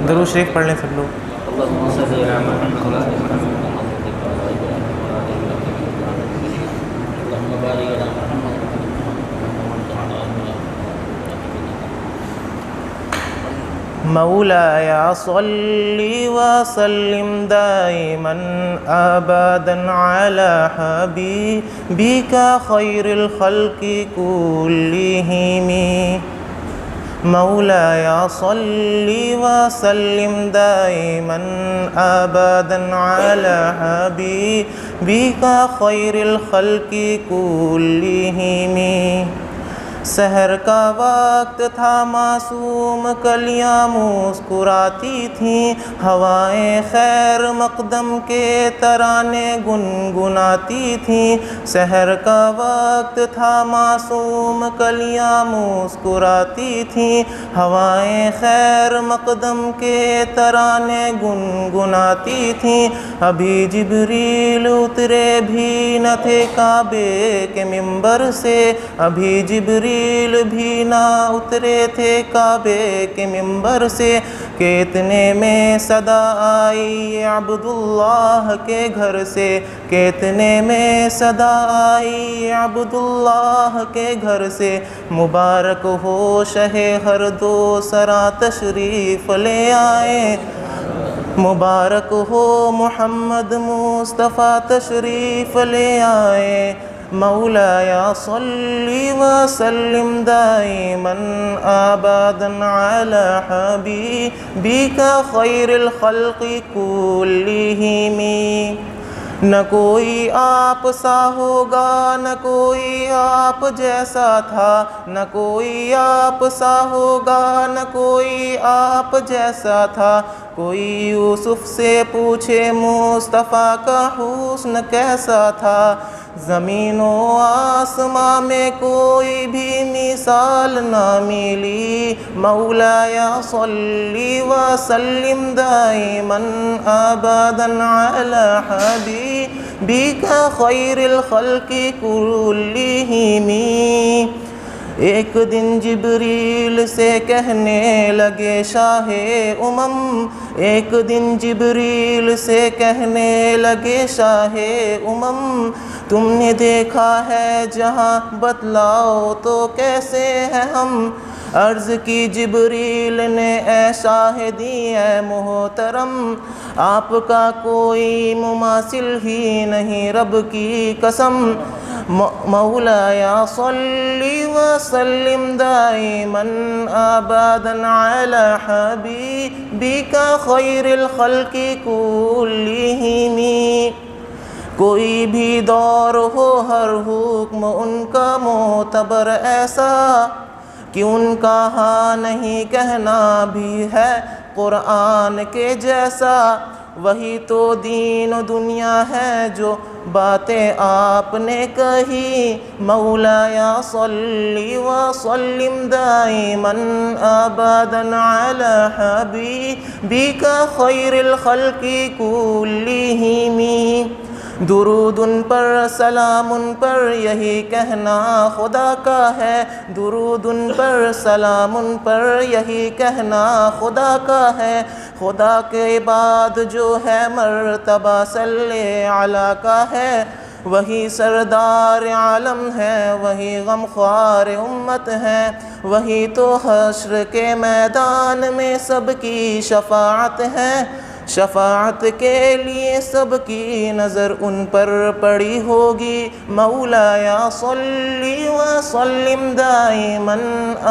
درود شریف پڑھ لیں سب لوگ. اللهم صل على محمد وعلى ال محمد اللهم بارك على محمد مولاي صل وسلم دائما ابدا على حبيبك خير الخلق كلهم. مولاي صل وسلم دائما ابدا على حبيبك خير الخلق كلهم. سحر کا وقت تھا معصوم کلیاں مسکراتی تھیں، ہوائیں خیر مقدم کے ترانے گنگناتی تھیں. سحر کا وقت تھا معصوم کلیاں مسکراتی تھیں، ہوائیں خیر مقدم کے ترانے گنگناتی تھیں. ابھی جبریل اترے بھی نہ تھے کعبے کے منبر سے، ابھی جبریل بھی نہ اترے تھے کعبے کے منبر سے، کہ اتنے میں صدا آئی عبداللہ کے گھر سے، کہ اتنے میں صدا آئی عبداللہ کے گھر سے. مبارک ہو شہ ہر دو سرا تشریف لے آئے، مبارک ہو محمد مصطفیٰ تشریف لے آئے. مولاي صل وسلم دائما ابدا على حبيبك خير الخلق كلهم. نہ کوئی آپ سا ہوگا نہ کوئی آپ جیسا تھا، نہ کوئی آپ سا ہوگا نہ کوئی آپ جیسا تھا. کوئی یوسف سے پوچھے مصطفیٰ کا حسن کیسا تھا. زمین و آسماں میں کوئی بھی مثال نہ ملی. مولاي صل وسلم دائما ابدا على حبيبك خير الخلق كلهم. ایک دن جبریل سے کہنے لگے شاہ امم، ایک دن جبریل سے کہنے لگے شاہ امم، تم نے دیکھا ہے جہاں بتلاؤ تو کیسے ہیں ہم. عرض کی جبریل نے اے شاہدی اے محترم، آپ کا کوئی مماثل ہی نہیں رب کی قسم. مولاي صل وسلم دائما ابدا على حبيبك خير الخلق كلهم. کوئی بھی دور ہو ہر حکم ان کا معتبر ایسا، کہ ان کا ہاں نہیں کہنا بھی ہے قرآن کے جیسا. وہی تو دین و دنیا ہے جو باتیں آپ نے کہی. مولاي صل وسلم دائما ابدا على حبيبك خير الخلق كلهم. درود ان پر سلام ان پر یہی کہنا خدا کا ہے، درود ان پر سلام ان پر یہی کہنا خدا کا ہے. خدا کے بعد جو ہے مرتبہ صلی علی کا ہے، وہی سردار عالم ہے، وہی غمخوار امت ہے. وہی تو حشر کے میدان میں سب کی شفاعت ہے، شفاعت کے لیے سب کی نظر ان پر پڑی ہوگی. مولاي صل وسلم دائما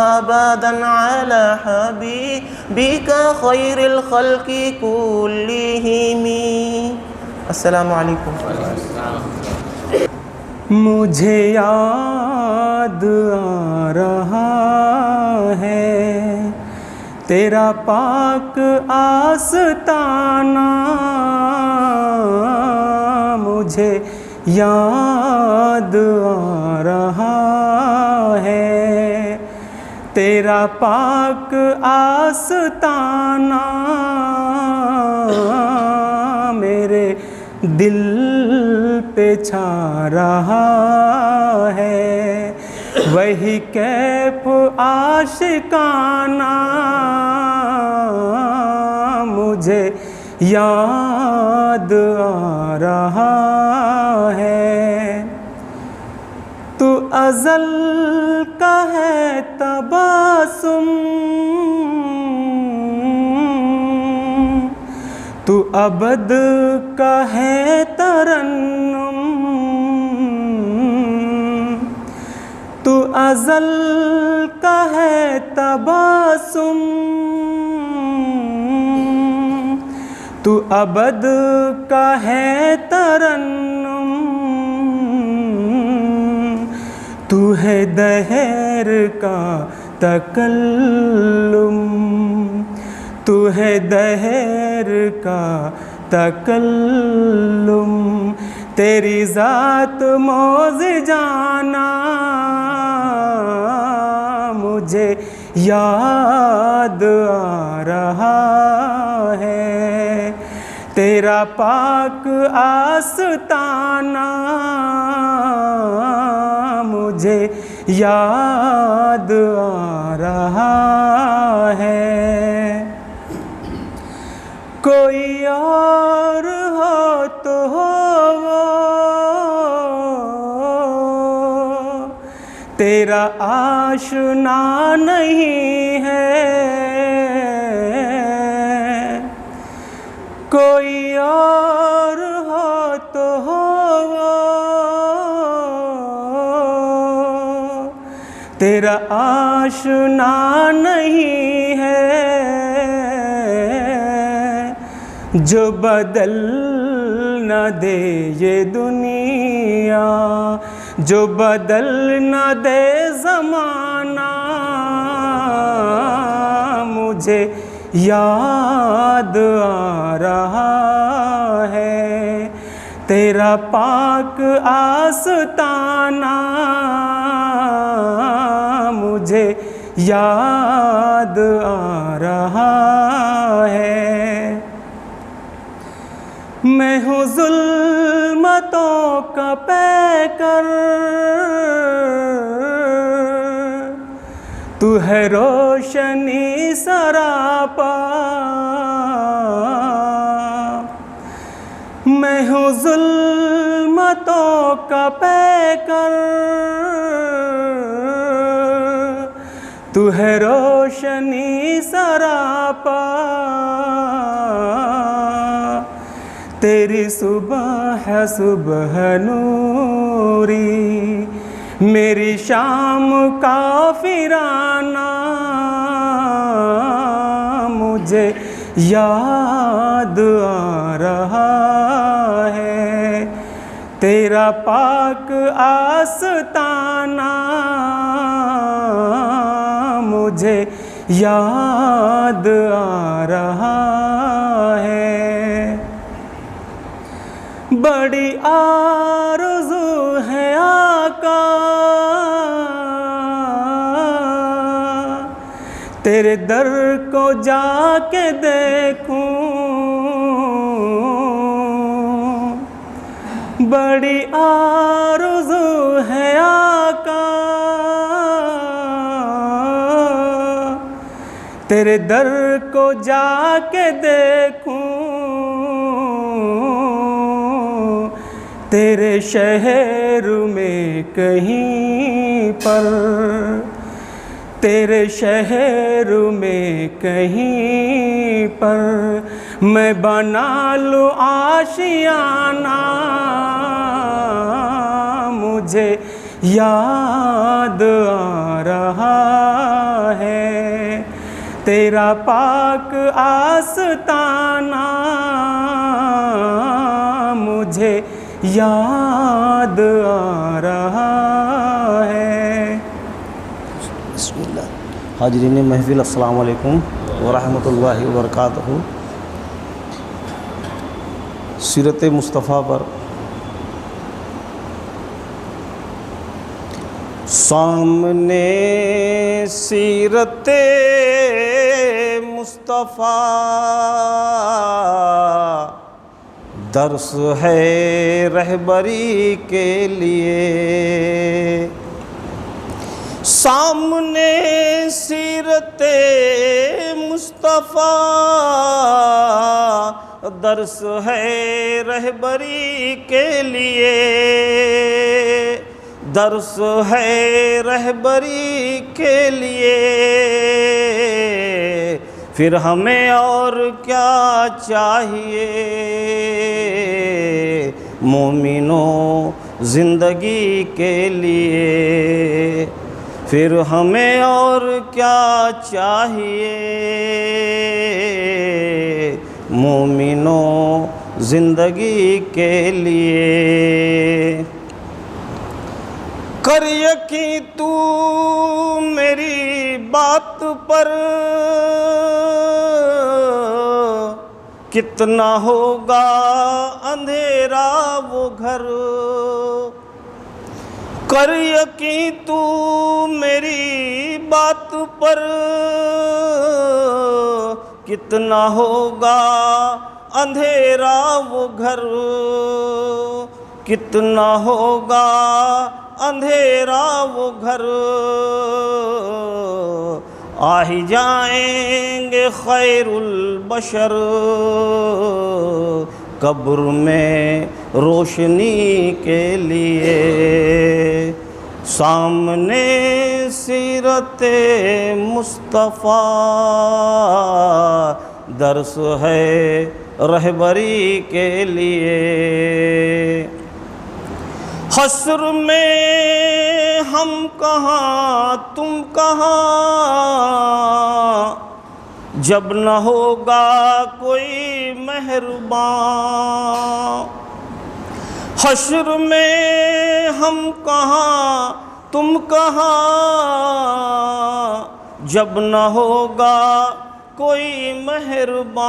ابدا على حبيبك خير الخلق كلهم. السلام علیکم. مجھے یاد آ رہا ہے تیرا پاک آستانہ، مجھے یاد آ رہا ہے تیرا پاک آستانہ. میرے دل پہ چھا رہا ہے وہی کیف عاشقانہ. مجھے یاد آ رہا ہے۔ تو ازل کا ہے تبسم، تو ابد کا ہے ترنم، تو ازل کا ہے تبسم، تو ابد کا ہے ترنم، تو ہے دہر کا تکلم، تو ہے دہر کا تکلم، تیری ذات موز جانا مجھے یاد آ رہا ہے، تیرا پاک آستانہ مجھے یاد آ رہا ہے۔ کوئی اور ہو تو ہو تیرا آشنا نہیں ہے، کوئی اور ہو تو ہو تیرا آشنا نہیں ہے، جو بدل نہ دے یہ دنیا، جو بدل نہ دے زمانہ مجھے یاد آ رہا ہے، تیرا پاک آستانہ مجھے یاد آ رہا ہے۔ میں ہوں ظلمتوں کا پیکر، تو ہے روشنی سراپا، میں ہوں ظلمتوں کا پیکر، تو ہے روشنی سراپا، تیری صبح ہے صبح نوری، میری شام کافرانہ مجھے یاد آ رہا ہے، تیرا پاک آستانہ مجھے یاد آ رہا ہے۔ بڑی آرزو ہے آقا تیرے در کو جا کے دیکھوں، بڑی آرزو ہے آقا تیرے در کو جا کے دیکھوں، تیرے شہر میں کہیں پر، تیرے شہر میں کہیں پر میں بنا لوں آشیانہ مجھے یاد آ رہا ہے، تیرا پاک آستانہ مجھے یاد آ رہا ہے۔ بسم اللہ۔ حاضرین محفل السلام علیکم ورحمۃ اللہ وبرکاتہ۔ سیرت مصطفیٰ پر سامنے سیرت مصطفیٰ درس ہے رہبری کے لیے، سامنے سیرت مصطفیٰ درس ہے رہبری کے لیے، درس ہے رہبری کے لیے، پھر ہمیں اور کیا چاہیے مومنوں زندگی کے لیے، پھر ہمیں اور کیا چاہیے مومنوں زندگی کے لیے۔ کر یقین تو میری بات پر، کتنا ہوگا اندھیرا وہ گھر، کر یقین تو میری بات پر، کتنا ہوگا اندھیرا وہ گھر، کتنا ہوگا اندھیرا وہ گھر، آ ہی جائیں گے خیر البشر قبر میں روشنی کے لیے۔ سامنے سیرت مصطفیٰ درس ہے رہبری کے لیے۔ حشر میں ہم کہاں تم کہاں، جب نہ ہوگا کوئی مہرباں، حشر میں ہم کہاں تم کہاں، جب نہ ہوگا کوئی مہرباں،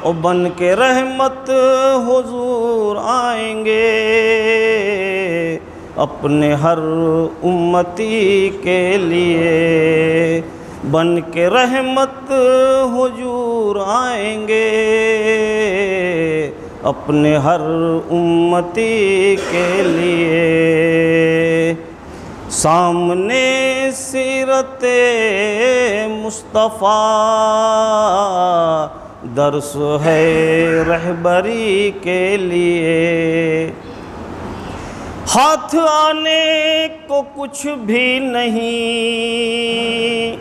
اور بن کے رحمت حضور آئیں گے اپنے ہر امتی کے لیے، بن کے رحمت حضور آئیں گے اپنے ہر امتی کے لیے۔ سامنے سیرت مصطفیٰ درس ہے رہبری کے لیے۔ ہاتھ آنے کو کچھ بھی نہیں،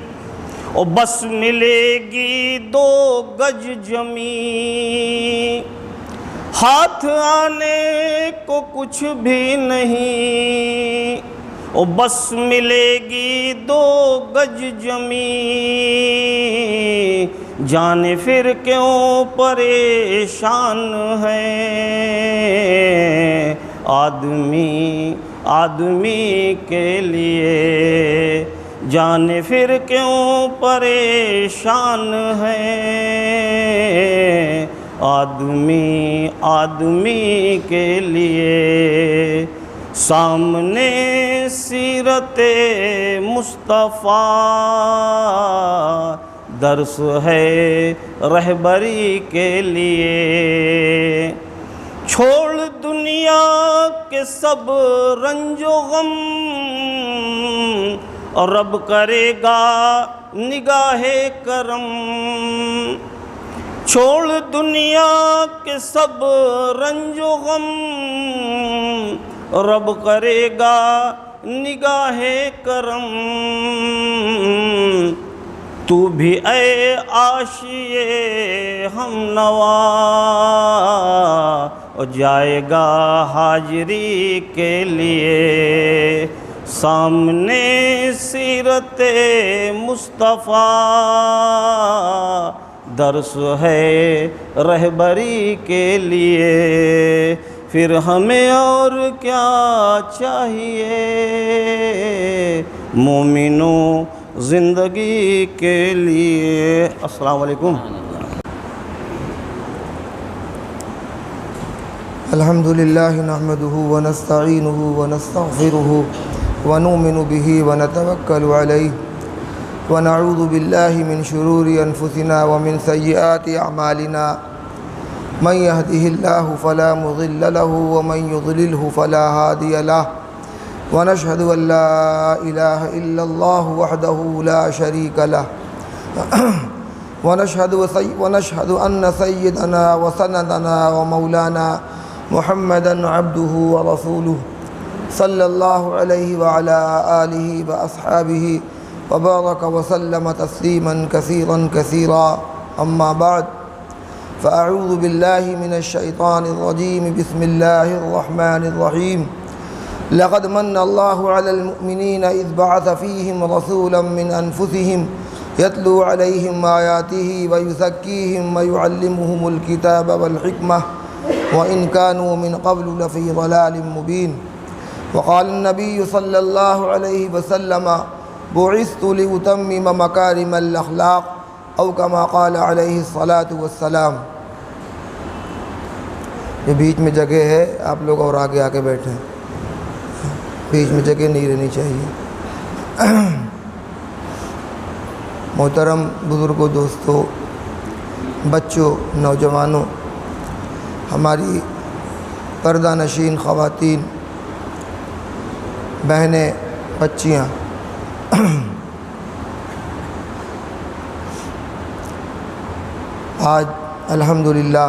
اور بس ملے گی 2 گج زمین، ہاتھ آنے کو کچھ بھی نہیں، اور بس ملے گی 2 گج زمین، جانے پھر کیوں پریشان ہیں آدمی کے لیے، جانے پھر کیوں پریشان ہیں آدمی کے لیے۔ سامنے سیرت مصطفیٰ درس ہے رہبری کے لیے۔ چھوڑ دنیا کے سب رنج و غم، اور رب کرے گا نگاہ کرم، چھوڑ دنیا کے سب رنج و غم، رب کرے گا نگاہ کرم، تو بھی اے عاشیے ہم نوا جائے گا حاضری کے لیے۔ سامنے سیرت مصطفیٰ درس ہے رہبری کے لیے، پھر ہمیں اور کیا چاہیے مومنوں زندگی کے لیے۔ السلام علیکم۔ الحمدللہ نحمده ونستعینه ونستغفره ونؤمن به ونتوکل علیہ ونعوذ باللہ من شرور انفسنا ومن سیئات اعمالنا، من يهده اللہ فلا مضل له ومن يضلله فلا هادی له، ونشهد أن لا إله إلا الله وحده لا شريك له ونشهد أن سيدنا وسندنا ومولانا محمدا عبده ورسوله صلى الله عليه وعلى آله وأصحابه وبارك وسلم تسليما كثيرا كثيرا. أما بعد فأعوذ بالله من الشيطان الرجيم. بسم الله الرحمن الرحيم. لقد من الله على المؤمنين إذ بعث فيهم رسولا من أنفسهم يتلو عليهم آياته ويزكيهم ويعلمهم الكتاب والحكمة وإن كانوا من قبل لفي ضلال مبين. وقال النبي صلى الله عليه وسلم بعثت لأتمم مكارم الأخلاق او كما قال علیہ الصلاۃ والسلام. یہ بیچ میں جگہ ہے، آپ لوگ اور آگے آ کے بیٹھیں، بیچ میں جگہ نہیں رہنی چاہیے. محترم بزرگوں، دوستوں، بچوں، نوجوانوں، ہماری پردہ نشین خواتین، بہنیں، بچیاں، آج الحمدللہ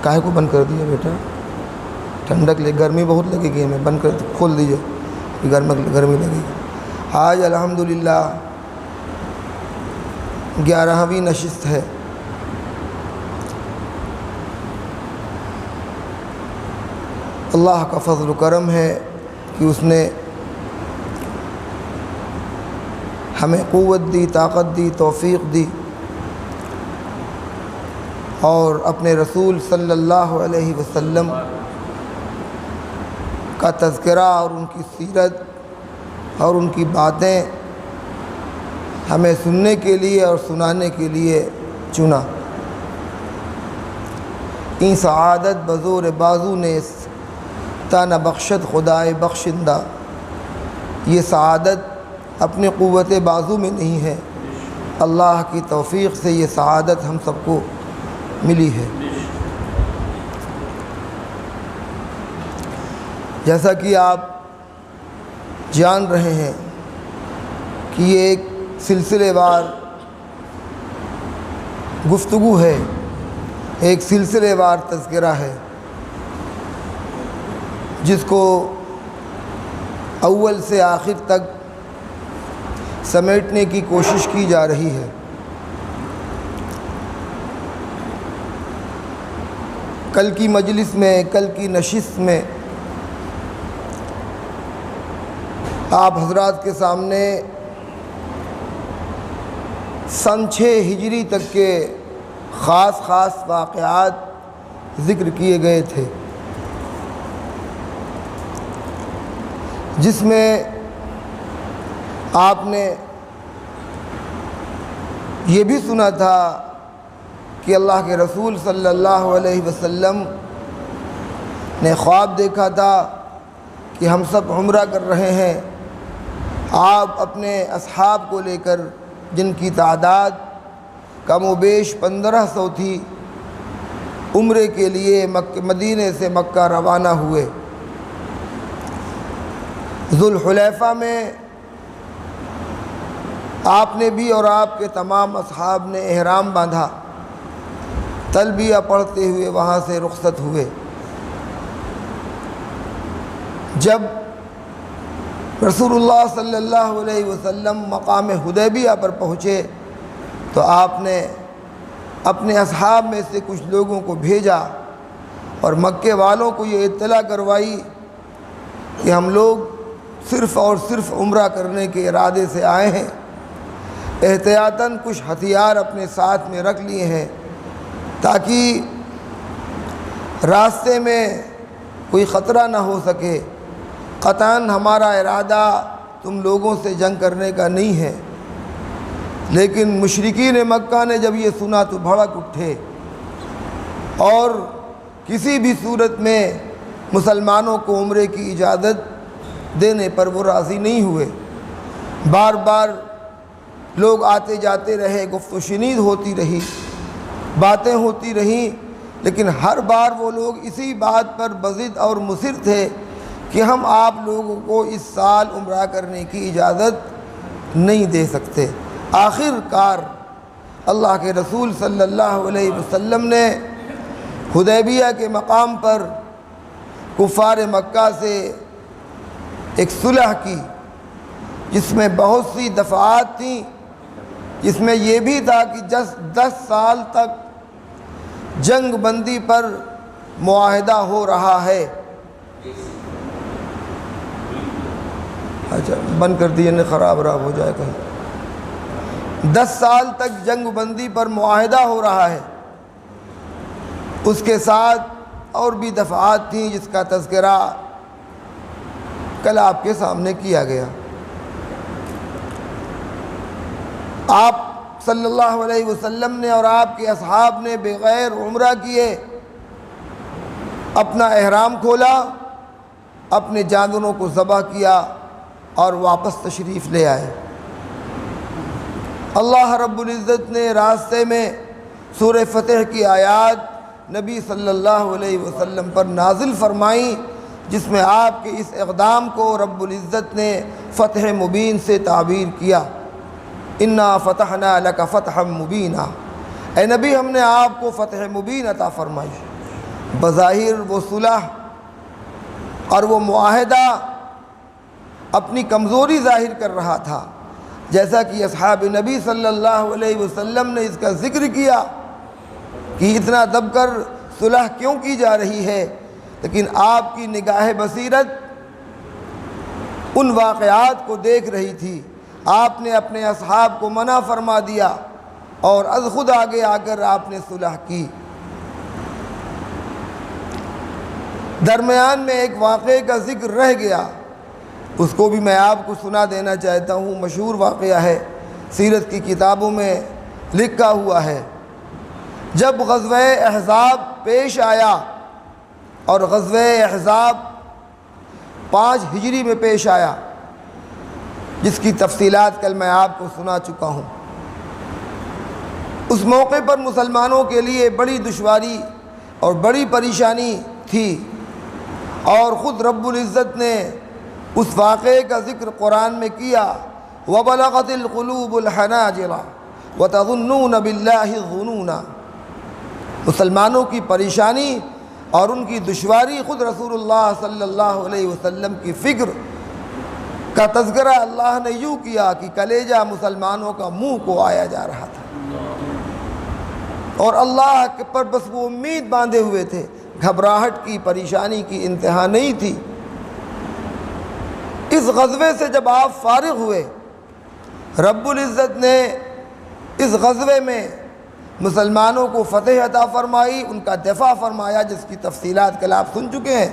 کاہے کو بند کر دیا بیٹا؟ ٹھنڈک لے، گرمی بہت لگے گی ہمیں، بند کر کھول دیجیے، گرمی لگے گی. آج الحمدللہ 11ویں نشست ہے. اللہ کا فضل و کرم ہے کہ اس نے ہمیں قوت دی، طاقت دی، توفیق دی، اور اپنے رسول صلی اللہ علیہ وسلم کا تذکرہ اور ان کی سیرت اور ان کی باتیں ہمیں سننے کے لیے اور سنانے کے لیے چنا. این سعادت بزور بازو نیست تا نہ بخشد خدائے بخشندہ. یہ سعادت اپنے قوت بازو میں نہیں ہے، اللہ کی توفیق سے یہ سعادت ہم سب کو ملی ہے. جیسا کہ آپ جان رہے ہیں کہ یہ ایک سلسلے وار گفتگو ہے، ایک سلسلے وار تذکرہ ہے، جس کو اول سے آخر تک سمیٹنے کی کوشش کی جا رہی ہے. کل کی مجلس میں، کل کی نشست میں آپ حضرات کے سامنے سن 6 ہجری تک کے خاص واقعات ذکر کیے گئے تھے، جس میں آپ نے یہ بھی سنا تھا کہ اللہ کے رسول صلی اللہ علیہ وسلم نے خواب دیکھا تھا کہ ہم سب عمرہ کر رہے ہیں. آپ اپنے اصحاب کو لے کر، جن کی تعداد کم و بیش 1500 تھی، عمرے کے لیے مدینے سے مکہ روانہ ہوئے. ذوالحلیفہ میں آپ نے بھی اور آپ کے تمام اصحاب نے احرام باندھا، تلبیہ پڑھتے ہوئے وہاں سے رخصت ہوئے. جب رسول اللہ صلی اللہ علیہ وسلم مقام حدیبیہ پر پہنچے تو آپ نے اپنے اصحاب میں سے کچھ لوگوں کو بھیجا اور مکے والوں کو یہ اطلاع کروائی کہ ہم لوگ صرف اور صرف عمرہ کرنے کے ارادے سے آئے ہیں، احتیاطاً کچھ ہتھیار اپنے ساتھ میں رکھ لیے ہیں تاکہ راستے میں کوئی خطرہ نہ ہو سکے. قطعاً ہمارا ارادہ تم لوگوں سے جنگ کرنے کا نہیں ہے. لیکن مشرکین مکہ نے جب یہ سنا تو بھڑک اٹھے اور کسی بھی صورت میں مسلمانوں کو عمرے کی اجازت دینے پر وہ راضی نہیں ہوئے. بار بار لوگ آتے جاتے رہے، گفت و شنید ہوتی رہی، باتیں ہوتی رہیں، لیکن ہر بار وہ لوگ اسی بات پر بضد اور مصر تھے کہ ہم آپ لوگوں کو اس سال عمرہ کرنے کی اجازت نہیں دے سکتے۔ آخر کار اللہ کے رسول صلی اللہ علیہ وسلم نے حدیبیہ کے مقام پر کفار مکہ سے ایک صلح کی، جس میں بہت سی دفعات تھیں، جس میں یہ بھی تھا کہ 10 سال تک جنگ بندی پر معاہدہ ہو رہا ہے۔ اچھا بند کر دیے نے، خراب ہو جائے کہیں۔ 10 سال تک جنگ بندی پر معاہدہ ہو رہا ہے۔ اس کے ساتھ اور بھی دفعات تھیں جس کا تذکرہ کل آپ کے سامنے کیا گیا۔ آپ صلی اللہ علیہ وسلم نے اور آپ کے اصحاب نے بغیر عمرہ کیے اپنا احرام کھولا، اپنے جانوروں کو ذبح کیا اور واپس تشریف لے آئے۔ اللہ رب العزت نے راستے میں سورہ فتح کی آیات نبی صلی اللہ علیہ وسلم پر نازل فرمائیں، جس میں آپ کے اس اقدام کو رب العزت نے فتح مبین سے تعبیر کیا۔ انا فتحنا لک فتحا مبینا، اے نبی ہم نے آپ کو فتح مبین عطا فرمائی۔ بظاہر وہ صلح اور وہ معاہدہ اپنی کمزوری ظاہر کر رہا تھا، جیسا کہ اصحاب نبی صلی اللہ علیہ وسلم نے اس کا ذکر کیا کہ اتنا دب کر صلح کیوں کی جا رہی ہے، لیکن آپ کی نگاہ بصیرت ان واقعات کو دیکھ رہی تھی۔ آپ نے اپنے اصحاب کو منع فرما دیا اور از خود آگے آ کر آپ نے صلح کی۔ درمیان میں ایک واقعے کا ذکر رہ گیا، اس کو بھی میں آپ کو سنا دینا چاہتا ہوں۔ مشہور واقعہ ہے، سیرت کی کتابوں میں لکھا ہوا ہے۔ جب غزوہ احزاب پیش آیا، اور غزوہ احزاب 5 ہجری میں پیش آیا، جس کی تفصیلات کل میں آپ کو سنا چکا ہوں۔ اس موقع پر مسلمانوں کے لیے بڑی دشواری اور بڑی پریشانی تھی، اور خود رب العزت نے اس واقعے کا ذکر قرآن میں کیا۔ وَبَلَغَتِ الْقُلُوبُ الْحَنَاجِرَ وَتَظُنُّونَ بِاللَّهِ الظُّنُونَ۔ مسلمانوں کی پریشانی اور ان کی دشواری، خود رسول اللہ صلی اللہ علیہ وسلم کی فکر کا تذکرہ اللہ نے یوں کیا کہ کلیجہ مسلمانوں کا منہ کو آیا جا رہا تھا، اور اللہ کے پر بس وہ امید باندھے ہوئے تھے۔ گھبراہٹ کی، پریشانی کی انتہا نہیں تھی۔ اس غزوے سے جب آپ فارغ ہوئے، رب العزت نے اس غزوے میں مسلمانوں کو فتح عطا فرمائی، ان کا دفاع فرمایا، جس کی تفصیلات کل آپ سن چکے ہیں۔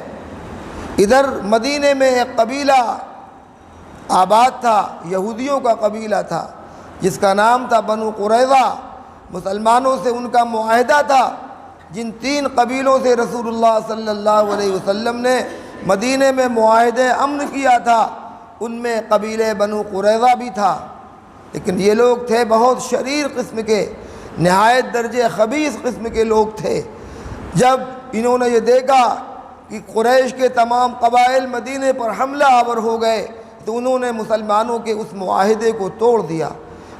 ادھر مدینے میں ایک قبیلہ آباد تھا، یہودیوں کا قبیلہ تھا، جس کا نام تھا بنو قریظہ۔ مسلمانوں سے ان کا معاہدہ تھا۔ جن 3 قبیلوں سے رسول اللہ صلی اللہ علیہ وسلم نے مدینے میں معاہدہ امن کیا تھا، ان میں قبیلہ بنو قریظہ بھی تھا، لیکن یہ لوگ تھے بہت شریر قسم کے، نہایت درجے خبیث قسم کے لوگ تھے۔ جب انہوں نے یہ دیکھا کہ قریش کے تمام قبائل مدینے پر حملہ آور ہو گئے، تو انہوں نے مسلمانوں کے اس معاہدے کو توڑ دیا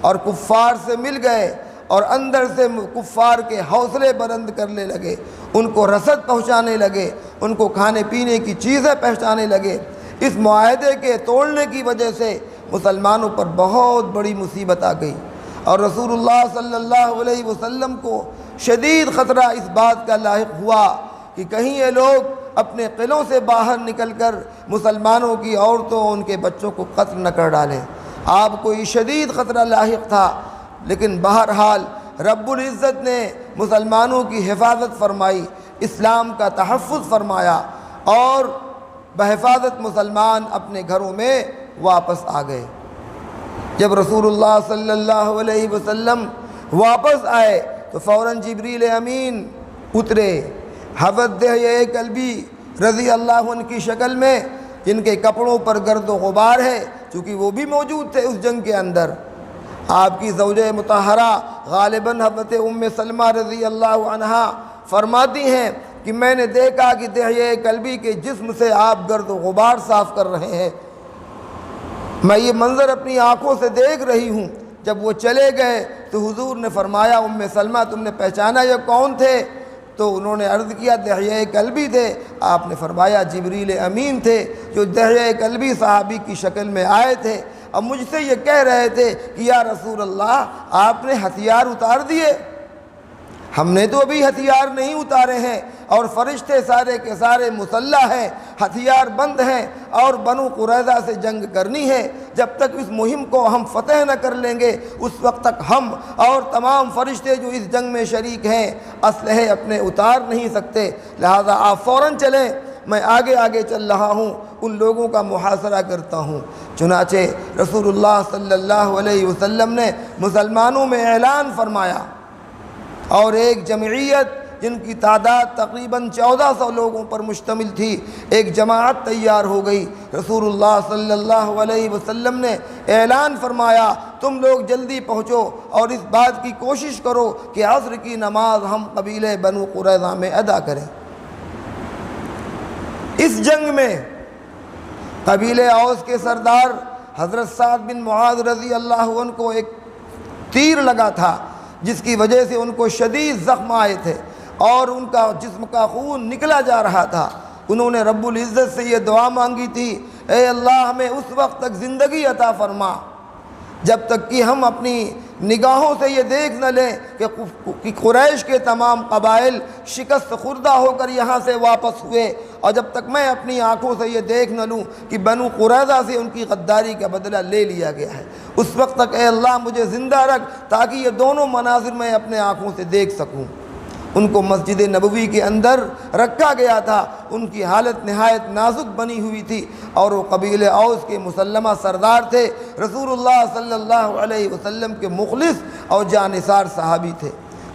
اور کفار سے مل گئے، اور اندر سے کفار کے حوصلے بلند کرنے لگے، ان کو رسد پہنچانے لگے، ان کو کھانے پینے کی چیزیں پہنچانے لگے۔ اس معاہدے کے توڑنے کی وجہ سے مسلمانوں پر بہت بڑی مصیبت آ گئی، اور رسول اللہ صلی اللہ علیہ وسلم کو شدید خطرہ اس بات کا لاحق ہوا کہ کہیں یہ لوگ اپنے قلعوں سے باہر نکل کر مسلمانوں کی عورتوں، ان کے بچوں کو قتل نہ کر ڈالیں۔ آپ کو یہ شدید خطرہ لاحق تھا، لیکن بہرحال رب العزت نے مسلمانوں کی حفاظت فرمائی، اسلام کا تحفظ فرمایا، اور بحفاظت مسلمان اپنے گھروں میں واپس آ گئے۔ جب رسول اللہ صلی اللہ علیہ وسلم واپس آئے تو فوراً جبریل امین اترے، حضرت دحیہ کلبی رضی اللہ عنہ کی شکل میں، جن کے کپڑوں پر گرد و غبار ہے، چونکہ وہ بھی موجود تھے اس جنگ کے اندر۔ آپ کی زوجہ مطہرہ غالباً حضرت ام سلمہ رضی اللہ عنہا فرماتی ہیں کہ میں نے دیکھا کہ دحیہ کلبی کے جسم سے آپ گرد و غبار صاف کر رہے ہیں، میں یہ منظر اپنی آنکھوں سے دیکھ رہی ہوں۔ جب وہ چلے گئے تو حضور نے فرمایا ام سلمہ تم نے پہچانا یہ کون تھے؟ تو انہوں نے عرض کیا دحیہ کلبی تھے۔ آپ نے فرمایا جبریل امین تھے جو دحیہ کلبی صحابی کی شکل میں آئے تھے، اب مجھ سے یہ کہہ رہے تھے کہ یا رسول اللہ آپ نے ہتھیار اتار دیے؟ ہم نے تو ابھی ہتھیار نہیں اتارے ہیں، اور فرشتے سارے کے سارے مسلح ہیں، ہتھیار بند ہیں، اور بنو قریظہ سے جنگ کرنی ہے۔ جب تک اس مہم کو ہم فتح نہ کر لیں گے اس وقت تک ہم اور تمام فرشتے جو اس جنگ میں شریک ہیں اسلحے اپنے اتار نہیں سکتے، لہذا آپ فوراً چلیں، میں آگے آگے چل رہا ہوں، ان لوگوں کا محاصرہ کرتا ہوں۔ چنانچہ رسول اللہ صلی اللہ علیہ وسلم نے مسلمانوں میں اعلان فرمایا، اور ایک جمعیت جن کی تعداد تقریباً 1400 لوگوں پر مشتمل تھی، ایک جماعت تیار ہو گئی۔ رسول اللہ صلی اللہ علیہ وسلم نے اعلان فرمایا تم لوگ جلدی پہنچو اور اس بات کی کوشش کرو کہ عصر کی نماز ہم قبیلے بنو قریظہ میں ادا کریں۔ اس جنگ میں قبیلے اوس کے سردار حضرت سعد بن معاذ رضی اللہ عنہ کو ایک تیر لگا تھا، جس کی وجہ سے ان کو شدید زخم آئے تھے اور ان کا جسم کا خون نکلا جا رہا تھا۔ انہوں نے رب العزت سے یہ دعا مانگی تھی، اے اللہ ہمیں اس وقت تک زندگی عطا فرما جب تک کہ ہم اپنی نگاہوں سے یہ دیکھ نہ لیں کہ قریش کے تمام قبائل شکست خوردہ ہو کر یہاں سے واپس ہوئے، اور جب تک میں اپنی آنکھوں سے یہ دیکھ نہ لوں کہ بنو قریظہ سے ان کی غداری کا بدلہ لے لیا گیا ہے، اس وقت تک اے اللہ مجھے زندہ رکھ تاکہ یہ دونوں مناظر میں اپنے آنکھوں سے دیکھ سکوں۔ ان کو مسجد نبوی کے اندر رکھا گیا تھا، ان کی حالت نہایت نازک بنی ہوئی تھی، اور وہ قبیلے اوس کے مسلمہ سردار تھے، رسول اللہ صلی اللہ علیہ وسلم کے مخلص اور جانثار صحابی تھے۔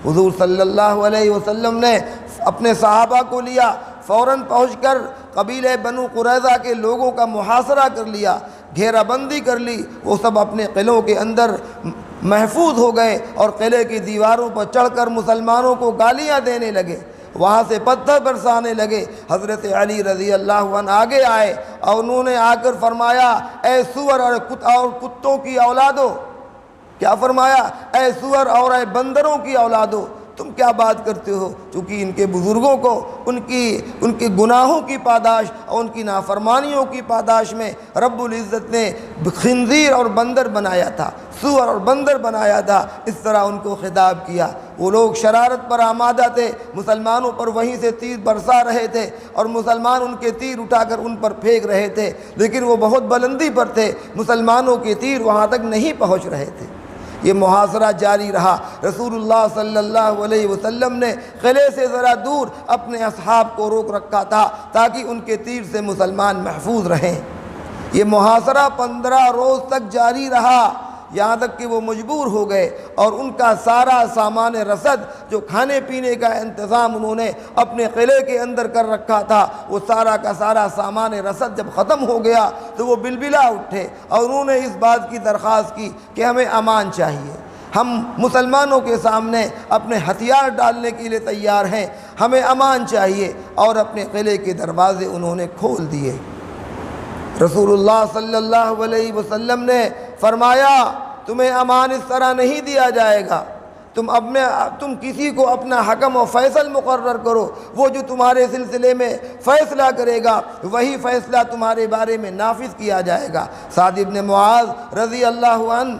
حضور صلی اللہ علیہ وسلم نے اپنے صحابہ کو لیا، فوراً پہنچ کر قبیلے بنو قریظہ کے لوگوں کا محاصرہ کر لیا، گھیرا بندی کر لی، وہ سب اپنے قلعوں کے اندر محفوظ ہو گئے اور قلعے کی دیواروں پر چڑھ کر مسلمانوں کو گالیاں دینے لگے، وہاں سے پتھر برسانے لگے۔ حضرت علی رضی اللہ عنہ آگے آئے اور انہوں نے آ کر فرمایا اے سور اور کتوں کی اولادو، کیا فرمایا؟ اے سور اور اے بندروں کی اولادو، تم کیا بات کرتے ہو؟ چونکہ ان کے بزرگوں کو ان کے گناہوں کی پاداش اور ان کی نافرمانیوں کی پاداش میں رب العزت نے خنزیر اور بندر بنایا تھا، سور اور بندر بنایا تھا، اس طرح ان کو خطاب کیا۔ وہ لوگ شرارت پر آمادہ تھے، مسلمانوں پر وہیں سے تیر برسا رہے تھے اور مسلمان ان کے تیر اٹھا کر ان پر پھینک رہے تھے، لیکن وہ بہت بلندی پر تھے، مسلمانوں کے تیر وہاں تک نہیں پہنچ رہے تھے۔ یہ محاصرہ جاری رہا۔ رسول اللہ صلی اللہ علیہ وسلم نے قلعے سے ذرا دور اپنے اصحاب کو روک رکھا تھا تاکہ ان کے تیر سے مسلمان محفوظ رہیں۔ یہ محاصرہ 15 روز تک جاری رہا، یہاں تک کہ وہ مجبور ہو گئے اور ان کا سارا سامان رسد جو کھانے پینے کا انتظام انہوں نے اپنے قلعے کے اندر کر رکھا تھا، وہ سارا کا سارا سامان رسد جب ختم ہو گیا تو وہ بلبلا اٹھے اور انہوں نے اس بات کی درخواست کی کہ ہمیں امان چاہیے، ہم مسلمانوں کے سامنے اپنے ہتھیار ڈالنے کے لیے تیار ہیں، ہمیں امان چاہیے، اور اپنے قلعے کے دروازے انہوں نے کھول دیے۔ رسول اللہ صلی اللہ علیہ وسلم نے فرمایا تمہیں امان اس طرح نہیں دیا جائے گا، تم کسی کو اپنا حکم و فیصل مقرر کرو، وہ جو تمہارے سلسلے میں فیصلہ کرے گا وہی فیصلہ تمہارے بارے میں نافذ کیا جائے گا۔ سعد بن معاذ رضی اللہ عنہ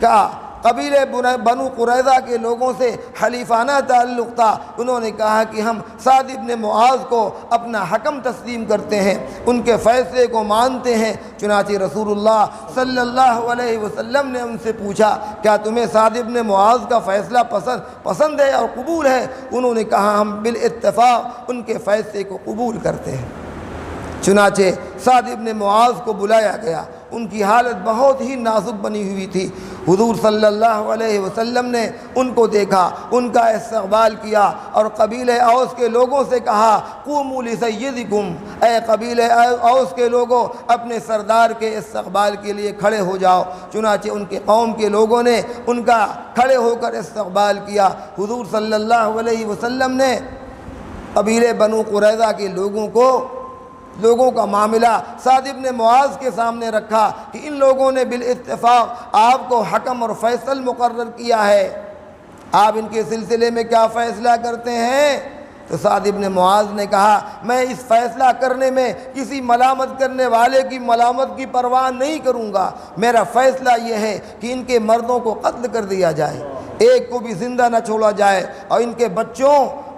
کا قبیلے بنو قریظہ کے لوگوں سے حلیفانہ تعلق تھا، انہوں نے کہا کہ ہم سعد بن معاذ کو اپنا حکم تسلیم کرتے ہیں، ان کے فیصلے کو مانتے ہیں۔ چنانچہ رسول اللہ صلی اللہ علیہ وسلم نے ان سے پوچھا کیا تمہیں سعد بن معاذ کا فیصلہ پسند ہے اور قبول ہے؟ انہوں نے کہا ہم بالاتفاق ان کے فیصلے کو قبول کرتے ہیں۔ چنانچہ سعد بن معاذ کو بلایا گیا، ان کی حالت بہت ہی نازک بنی ہوئی تھی۔ حضور صلی اللہ علیہ وسلم نے ان کو دیکھا، ان کا استقبال کیا اور قبیلہ اوس کے لوگوں سے کہا قوموا لسیدکم، اے قبیلہ اوس کے لوگوں اپنے سردار کے استقبال کے لیے کھڑے ہو جاؤ۔ چنانچہ ان کے قوم کے لوگوں نے ان کا کھڑے ہو کر استقبال کیا۔ حضور صلی اللہ علیہ وسلم نے قبیلے بنو قریظہ کے لوگوں کا معاملہ سعد ابن معاذ کے سامنے رکھا کہ ان لوگوں نے بالاتفاق آپ کو حکم اور فیصل مقرر کیا ہے، آپ ان کے سلسلے میں کیا فیصلہ کرتے ہیں؟ تو سعد ابن معاذ نے کہا میں اس فیصلہ کرنے میں کسی ملامت کرنے والے کی ملامت کی پرواہ نہیں کروں گا، میرا فیصلہ یہ ہے کہ ان کے مردوں کو قتل کر دیا جائے، ایک کو بھی زندہ نہ چھوڑا جائے، اور ان کے بچوں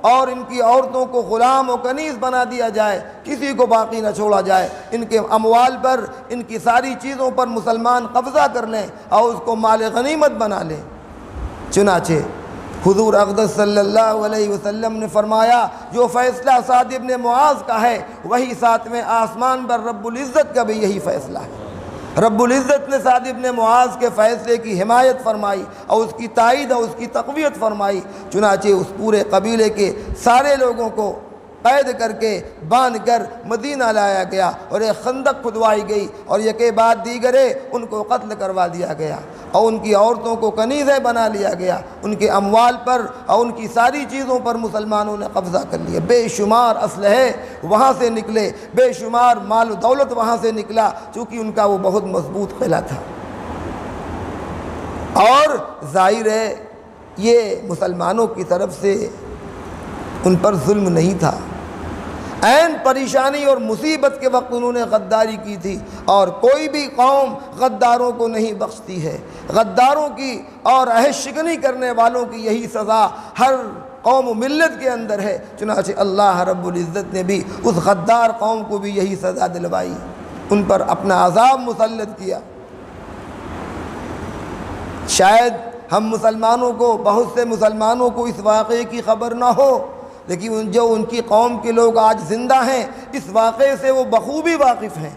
اور ان کی عورتوں کو غلام و کنیز بنا دیا جائے، کسی کو باقی نہ چھوڑا جائے، ان کے اموال پر، ان کی ساری چیزوں پر مسلمان قبضہ کر لیں اور اس کو مال غنیمت بنا لیں۔ چنانچہ حضور اقدس صلی اللہ علیہ وسلم نے فرمایا جو فیصلہ سعد ابن معاذ کا ہے وہی ساتویں آسمان پر رب العزت کا بھی یہی فیصلہ ہے۔ رب العزت نے سعد ابن معاذ کے فیصلے کی حمایت فرمائی اور اس کی تائید اور اس کی تقویت فرمائی، چنانچہ اس پورے قبیلے کے سارے لوگوں کو قید کر کے باندھ کر مدینہ لایا گیا اور ایک خندق کھدوائی گئی اور یکے بعد دیگرے ان کو قتل کروا دیا گیا اور ان کی عورتوں کو کنیزیں بنا لیا گیا، ان کے اموال پر اور ان کی ساری چیزوں پر مسلمانوں نے قبضہ کر لیا، بے شمار اسلحے وہاں سے نکلے، بے شمار مال و دولت وہاں سے نکلا، چونکہ ان کا وہ بہت مضبوط قلعہ تھا۔ اور ظاہر ہے یہ مسلمانوں کی طرف سے ان پر ظلم نہیں تھا، عین پریشانی اور مصیبت کے وقت انہوں نے غداری کی تھی، اور کوئی بھی قوم غداروں کو نہیں بخشتی ہے، غداروں کی اور عہد شکنی کرنے والوں کی یہی سزا ہر قوم و ملت کے اندر ہے، چنانچہ اللہ رب العزت نے بھی اس غدار قوم کو بھی یہی سزا دلوائی، ان پر اپنا عذاب مسلط کیا۔ شاید ہم مسلمانوں کو، بہت سے مسلمانوں کو اس واقعے کی خبر نہ ہو، لیکن جو ان کی قوم کے لوگ آج زندہ ہیں اس واقعے سے وہ بخوبی واقف ہیں،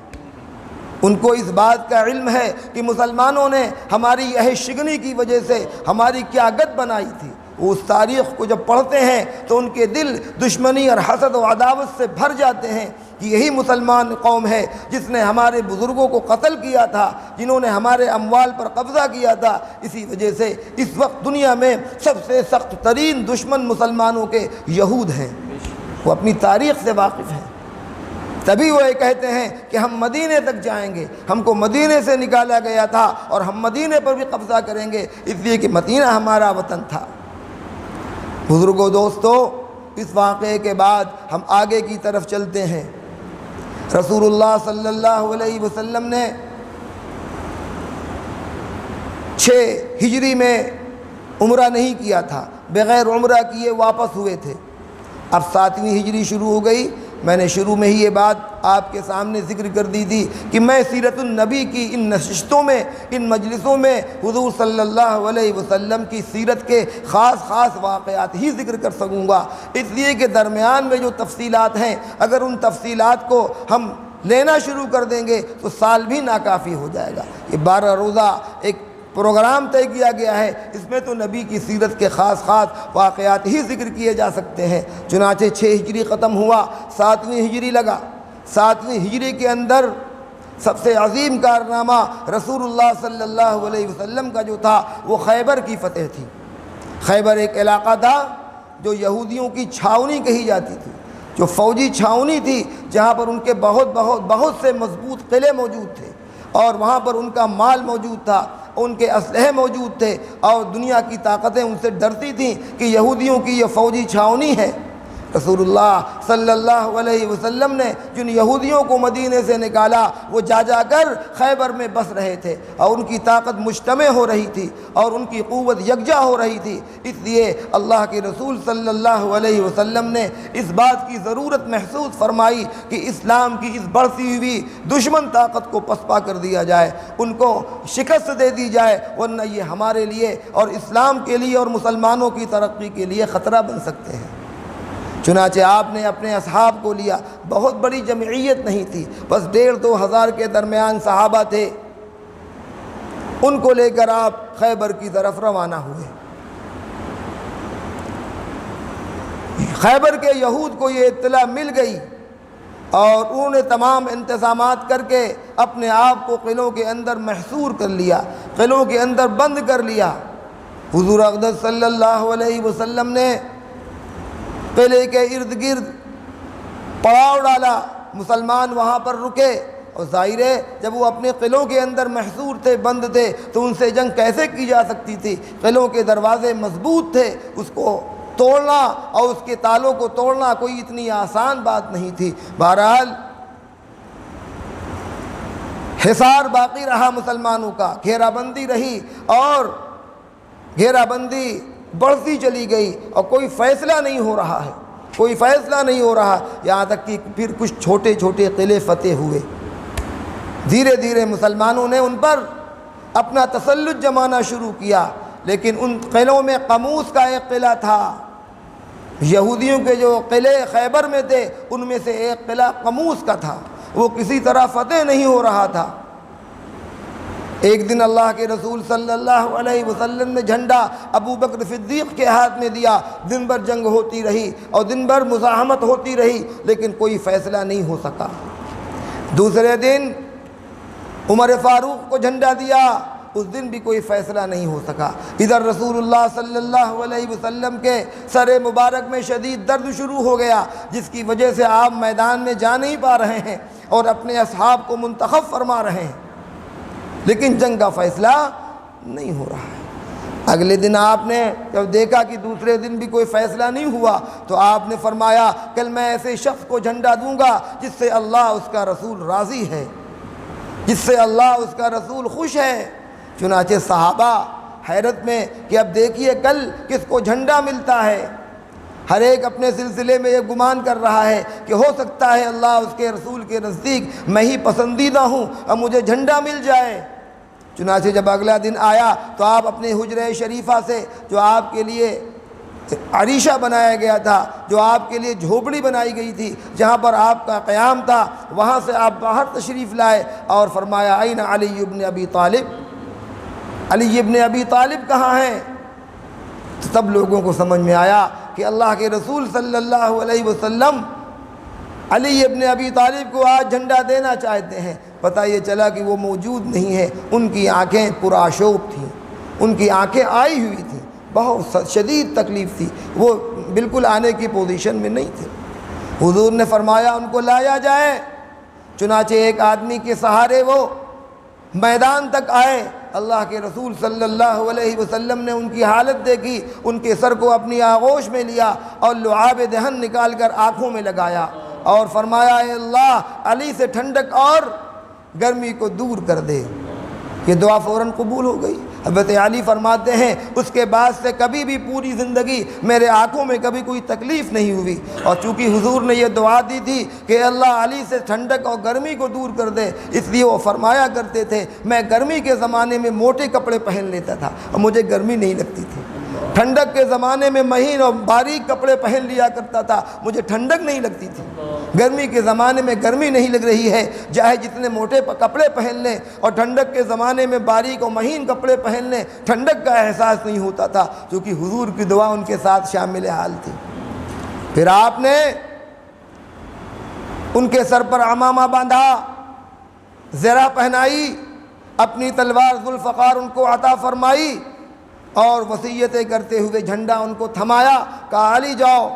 ان کو اس بات کا علم ہے کہ مسلمانوں نے ہماری عہد شکنی کی وجہ سے ہماری کیا گت بنائی تھی۔ وہ اس تاریخ کو جب پڑھتے ہیں تو ان کے دل دشمنی اور حسد و عداوت سے بھر جاتے ہیں کہ یہی مسلمان قوم ہے جس نے ہمارے بزرگوں کو قتل کیا تھا، جنہوں نے ہمارے اموال پر قبضہ کیا تھا۔ اسی وجہ سے اس وقت دنیا میں سب سے سخت ترین دشمن مسلمانوں کے یہود ہیں، وہ اپنی تاریخ سے واقف ہیں، تبھی وہ یہ کہتے ہیں کہ ہم مدینے تک جائیں گے، ہم کو مدینے سے نکالا گیا تھا اور ہم مدینے پر بھی قبضہ کریں گے، اس لیے کہ مدینہ ہمارا وطن تھا۔ بزرگوں، دوستو، اس واقعے کے بعد ہم آگے کی طرف چلتے ہیں۔ رسول اللہ صلی اللہ علیہ وسلم نے 6 ہجری میں عمرہ نہیں کیا تھا، بغیر عمرہ کیے واپس ہوئے تھے۔ اب 7ویں ہجری شروع ہو گئی۔ میں نے شروع میں ہی یہ بات آپ کے سامنے ذکر کر دی تھی کہ میں سیرت النبی کی ان نشستوں میں، ان مجلسوں میں حضور صلی اللہ علیہ وسلم کی سیرت کے خاص واقعات ہی ذکر کر سکوں گا، اس لیے کہ درمیان میں جو تفصیلات ہیں اگر ان تفصیلات کو ہم لینا شروع کر دیں گے تو سال بھی ناکافی ہو جائے گا۔ یہ 12 روزہ ایک پروگرام طے کیا گیا ہے، اس میں تو نبی کی سیرت کے خاص واقعات ہی ذکر کیے جا سکتے ہیں۔ چنانچہ 6 ہجری ختم ہوا، 7ویں ہجری لگا۔ 7ویں ہجری کے اندر سب سے عظیم کارنامہ رسول اللہ صلی اللہ علیہ وسلم کا جو تھا وہ خیبر کی فتح تھی۔ خیبر ایک علاقہ تھا جو یہودیوں کی چھاؤنی کہی جاتی تھی، جو فوجی چھاؤنی تھی، جہاں پر ان کے بہت سے مضبوط قلعے موجود تھے اور وہاں پر ان کا مال موجود تھا، ان کے اسلحے موجود تھے، اور دنیا کی طاقتیں ان سے ڈرتی تھیں کہ یہودیوں کی یہ فوجی چھاؤنی ہے۔ رسول اللہ صلی اللہ علیہ وسلم نے جن یہودیوں کو مدینے سے نکالا وہ جا کر خیبر میں بس رہے تھے، اور ان کی طاقت مجتمع ہو رہی تھی اور ان کی قوت یکجا ہو رہی تھی۔ اس لیے اللہ کے رسول صلی اللہ علیہ وسلم نے اس بات کی ضرورت محسوس فرمائی کہ اسلام کی اس بڑھتی ہوئی دشمن طاقت کو پسپا کر دیا جائے، ان کو شکست دے دی جائے، ورنہ یہ ہمارے لیے اور اسلام کے لیے اور مسلمانوں کی ترقی کے لیے خطرہ بن سکتے ہیں۔ چنانچہ آپ نے اپنے اصحاب کو لیا، بہت بڑی جمعیت نہیں تھی، بس 1,500-2 ہزار کے درمیان صحابہ تھے، ان کو لے کر آپ خیبر کی طرف روانہ ہوئے۔ خیبر کے یہود کو یہ اطلاع مل گئی اور انہوں نے تمام انتظامات کر کے اپنے آپ کو قلعوں کے اندر محصور کر لیا، قلعوں کے اندر بند کر لیا۔ حضور اقدس صلی اللہ علیہ وسلم نے قلعے کے ارد گرد پڑاؤ ڈالا، مسلمان وہاں پر رکے، اور ظاہر ہے جب وہ اپنے قلعوں کے اندر محصور تھے، بند تھے، تو ان سے جنگ کیسے کی جا سکتی تھی؟ قلعوں کے دروازے مضبوط تھے، اس کو توڑنا اور اس کے تالوں کو توڑنا کوئی اتنی آسان بات نہیں تھی۔ بہرحال حصار باقی رہا مسلمانوں کا، گھیرا بندی رہی، اور گھیرا بندی بڑھتی چلی گئی، اور کوئی فیصلہ نہیں ہو رہا ہے، کوئی فیصلہ نہیں ہو رہا، یہاں تک کہ پھر کچھ چھوٹے چھوٹے قلعے فتح ہوئے۔ دھیرے دھیرے مسلمانوں نے ان پر اپنا تسلط جمانا شروع کیا، لیکن ان قلعوں میں قموس کا ایک قلعہ تھا، یہودیوں کے جو قلعے خیبر میں تھے ان میں سے ایک قلعہ قموس کا تھا، وہ کسی طرح فتح نہیں ہو رہا تھا۔ ایک دن اللہ کے رسول صلی اللہ علیہ وسلم نے جھنڈا ابو بکر صدیق کے ہاتھ میں دیا، دن بھر جنگ ہوتی رہی اور دن بھر مزاحمت ہوتی رہی، لیکن کوئی فیصلہ نہیں ہو سکا۔ دوسرے دن عمر فاروق کو جھنڈا دیا، اس دن بھی کوئی فیصلہ نہیں ہو سکا۔ ادھر رسول اللہ صلی اللہ علیہ وسلم کے سر مبارک میں شدید درد شروع ہو گیا، جس کی وجہ سے آپ میدان میں جا نہیں پا رہے ہیں اور اپنے اصحاب کو منتخب فرما رہے ہیں، لیکن جنگ کا فیصلہ نہیں ہو رہا ہے۔ اگلے دن آپ نے جب دیکھا کہ دوسرے دن بھی کوئی فیصلہ نہیں ہوا، تو آپ نے فرمایا کل میں ایسے شخص کو جھنڈا دوں گا جس سے اللہ اس کا رسول راضی ہے، جس سے اللہ اس کا رسول خوش ہے۔ چنانچہ صحابہ حیرت میں کہ اب دیکھیے کل کس کو جھنڈا ملتا ہے، ہر ایک اپنے سلسلے میں یہ گمان کر رہا ہے کہ ہو سکتا ہے اللہ اس کے رسول کے نزدیک میں ہی پسندیدہ ہوں اور مجھے جھنڈا مل جائے۔ چنانچہ جب اگلا دن آیا تو آپ اپنے حجرہ شریفہ سے، جو آپ کے لیے عریشہ بنایا گیا تھا، جو آپ کے لیے جھوپڑی بنائی گئی تھی، جہاں پر آپ کا قیام تھا، وہاں سے آپ باہر تشریف لائے اور فرمایا این علی ابن ابی طالب، علی ابن ابی طالب کہاں ہیں؟ سب لوگوں کو سمجھ میں آیا کہ اللہ کے رسول صلی اللہ علیہ وسلم علی ابن ابی طالب کو آج جھنڈا دینا چاہتے ہیں۔ پتہ یہ چلا کہ وہ موجود نہیں ہے، ان کی آنکھیں پرآشوب تھیں، ان کی آنکھیں آئی ہوئی تھیں، بہت شدید تکلیف تھی، وہ بالکل آنے کی پوزیشن میں نہیں تھے۔ حضور نے فرمایا ان کو لایا جائے۔ چنانچہ ایک آدمی کے سہارے وہ میدان تک آئے، اللہ کے رسول صلی اللہ علیہ وسلم نے ان کی حالت دیکھی، ان کے سر کو اپنی آغوش میں لیا اور لعاب دہن نکال کر آنکھوں میں لگایا اور فرمایا اے اللہ علی سے ٹھنڈک اور گرمی کو دور کر دے۔ یہ دعا فوراً قبول ہو گئی۔ حضرت علی فرماتے ہیں اس کے بعد سے کبھی بھی پوری زندگی میرے آنکھوں میں کبھی کوئی تکلیف نہیں ہوئی، اور چونکہ حضور نے یہ دعا دی تھی کہ اللہ علی سے ٹھنڈک اور گرمی کو دور کر دے، اس لیے وہ فرمایا کرتے تھے میں گرمی کے زمانے میں موٹے کپڑے پہن لیتا تھا اور مجھے گرمی نہیں لگتی تھی، ٹھنڈک کے زمانے میں مہین اور باریک کپڑے پہن لیا کرتا تھا، مجھے ٹھنڈک نہیں لگتی تھی۔ گرمی کے زمانے میں گرمی نہیں لگ رہی ہے، چاہے جتنے موٹے کپڑے پہن لیں، اور ٹھنڈک کے زمانے میں باریک اور مہین کپڑے پہن لیں، ٹھنڈک کا احساس نہیں ہوتا تھا، کیونکہ حضور کی دعا ان کے ساتھ شامل حال تھی۔ پھر آپ نے ان کے سر پر عمامہ باندھا، زرہ پہنائی، اپنی تلوار ذوالفقار ان کو عطا فرمائی، اور وصیتیں کرتے ہوئے جھنڈا ان کو تھمایا، کہا علی جاؤ۔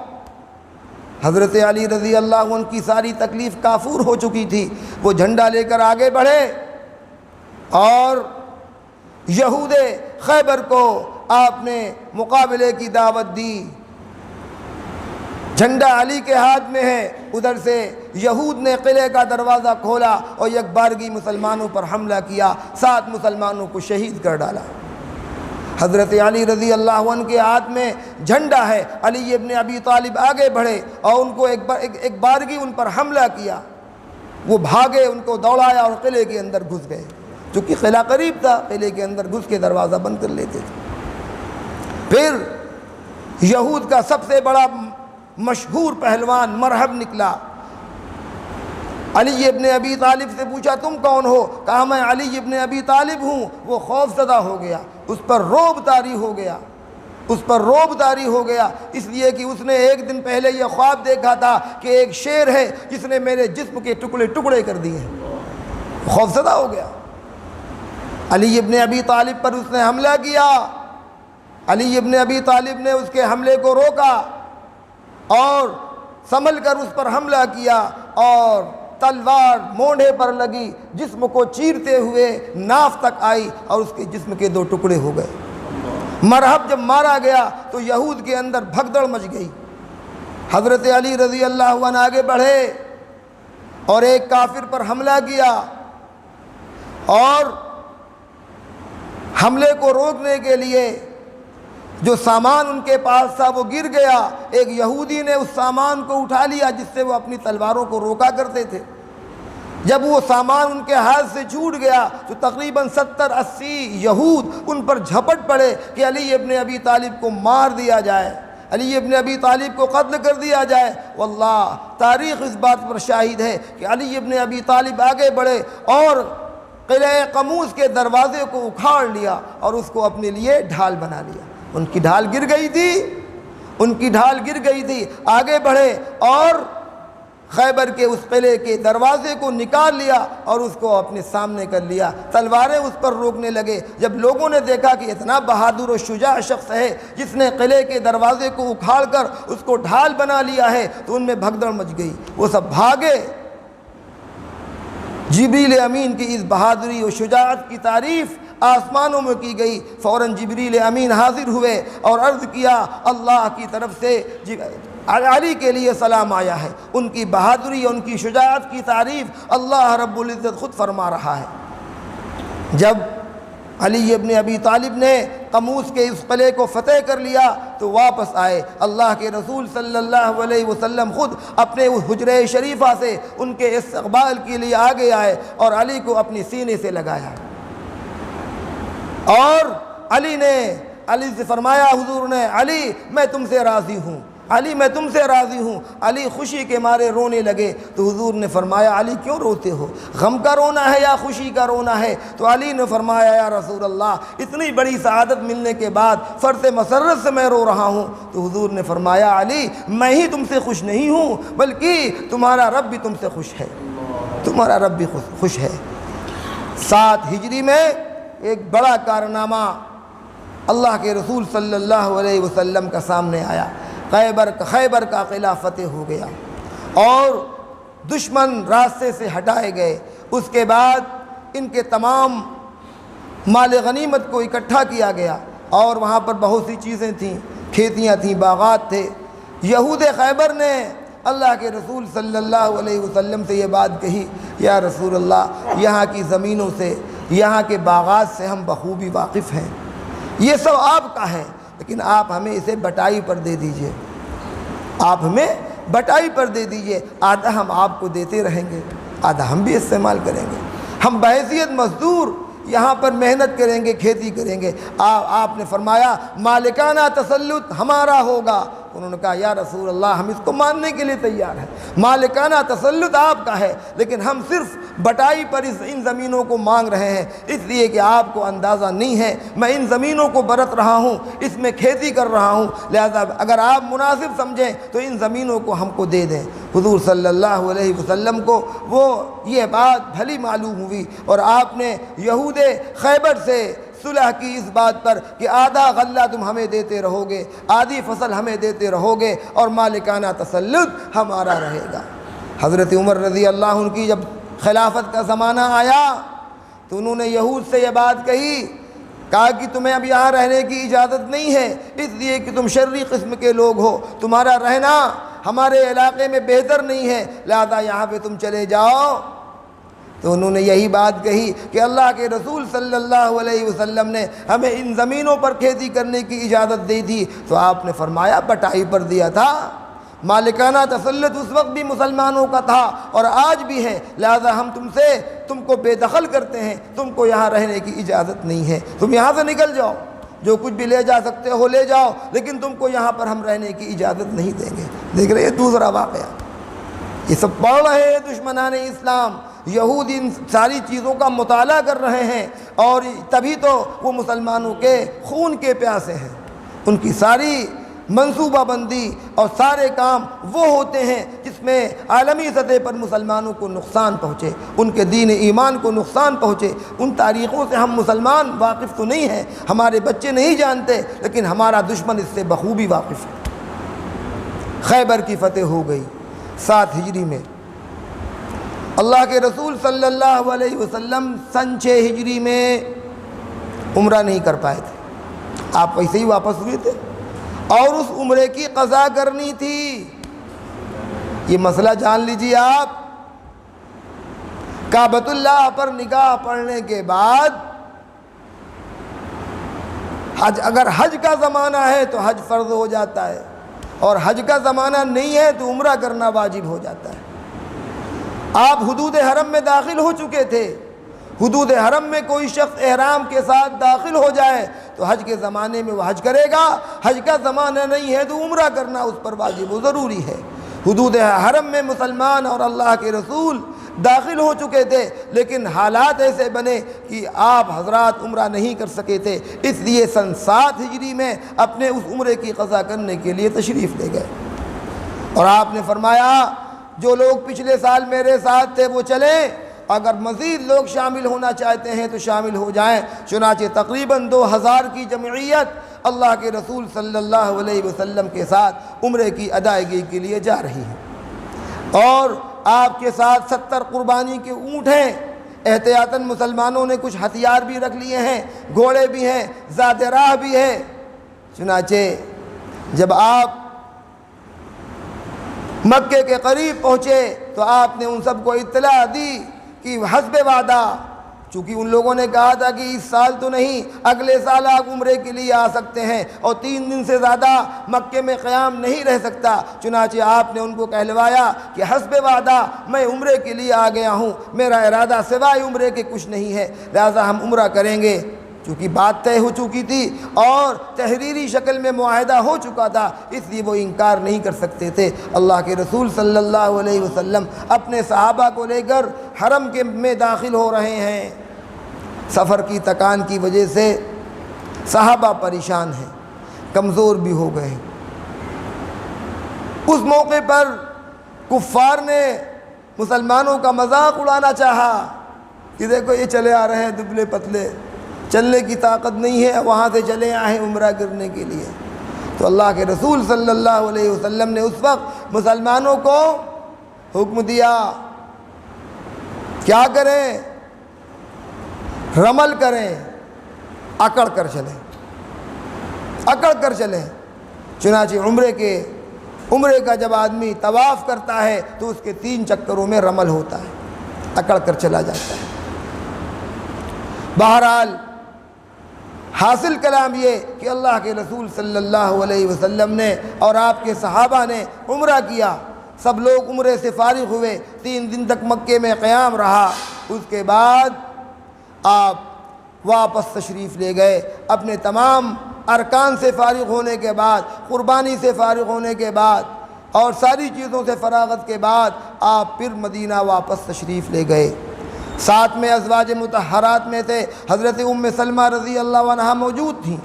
حضرت علی رضی اللہ عنہ کی ساری تکلیف کافور ہو چکی تھی، وہ جھنڈا لے کر آگے بڑھے اور یہود خیبر کو آپ نے مقابلے کی دعوت دی۔ جھنڈا علی کے ہاتھ میں ہے، ادھر سے یہود نے قلعے کا دروازہ کھولا اور یک بارگی مسلمانوں پر حملہ کیا، 7 مسلمانوں کو شہید کر ڈالا۔ حضرت علی رضی اللہ عنہ کے ہاتھ میں جھنڈا ہے، علی ابن ابی طالب آگے بڑھے اور ان کو ایک بارگی ان پر حملہ کیا، وہ بھاگے، ان کو دوڑایا اور قلعے کے اندر گھس گئے، چونکہ قلعہ قریب تھا، قلعے کے اندر گھس کے دروازہ بند کر لیتے تھے۔ پھر یہود کا سب سے بڑا مشہور پہلوان مرحب نکلا، علی ابن ابی طالب سے پوچھا تم کون ہو؟ کہا میں علی ابن ابی طالب ہوں۔ وہ خوف زدہ ہو گیا، اس پر رعب طاری ہو گیا، اس پر رعب طاری ہو گیا، اس لیے کہ اس نے ایک دن پہلے یہ خواب دیکھا تھا کہ ایک شیر ہے جس نے میرے جسم کے ٹکڑے ٹکڑے کر دیے ہیں، خوف زدہ ہو گیا۔ علی ابن ابی طالب پر اس نے حملہ کیا، علی ابن ابی طالب نے اس کے حملے کو روکا، اور سنبھل کر اس پر حملہ کیا اور تلوار مونڈے پر لگی، جسم کو چیرتے ہوئے ناف تک آئی اور اس کے جسم کے 2 ٹکڑے ہو گئے۔ مرحب جب مارا گیا تو یہود کے اندر بھگدڑ مچ گئی۔ حضرت علی رضی اللہ عنہ آگے بڑھے اور ایک کافر پر حملہ کیا، اور حملے کو روکنے کے لیے جو سامان ان کے پاس تھا وہ گر گیا۔ ایک یہودی نے اس سامان کو اٹھا لیا جس سے وہ اپنی تلواروں کو روکا کرتے تھے۔ جب وہ سامان ان کے ہاتھ سے چھوٹ گیا تو تقریباً 70-80 یہود ان پر جھپٹ پڑے کہ علی ابن ابی طالب کو مار دیا جائے، علی ابن ابی طالب کو قتل کر دیا جائے۔ واللہ تاریخ اس بات پر شاہد ہے کہ علی ابن ابی طالب آگے بڑھے اور قلعہ قموس کے دروازے کو اکھاڑ لیا اور اس کو اپنے لیے ڈھال بنا لیا۔ ان کی ڈھال گر گئی تھی، ان کی ڈھال گر گئی تھی۔ آگے بڑھے اور خیبر کے اس قلعے کے دروازے کو نکال لیا اور اس کو اپنے سامنے کر لیا، تلواریں اس پر روکنے لگے۔ جب لوگوں نے دیکھا کہ اتنا بہادر و شجاع شخص ہے جس نے قلعے کے دروازے کو اکھاڑ کر اس کو ڈھال بنا لیا ہے، تو ان میں بھگدڑ مچ گئی، وہ سب بھاگے۔ جبریل امین کی اس بہادری و شجاعت کی تعریف آسمانوں میں کی گئی۔ فوراً جبریل امین حاضر ہوئے اور عرض کیا اللہ کی طرف سے علی کے لیے سلام آیا ہے۔ ان کی بہادری اور ان کی شجاعت کی تعریف اللہ رب العزت خود فرما رہا ہے۔ جب علی ابن ابی طالب نے قموس کے اس قلعے کو فتح کر لیا تو واپس آئے۔ اللہ کے رسول صلی اللہ علیہ وسلم خود اپنے حجرہ شریفہ سے ان کے استقبال کے لیے آگے آئے اور علی کو اپنی سینے سے لگایا، اور علی سے فرمایا، حضور نے، علی میں تم سے راضی ہوں، علی میں تم سے راضی ہوں۔ علی خوشی کے مارے رونے لگے تو حضور نے فرمایا علی کیوں روتے ہو، غم کا رونا ہے یا خوشی کا رونا ہے؟ تو علی نے فرمایا یا رسول اللہ اتنی بڑی سعادت ملنے کے بعد فرط مسرت سے میں رو رہا ہوں۔ تو حضور نے فرمایا علی میں ہی تم سے خوش نہیں ہوں بلکہ تمہارا رب بھی تم سے خوش ہے، تمہارا رب بھی خوش ہے۔ 7 ہجری میں ایک بڑا کارنامہ اللہ کے رسول صلی اللہ علیہ وسلم کا سامنے آیا۔ خیبر کا قلعہ فتح ہو گیا اور دشمن راستے سے ہٹائے گئے۔ اس کے بعد ان کے تمام مال غنیمت کو اکٹھا کیا گیا اور وہاں پر بہت سی چیزیں تھیں، کھیتیاں تھیں، باغات تھے۔ یہود خیبر نے اللہ کے رسول صلی اللہ علیہ وسلم سے یہ بات کہی، یا رسول اللہ یہاں کی زمینوں سے، یہاں کے باغات سے ہم بخوبی واقف ہیں، یہ سب آپ کا ہے، لیکن آپ ہمیں اسے بٹائی پر دے دیجئے، آپ ہمیں بٹائی پر دے دیجئے، آدھا ہم آپ کو دیتے رہیں گے، آدھا ہم بھی استعمال کریں گے، ہم بحیثیت مزدور یہاں پر محنت کریں گے، کھیتی کریں گے۔ آپ نے فرمایا مالکانہ تسلط ہمارا ہوگا۔ انہوں نے کہا یا رسول اللہ ہم اس کو ماننے کے لیے تیار ہیں، مالکانہ تسلط آپ کا ہے، لیکن ہم صرف بٹائی پر ان زمینوں کو مانگ رہے ہیں، اس لیے کہ آپ کو اندازہ نہیں ہے میں ان زمینوں کو برت رہا ہوں، اس میں کھیتی کر رہا ہوں، لہذا اگر آپ مناسب سمجھیں تو ان زمینوں کو ہم کو دے دیں۔ حضور صلی اللہ علیہ وسلم کو وہ یہ بات بھلی معلوم ہوئی اور آپ نے یہود خیبر سے صلح کی اس بات پر کہ آدھا غلہ تم ہمیں دیتے رہو گے، آدھی فصل ہمیں دیتے رہو گے اور مالکانہ تسلط ہمارا رہے گا۔ حضرت عمر رضی اللہ عنہ کی جب خلافت کا زمانہ آیا تو انہوں نے یہود سے یہ بات کہا کہ تمہیں اب یہاں رہنے کی اجازت نہیں ہے، اس لیے کہ تم شرعی قسم کے لوگ ہو، تمہارا رہنا ہمارے علاقے میں بہتر نہیں ہے، لہذا یہاں پہ تم چلے جاؤ۔ تو انہوں نے یہی بات کہی کہ اللہ کے رسول صلی اللہ علیہ وسلم نے ہمیں ان زمینوں پر کھیتی کرنے کی اجازت دی تھی، تو آپ نے فرمایا بٹائی پر دیا تھا۔ مالکانہ تسلط اس وقت بھی مسلمانوں کا تھا اور آج بھی ہے، لہذا ہم تم کو بے دخل کرتے ہیں، تم کو یہاں رہنے کی اجازت نہیں ہے، تم یہاں سے نکل جاؤ، جو کچھ بھی لے جا سکتے ہو لے جاؤ، لیکن تم کو یہاں پر ہم رہنے کی اجازت نہیں دیں گے۔ دیکھ رہے ہیں دوسرا واقعہ، یہ سب پڑھ رہے ہیں دشمنان اسلام، یہود ان ساری چیزوں کا مطالعہ کر رہے ہیں اور تبھی تو وہ مسلمانوں کے خون کے پیاسے ہیں۔ ان کی ساری منصوبہ بندی اور سارے کام وہ ہوتے ہیں جس میں عالمی سطح پر مسلمانوں کو نقصان پہنچے، ان کے دین ایمان کو نقصان پہنچے۔ ان تاریخوں سے ہم مسلمان واقف تو نہیں ہیں، ہمارے بچے نہیں جانتے، لیکن ہمارا دشمن اس سے بخوبی واقف ہے۔ خیبر کی فتح ہو گئی 7 ہجری میں۔ اللہ کے رسول صلی اللہ علیہ وسلم سن 6 ہجری میں عمرہ نہیں کر پائے تھے، آپ ویسے ہی واپس ہوئے تھے اور اس عمرے کی قضا کرنی تھی۔ یہ مسئلہ جان لیجیے آپ، کعبۃ اللہ پر نگاہ پڑنے کے بعد حج، اگر حج کا زمانہ ہے تو حج فرض ہو جاتا ہے، اور حج کا زمانہ نہیں ہے تو عمرہ کرنا واجب ہو جاتا ہے۔ آپ حدود حرم میں داخل ہو چکے تھے، حدود حرم میں کوئی شخص احرام کے ساتھ داخل ہو جائے تو حج کے زمانے میں وہ حج کرے گا، حج کا زمانہ نہیں ہے تو عمرہ کرنا اس پر واجب و ضروری ہے۔ حدود حرم میں مسلمان اور اللہ کے رسول داخل ہو چکے تھے، لیکن حالات ایسے بنے کہ آپ حضرات عمرہ نہیں کر سکے تھے، اس لیے سن 7 ہجری میں اپنے اس عمرے کی قضا کرنے کے لیے تشریف لے گئے، اور آپ نے فرمایا جو لوگ پچھلے سال میرے ساتھ تھے وہ چلیں، اگر مزید لوگ شامل ہونا چاہتے ہیں تو شامل ہو جائیں۔ چنانچہ تقریباً 2000 کی جمعیت اللہ کے رسول صلی اللہ علیہ وسلم کے ساتھ عمرے کی ادائیگی کے لیے جا رہی ہے، اور آپ کے ساتھ 70 قربانی کے اونٹ ہیں۔ احتیاطاً مسلمانوں نے کچھ ہتھیار بھی رکھ لیے ہیں، گھوڑے بھی ہیں، ذات راہ بھی ہے۔ چنانچہ جب آپ مکے کے قریب پہنچے تو آپ نے ان سب کو اطلاع دی کہ حسب وعدہ، چونکہ ان لوگوں نے کہا تھا کہ اس سال تو نہیں، اگلے سال آپ عمرے کے لیے آ سکتے ہیں، اور 3 دن سے زیادہ مکے میں قیام نہیں رہ سکتا۔ چنانچہ آپ نے ان کو کہلوایا کہ حسب وعدہ میں عمرے کے لیے آ گیا ہوں، میرا ارادہ سوائے عمرے کے کچھ نہیں ہے، لہذا ہم عمرہ کریں گے۔ چونکہ بات طے ہو چکی تھی اور تحریری شکل میں معاہدہ ہو چکا تھا، اس لیے وہ انکار نہیں کر سکتے تھے۔ اللہ کے رسول صلی اللہ علیہ وسلم اپنے صحابہ کو لے کر حرم کے میں داخل ہو رہے ہیں۔ سفر کی تکان کی وجہ سے صحابہ پریشان ہیں، کمزور بھی ہو گئے ہیں۔ اس موقع پر کفار نے مسلمانوں کا مذاق اڑانا چاہا کہ دیکھو یہ چلے آ رہے ہیں دبلے پتلے، چلنے کی طاقت نہیں ہے، وہاں سے چلے آئے ہیں عمرہ کرنے کے لیے۔ تو اللہ کے رسول صلی اللہ علیہ وسلم نے اس وقت مسلمانوں کو حکم دیا کیا کریں، رمل کریں، اکڑ کر چلیں، اکڑ کر چلیں۔ چنانچہ عمرے کا جب آدمی طواف کرتا ہے تو اس کے 3 چکروں میں رمل ہوتا ہے، اکڑ کر چلا جاتا ہے۔ بہرحال حاصل کلام یہ کہ اللہ کے رسول صلی اللہ علیہ وسلم نے اور آپ کے صحابہ نے عمرہ کیا، سب لوگ عمرے سے فارغ ہوئے، 3 دن تک مکے میں قیام رہا۔ اس کے بعد آپ واپس تشریف لے گئے، اپنے تمام ارکان سے فارغ ہونے کے بعد، قربانی سے فارغ ہونے کے بعد اور ساری چیزوں سے فراغت کے بعد آپ پھر مدینہ واپس تشریف لے گئے۔ ساتھ میں ازواج مطہرات میں سے حضرت ام سلمہ رضی اللہ عنہا موجود تھیں۔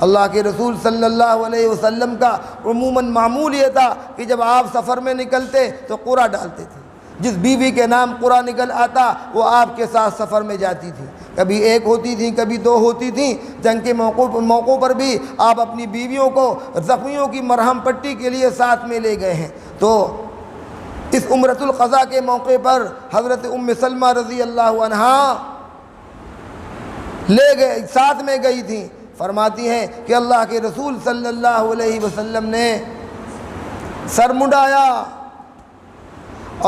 اللہ کے رسول صلی اللہ علیہ وسلم کا عموماً معمول یہ تھا کہ جب آپ سفر میں نکلتے تو قرعہ ڈالتے تھے، جس بیوی کے نام قرعہ نکل آتا وہ آپ کے ساتھ سفر میں جاتی تھی، کبھی 1 ہوتی تھیں، کبھی 2 ہوتی تھیں۔ جنگ کے موقعوں پر بھی آپ اپنی بیویوں کو زخمیوں کی مرہم پٹی کے لیے ساتھ میں لے گئے ہیں۔ تو اس عمرۃ القضاء کے موقع پر حضرت ام سلمہ رضی اللہ عنہا ساتھ میں گئی تھیں۔ فرماتی ہیں کہ اللہ کے رسول صلی اللہ علیہ وسلم نے سر منڈایا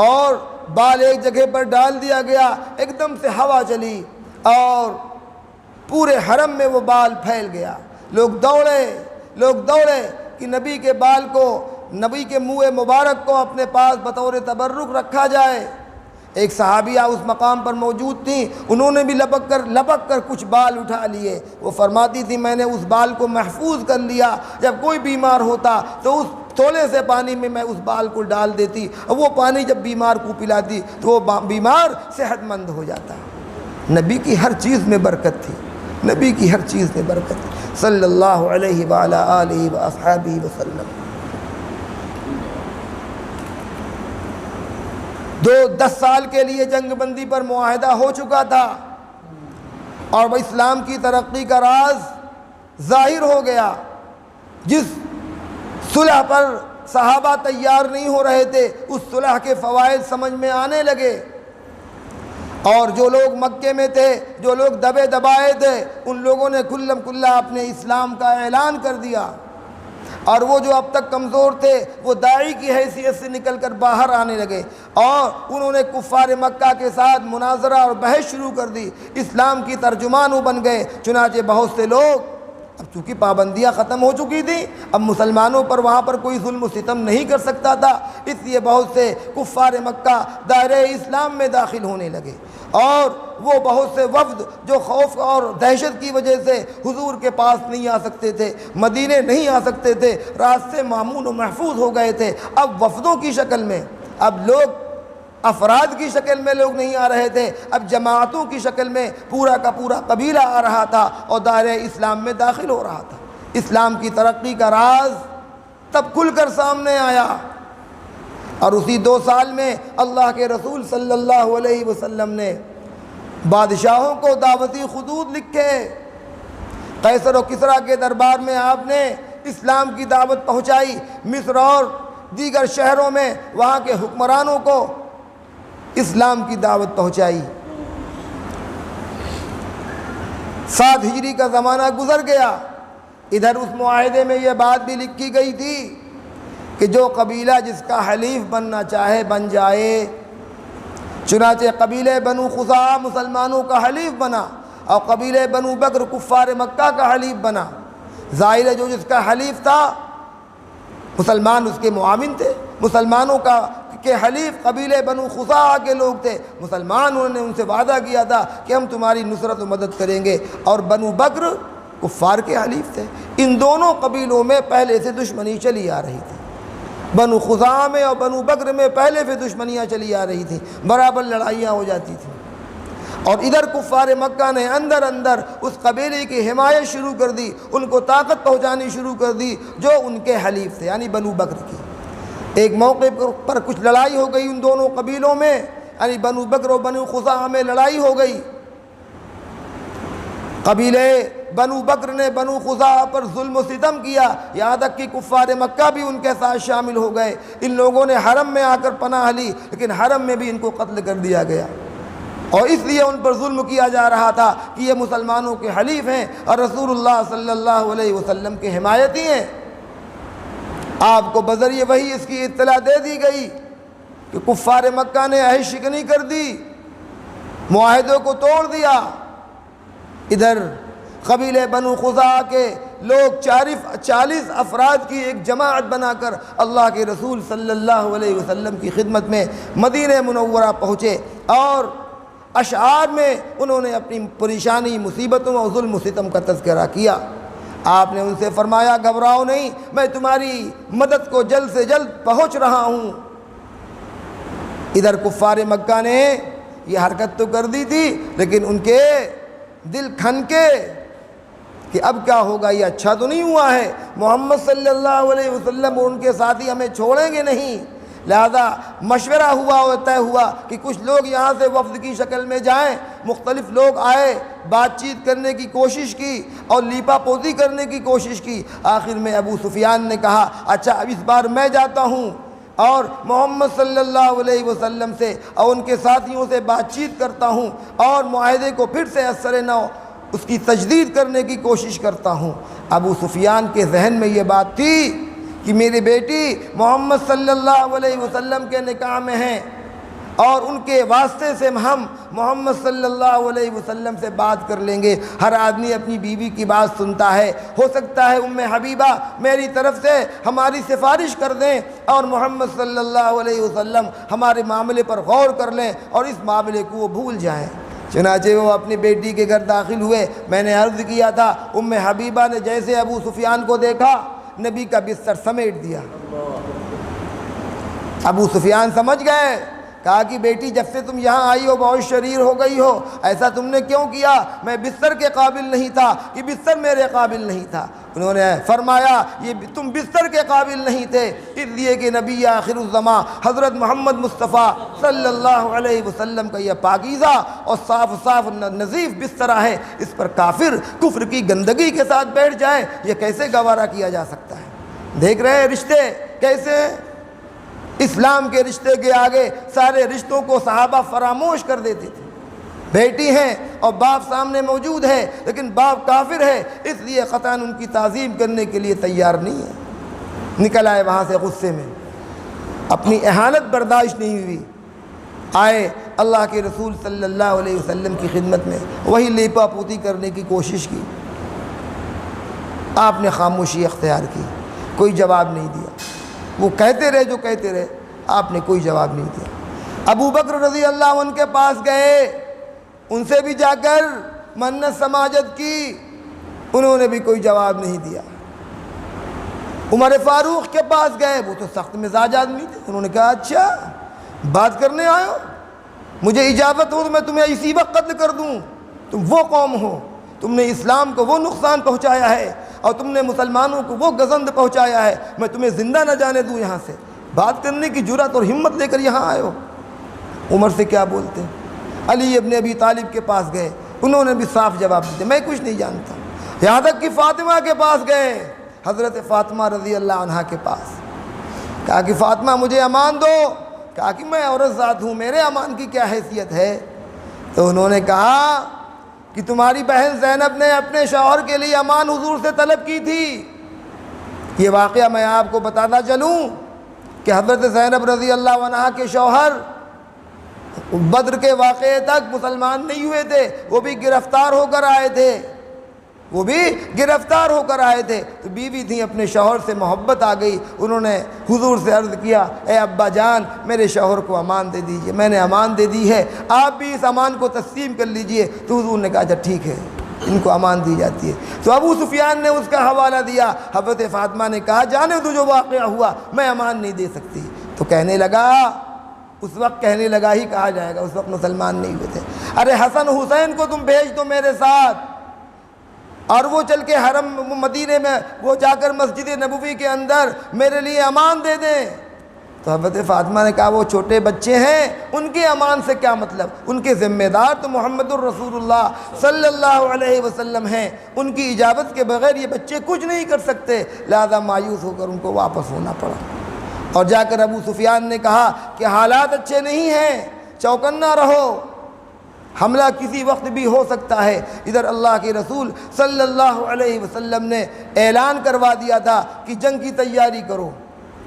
اور بال ایک جگہ پر ڈال دیا گیا، ایک دم سے ہوا چلی اور پورے حرم میں وہ بال پھیل گیا۔ لوگ دوڑے کہ نبی کے بال کو، نبی کے منہ مبارک کو اپنے پاس بطور تبرک رکھا جائے۔ ایک صحابیہ اس مقام پر موجود تھیں، انہوں نے بھی لپک کر کچھ بال اٹھا لیے۔ وہ فرماتی تھی میں نے اس بال کو محفوظ کر لیا، جب کوئی بیمار ہوتا تو اس تھوڑے سے پانی میں میں اس بال کو ڈال دیتی، اور وہ پانی جب بیمار کو پلاتی تو وہ بیمار صحت مند ہو جاتا۔ نبی کی ہر چیز میں برکت تھی، نبی کی ہر چیز میں برکت تھی صلی اللہ علیہ وعلی آلہ واصحابہ وسلم۔ 10 سال کے لیے جنگ بندی پر معاہدہ ہو چکا تھا، اور اسلام کی ترقی کا راز ظاہر ہو گیا۔ جس صلح پر صحابہ تیار نہیں ہو رہے تھے، اس صلح کے فوائد سمجھ میں آنے لگے، اور جو لوگ مکے میں تھے، جو لوگ دبے دبائے تھے، ان لوگوں نے کھلم کھلا اپنے اسلام کا اعلان کر دیا، اور وہ جو اب تک کمزور تھے وہ داعی کی حیثیت سے نکل کر باہر آنے لگے، اور انہوں نے کفار مکہ کے ساتھ مناظرہ اور بحث شروع کر دی، اسلام کی ترجمان وہ بن گئے۔ چنانچہ بہت سے لوگ، اب چونکہ پابندیاں ختم ہو چکی تھیں، اب مسلمانوں پر وہاں پر کوئی ظلم و ستم نہیں کر سکتا تھا، اس لیے بہت سے کفار مکہ دائرہ اسلام میں داخل ہونے لگے، اور وہ بہت سے وفد جو خوف اور دہشت کی وجہ سے حضور کے پاس نہیں آ سکتے تھے، مدینے نہیں آ سکتے تھے، راستے مامون و محفوظ ہو گئے تھے، اب وفدوں کی شکل میں، اب لوگ افراد کی شکل میں لوگ نہیں آ رہے تھے، اب جماعتوں کی شکل میں پورا کا پورا قبیلہ آ رہا تھا اور دائرہ اسلام میں داخل ہو رہا تھا۔ اسلام کی ترقی کا راز تب کھل کر سامنے آیا، اور اسی 2 سال میں اللہ کے رسول صلی اللہ علیہ وسلم نے بادشاہوں کو دعوتی خطوط لکھے، قیصر و کسریٰ کے دربار میں آپ نے اسلام کی دعوت پہنچائی، مصر اور دیگر شہروں میں وہاں کے حکمرانوں کو اسلام کی دعوت پہنچائی۔ 7 ہجری کا زمانہ گزر گیا، ادھر اس معاہدے میں یہ بات بھی لکھی گئی تھی کہ جو قبیلہ جس کا حلیف بننا چاہے بن جائے، چنانچہ قبیلہ بنو خزاعہ مسلمانوں کا حلیف بنا، اور قبیلہ بنو بکر کفار مکہ کا حلیف بنا۔ ظاہر ہے جو جس کا حلیف تھا مسلمان اس کے معاون تھے، مسلمانوں کے حلیف قبیلہ بنو خزاعہ کے لوگ تھے، مسلمان انہوں نے ان سے وعدہ کیا تھا کہ ہم تمہاری نصرت و مدد کریں گے، اور بنو بکر کفار کے حلیف تھے۔ ان دونوں قبیلوں میں پہلے سے دشمنی چلی آ رہی تھی، بنو خزاعہ میں اور بنو بکر میں پہلے سے دشمنیاں چلی آ رہی تھیں، برابر لڑائیاں ہو جاتی تھیں، اور ادھر کفار مکہ نے اندر اندر اس قبیلے کی حمایت شروع کر دی، ان کو طاقت پہنچانی شروع کر دی جو ان کے حلیف تھے، یعنی بنو بکر کی۔ ایک موقع پر کچھ لڑائی ہو گئی ان دونوں قبیلوں میں، یعنی بنو بکر اور بنو خزاعہ میں لڑائی ہو گئی، قبیلے بنو بکر نے بنو خزاعہ پر ظلم و ستم کیا، یہاں تک کہ کفار مکہ بھی ان کے ساتھ شامل ہو گئے، ان لوگوں نے حرم میں آ کر پناہ لی، لیکن حرم میں بھی ان کو قتل کر دیا گیا، اور اس لیے ان پر ظلم کیا جا رہا تھا کہ یہ مسلمانوں کے حلیف ہیں اور رسول اللہ صلی اللہ علیہ وسلم کے حمایتی ہیں۔ آپ کو بذریعہ وحی اس کی اطلاع دے دی گئی کہ کفار مکہ نے عہد شکنی کر دی، معاہدوں کو توڑ دیا۔ ادھر قبیلے بنو خزاعہ کے لوگ 40 افراد کی ایک جماعت بنا کر اللہ کے رسول صلی اللہ علیہ وسلم کی خدمت میں مدینہ منورہ پہنچے، اور اشعار میں انہوں نے اپنی پریشانی، مصیبتوں اور ظلم و ستم کا تذکرہ کیا۔ آپ نے ان سے فرمایا گھبراؤ نہیں، میں تمہاری مدد کو جلد سے جلد پہنچ رہا ہوں۔ ادھر کفار مکہ نے یہ حرکت تو کر دی تھی، لیکن ان کے دل کھنکے کہ اب کیا ہوگا، یہ اچھا تو نہیں ہوا ہے، محمد صلی اللہ علیہ وسلم اور ان کے ساتھی ہمیں چھوڑیں گے نہیں۔ لہذا مشورہ ہوا اور طے ہوا کہ کچھ لوگ یہاں سے وفد کی شکل میں جائیں، مختلف لوگ آئے، بات چیت کرنے کی کوشش کی اور لیپا پوتی کرنے کی کوشش کی۔ آخر میں ابو سفیان نے کہا اچھا اب اس بار میں جاتا ہوں اور محمد صلی اللہ علیہ وسلم سے اور ان کے ساتھیوں سے بات چیت کرتا ہوں، اور معاہدے کو پھر سے اثر نو اس کی تجدید کرنے کی کوشش کرتا ہوں۔ ابو سفیان کے ذہن میں یہ بات تھی کہ میری بیٹی محمد صلی اللہ علیہ وسلم کے نکاح میں ہیں، اور ان کے واسطے سے ہم محمد صلی اللہ علیہ وسلم سے بات کر لیں گے۔ ہر آدمی اپنی بیوی کی بات سنتا ہے، ہو سکتا ہے ام حبیبہ میری طرف سے ہماری سفارش کر دیں اور محمد صلی اللہ علیہ وسلم ہمارے معاملے پر غور کر لیں اور اس معاملے کو وہ بھول جائیں۔ چنانچہ وہ اپنی بیٹی کے گھر داخل ہوئے۔ میں نے عرض کیا تھا ام حبیبہ نے جیسے ابو سفیان کو دیکھا نبی کا بستر سمیٹ دیا۔ ابو سفیان سمجھ گئے، کہا کہ بیٹی جب سے تم یہاں آئی ہو بہت شریر ہو گئی ہو، ایسا تم نے کیوں کیا؟ میں بستر کے قابل نہیں تھا کہ بستر میرے قابل نہیں تھا۔ انہوں نے فرمایا یہ تم بستر کے قابل نہیں تھے، اس لیے کہ نبی آخر الزماں حضرت محمد مصطفیٰ صلی اللہ علیہ وسلم کا یہ پاکیزہ اور صاف صاف نظیف بستر ہے، اس پر کافر کفر کی گندگی کے ساتھ بیٹھ جائے، یہ کیسے گوارا کیا جا سکتا ہے؟ دیکھ رہے ہیں رشتے کیسے ہیں؟ اسلام کے رشتے کے آگے سارے رشتوں کو صحابہ فراموش کر دیتے تھے. بیٹی ہیں اور باپ سامنے موجود ہے لیکن باپ کافر ہے، اس لیے قطعاً ان کی تعظیم کرنے کے لیے تیار نہیں ہے. نکل آئے وہاں سے غصے میں، اپنی اہانت برداشت نہیں ہوئی، آئے اللہ کے رسول صلی اللہ علیہ وسلم کی خدمت میں، وہی لیپا پوتی کرنے کی کوشش کی. آپ نے خاموشی اختیار کی، کوئی جواب نہیں دیا. وہ کہتے رہے جو کہتے رہے، آپ نے کوئی جواب نہیں دیا. ابو بکر رضی اللہ عنہ کے پاس گئے، ان سے بھی جا کر منت سماجت کی، انہوں نے بھی کوئی جواب نہیں دیا. عمر فاروق کے پاس گئے، وہ تو سخت مزاج آدمی تھے، انہوں نے کہا اچھا بات کرنے آئے ہو، مجھے اجازت ہو تو میں تمہیں اسی وقت قتل کر دوں. تم وہ قوم ہو، تم نے اسلام کو وہ نقصان پہنچایا ہے اور تم نے مسلمانوں کو وہ گزند پہنچایا ہے، میں تمہیں زندہ نہ جانے دوں یہاں سے. بات کرنے کی جرأت اور ہمت لے کر یہاں آئے ہو. عمر سے کیا بولتے؟ علی ابن ابی طالب کے پاس گئے، انہوں نے بھی صاف جواب دیا میں کچھ نہیں جانتا. یہاں تک کہ فاطمہ کے پاس گئے، حضرت فاطمہ رضی اللہ عنہا کے پاس، کہا کہ فاطمہ مجھے امان دو. کہا کہ میں عورت ذات ہوں، میرے امان کی کیا حیثیت ہے؟ تو انہوں نے کہا کہ تمہاری بہن زینب نے اپنے شوہر کے لیے امان حضور سے طلب کی تھی. یہ واقعہ میں آپ کو بتاتا چلوں کہ حضرت زینب رضی اللہ عنہا کے شوہر بدر کے واقعے تک مسلمان نہیں ہوئے تھے، وہ بھی گرفتار ہو کر آئے تھے. تو بیوی تھیں، اپنے شوہر سے محبت آ گئی، انہوں نے حضور سے عرض کیا اے ابا جان میرے شوہر کو امان دے دیجئے، میں نے امان دے دی ہے، آپ بھی اس امان کو تسلیم کر لیجئے. تو حضور نے کہا اچھا ٹھیک ہے، ان کو امان دی جاتی ہے. تو ابو سفیان نے اس کا حوالہ دیا. حضرت فاطمہ نے کہا جانے تو جو واقعہ ہوا میں امان نہیں دے سکتی. تو کہنے لگا، اس وقت کہنے لگا ہی کہا جائے گا، اس وقت مسلمان نہیں ہوئے تھے، ارے حسن حسین کو تم بھیج دو میرے ساتھ، اور وہ چل کے حرم مدینے میں وہ جا کر مسجد نبوی کے اندر میرے لیے امان دے دیں. تو حضرت فاطمہ نے کہا وہ چھوٹے بچے ہیں، ان کے امان سے کیا مطلب، ان کے ذمہ دار تو محمد الرسول اللہ صلی اللہ علیہ وسلم ہیں، ان کی اجازت کے بغیر یہ بچے کچھ نہیں کر سکتے. لہذا مایوس ہو کر ان کو واپس ہونا پڑا. اور جا کر ابو سفیان نے کہا کہ حالات اچھے نہیں ہیں، چوکنا رہو، حملہ کسی وقت بھی ہو سکتا ہے. ادھر اللہ کے رسول صلی اللہ علیہ وسلم نے اعلان کروا دیا تھا کہ جنگ کی تیاری کرو.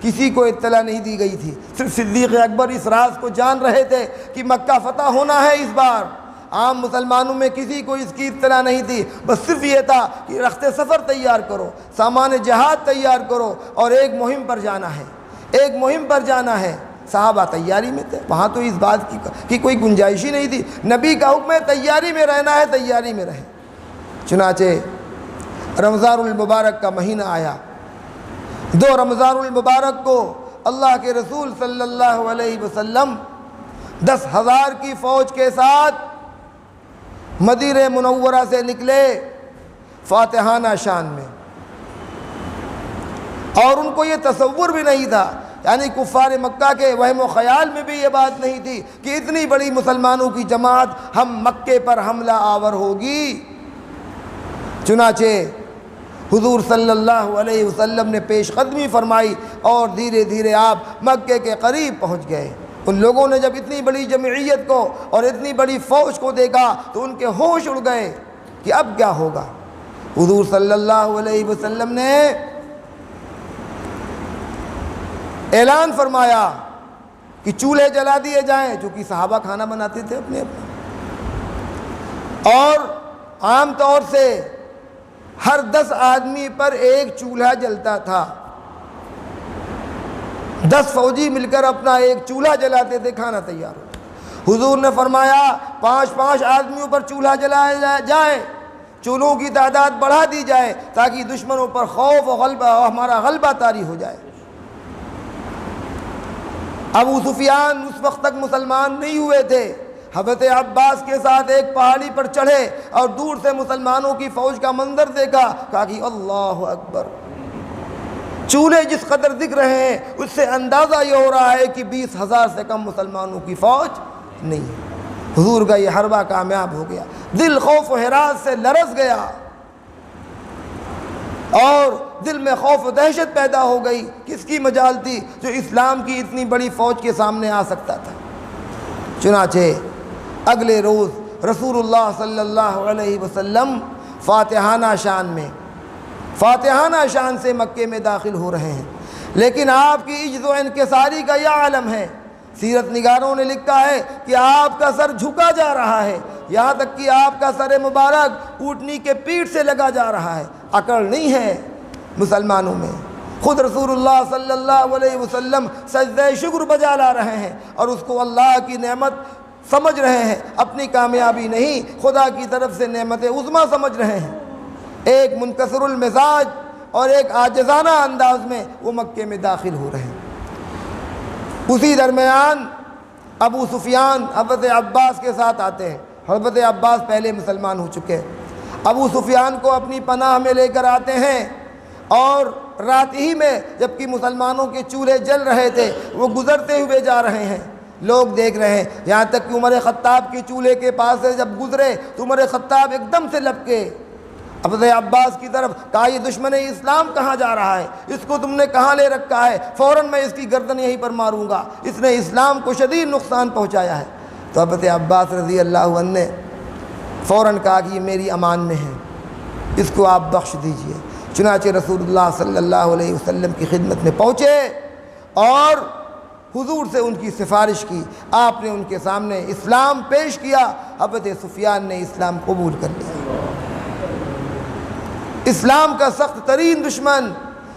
کسی کو اطلاع نہیں دی گئی تھی، صرف صدیق اکبر اس راز کو جان رہے تھے کہ مکہ فتح ہونا ہے اس بار. عام مسلمانوں میں کسی کو اس کی اطلاع نہیں تھی، بس صرف یہ تھا کہ رخت سفر تیار کرو، سامان جہاد تیار کرو اور ایک مہم پر جانا ہے. صحابہ تیاری میں تھے، وہاں تو اس بات کی کوئی گنجائش ہی نہیں تھی. نبی کا حکم ہے تیاری میں رہنا ہے، تیاری میں رہیں. چنانچہ رمضان المبارک کا مہینہ آیا. 2 رمضان المبارک کو اللہ کے رسول صلی اللہ علیہ وسلم 10,000 کی فوج کے ساتھ مدینہ منورہ سے نکلے فاتحانہ شان میں. اور ان کو یہ تصور بھی نہیں تھا، یعنی کفار مکہ کے وہم و خیال میں بھی یہ بات نہیں تھی کہ اتنی بڑی مسلمانوں کی جماعت ہم مکے پر حملہ آور ہوگی. چنانچہ حضور صلی اللہ علیہ وسلم نے پیش قدمی فرمائی اور دھیرے دھیرے آپ مکے کے قریب پہنچ گئے. ان لوگوں نے جب اتنی بڑی جمعیت کو اور اتنی بڑی فوج کو دیکھا تو ان کے ہوش اڑ گئے کہ اب کیا ہوگا. حضور صلی اللہ علیہ وسلم نے اعلان فرمایا کہ چولہے جلا دیے جائیں، چونکہ صحابہ کھانا بناتے تھے اپنے اور عام طور سے ہر 10 آدمی پر ایک چولہا جلتا تھا. 10 فوجی مل کر اپنا ایک چولہا جلاتے تھے، کھانا تیار ہو. حضور نے فرمایا 5 آدمیوں پر چولہا جلایا جائے، چولہوں کی تعداد بڑھا دی جائے تاکہ دشمنوں پر خوف و ہمارا غلبہ طاری ہو جائے. ابو سفیان اس وقت تک مسلمان نہیں ہوئے تھے. حضرت عباس کے ساتھ ایک پہاڑی پر چڑھے اور دور سے مسلمانوں کی فوج کا منظر دیکھا، کہا کہ اللہ اکبر. چولہے جس قدر دکھ رہے ہیں اس سے اندازہ یہ ہو رہا ہے کہ 20,000 سے کم مسلمانوں کی فوج نہیں. حضور کا یہ حربہ کامیاب ہو گیا. دل خوف و ہراس سے لرز گیا. اور دل میں خوف و دہشت پیدا ہو گئی. کس کی مجال تھی جو اسلام کی اتنی بڑی فوج کے سامنے آ سکتا تھا. چنانچہ اگلے روز رسول اللہ صلی اللہ علیہ وسلم فاتحانہ شان سے مکے میں داخل ہو رہے ہیں. لیکن آپ کی عجز و انکساری کا یہ عالم ہے. سیرت نگاروں نے لکھا ہے کہ آپ کا سر جھکا جا رہا ہے، یہاں تک کہ آپ کا سر مبارک اونٹنی کے پیٹھ سے لگا جا رہا ہے. عقل نہیں ہے مسلمانوں میں. خود رسول اللہ صلی اللہ علیہ وسلم سجدہ شکر بجا لا رہے ہیں اور اس کو اللہ کی نعمت سمجھ رہے ہیں، اپنی کامیابی نہیں خدا کی طرف سے نعمت عظمیٰ سمجھ رہے ہیں. ایک منکسر المزاج اور ایک عاجزانہ انداز میں وہ مکے میں داخل ہو رہے ہیں. اسی درمیان ابو سفیان حضرت عباس کے ساتھ آتے ہیں. حضرت عباس پہلے مسلمان ہو چکے ہیں. ابو سفیان کو اپنی پناہ میں لے کر آتے ہیں اور رات ہی میں جبکہ مسلمانوں کے چولہے جل رہے تھے وہ گزرتے ہوئے جا رہے ہیں. لوگ دیکھ رہے ہیں، یہاں تک کہ عمر خطاب کے چولہے کے پاس سے جب گزرے تو عمر خطاب ایک دم سے لپکے حضرت عباس کی طرف. کہا یہ دشمن اسلام کہاں جا رہا ہے؟ اس کو تم نے کہاں لے رکھا ہے؟ فوراً میں اس کی گردن یہیں پر ماروں گا، اس نے اسلام کو شدید نقصان پہنچایا ہے. تو حضرت عباس رضی اللہ عنہ نے فوراً کہا کہ یہ میری امان میں ہے، اس کو آپ بخش دیجئے. چنانچہ رسول اللہ صلی اللہ علیہ وسلم کی خدمت میں پہنچے اور حضور سے ان کی سفارش کی. آپ نے ان کے سامنے اسلام پیش کیا. حضرت سفیان نے اسلام قبول کر لیا. اسلام کا سخت ترین دشمن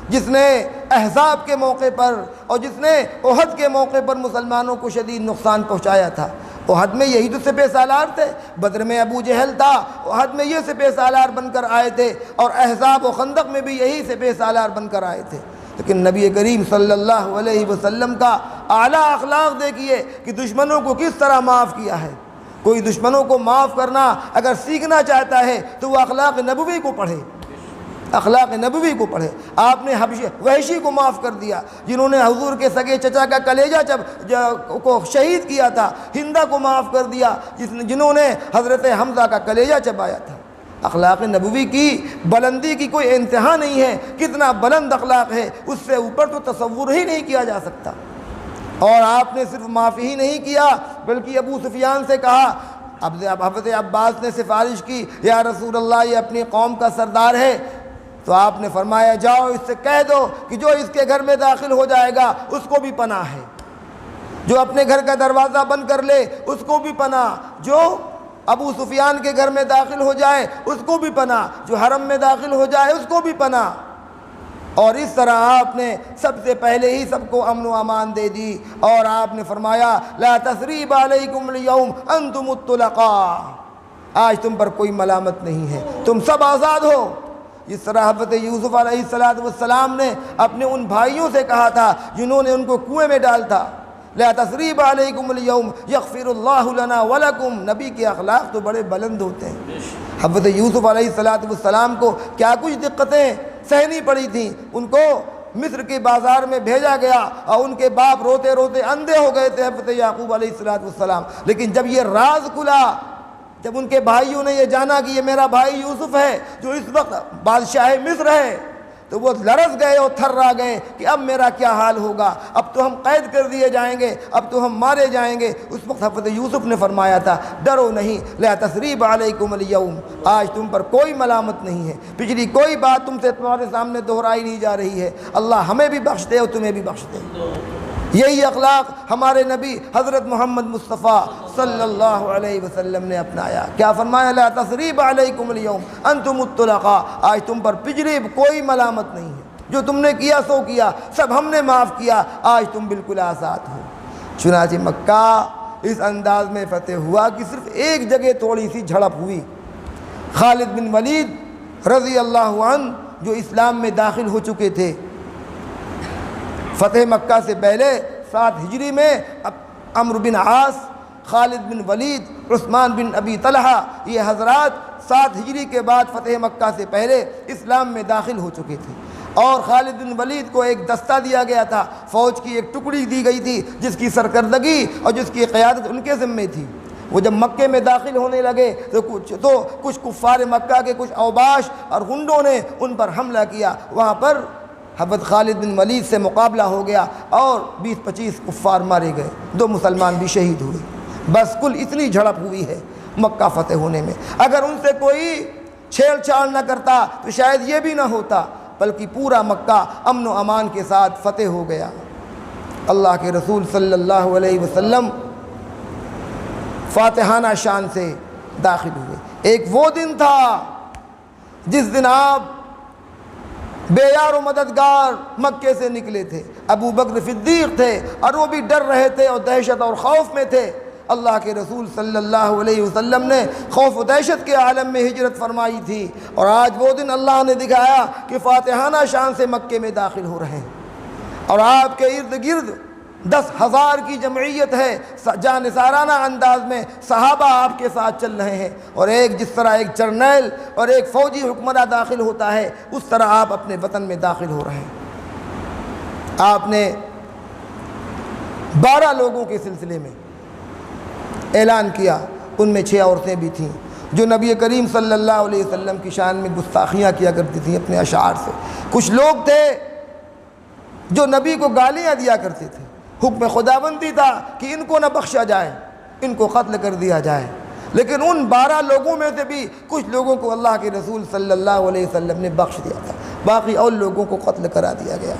جس نے احزاب کے موقع پر اور جس نے احد کے موقع پر مسلمانوں کو شدید نقصان پہنچایا تھا. احد میں یہی تو سپہ سالار تھے. بدر میں ابو جہل تھا، احد میں یہ سپہ سالار بن کر آئے تھے، اور احزاب و خندق میں بھی یہی سپہ سالار بن کر آئے تھے. لیکن نبی کریم صلی اللہ علیہ وسلم کا اعلیٰ اخلاق دیکھیے کہ دشمنوں کو کس طرح معاف کیا ہے. کوئی دشمنوں کو معاف کرنا اگر سیکھنا چاہتا ہے تو وہ اخلاق نبوی کو پڑھے، اخلاق نبوی کو پڑھے. آپ نے وحشی کو معاف کر دیا جنہوں نے حضور کے سگے چچا کا کلیجہ کو شہید کیا تھا. ہندہ کو معاف کر دیا جنہوں نے حضرت حمزہ کا کلیجہ چبایا تھا. اخلاق نبوی کی بلندی کی کوئی انتہا نہیں ہے. کتنا بلند اخلاق ہے، اس سے اوپر تو تصور ہی نہیں کیا جا سکتا. اور آپ نے صرف معافی ہی نہیں کیا بلکہ ابو سفیان سے کہا. اب حضرت عباس نے سفارش کی، یا رسول اللہ یہ اپنی قوم کا سردار ہے. تو آپ نے فرمایا جاؤ اس سے کہہ دو کہ جو اس کے گھر میں داخل ہو جائے گا اس کو بھی پناہ ہے، جو اپنے گھر کا دروازہ بند کر لے اس کو بھی پناہ، جو ابو سفیان کے گھر میں داخل ہو جائے اس کو بھی پناہ، جو حرم میں داخل ہو جائے اس کو بھی پناہ. اور اس طرح آپ نے سب سے پہلے ہی سب کو امن و امان دے دی. اور آپ نے فرمایا لا تثریب علیکم اليوم انتم الطلقاء، آج تم پر کوئی ملامت نہیں ہے، تم سب آزاد ہو. جس طرح حضرت یوسف علیہ السلام نے اپنے ان بھائیوں سے کہا تھا جنہوں نے ان کو کنویں میں ڈال تھا، لا تثریب علیکم اليوم یغفر اللہ لنا ولکم. نبی کے اخلاق تو بڑے بلند ہوتے ہیں. حضرت یوسف علیہ السلام کو کیا کچھ دقتیں سہنی پڑی تھیں. ان کو مصر کے بازار میں بھیجا گیا اور ان کے باپ روتے روتے اندھے ہو گئے تھے حضرت یعقوب علیہ السلام. لیکن جب یہ راز کھلا، جب ان کے بھائیوں نے یہ جانا کہ یہ میرا بھائی یوسف ہے جو اس وقت بادشاہ مصر ہے، تو وہ لرز گئے اور تھرا گئے کہ اب میرا کیا حال ہوگا، اب تو ہم قید کر دیے جائیں گے، اب تو ہم مارے جائیں گے. اس وقت حضرت یوسف نے فرمایا تھا ڈرو نہیں، لا تثریب علیکم اليوم، آج تم پر کوئی ملامت نہیں ہے. پچھلی کوئی بات تم سے تمہارے سامنے دہرائی نہیں جا رہی ہے. اللہ ہمیں بھی بخش دے اور تمہیں بھی بخش دے. یہی اخلاق ہمارے نبی حضرت محمد مصطفیٰ صلی اللہ علیہ وسلم نے اپنایا. کیا فرمایا لا تثریب علیکم اليوم انتم الطلقاء، آج تم پر پچھلی کوئی ملامت نہیں ہے، جو تم نے کیا سو کیا، سب ہم نے معاف کیا، آج تم بالکل آزاد ہو. چنانچہ مکہ اس انداز میں فتح ہوا کہ صرف ایک جگہ تھوڑی سی جھڑپ ہوئی. خالد بن ولید رضی اللہ عنہ جو اسلام میں داخل ہو چکے تھے، فتح مکہ سے پہلے 7 ہجری میں عمرو بن عاص، خالد بن ولید، عثمان بن ابی طلحہ، یہ حضرات 7 ہجری کے بعد فتح مکہ سے پہلے اسلام میں داخل ہو چکے تھے. اور خالد بن ولید کو ایک دستہ دیا گیا تھا، فوج کی ایک ٹکڑی دی گئی تھی جس کی سرکردگی اور جس کی قیادت ان کے ذمے تھی. وہ جب مکے میں داخل ہونے لگے تو کچھ کفار مکہ کے کچھ اوباش اور غنڈوں نے ان پر حملہ کیا. وہاں پر حضرت خالد بن ولید سے مقابلہ ہو گیا اور 20-25 کفار مارے گئے, 2 مسلمان بھی شہید ہوئے. بس کل اتنی جھڑپ ہوئی ہے مکہ فتح ہونے میں. اگر ان سے کوئی چھیڑ چھاڑ نہ کرتا تو شاید یہ بھی نہ ہوتا, بلکہ پورا مکہ امن و امان کے ساتھ فتح ہو گیا. اللہ کے رسول صلی اللہ علیہ وسلم فاتحانہ شان سے داخل ہوئے. ایک وہ دن تھا جس دن آپ بے یار و مددگار مکے سے نکلے تھے. ابو بکر صدیق تھے اور وہ بھی ڈر رہے تھے اور دہشت اور خوف میں تھے. اللہ کے رسول صلی اللہ علیہ وسلم نے خوف و دہشت کے عالم میں ہجرت فرمائی تھی, اور آج وہ دن اللہ نے دکھایا کہ فاتحانہ شان سے مکے میں داخل ہو رہے ہیں, اور آپ کے ارد گرد 10,000 کی جمعیت ہے. جانثارانہ انداز میں صحابہ آپ کے ساتھ چل رہے ہیں, اور جس طرح ایک جرنیل اور ایک فوجی حکمراں داخل ہوتا ہے اس طرح آپ اپنے وطن میں داخل ہو رہے ہیں. آپ نے 12 لوگوں کے سلسلے میں اعلان کیا, ان میں 6 عورتیں بھی تھیں جو نبی کریم صلی اللہ علیہ وسلم کی شان میں گستاخیاں کیا کرتی تھیں اپنے اشعار سے. کچھ لوگ تھے جو نبی کو گالیاں دیا کرتے تھے. حکم خداوندی تھا کہ ان کو نہ بخشا جائے, ان کو قتل کر دیا جائے, لیکن ان 12 لوگوں میں سے بھی کچھ لوگوں کو اللہ کے رسول صلی اللہ علیہ وسلم نے بخش دیا تھا, باقی اور لوگوں کو قتل کرا دیا گیا.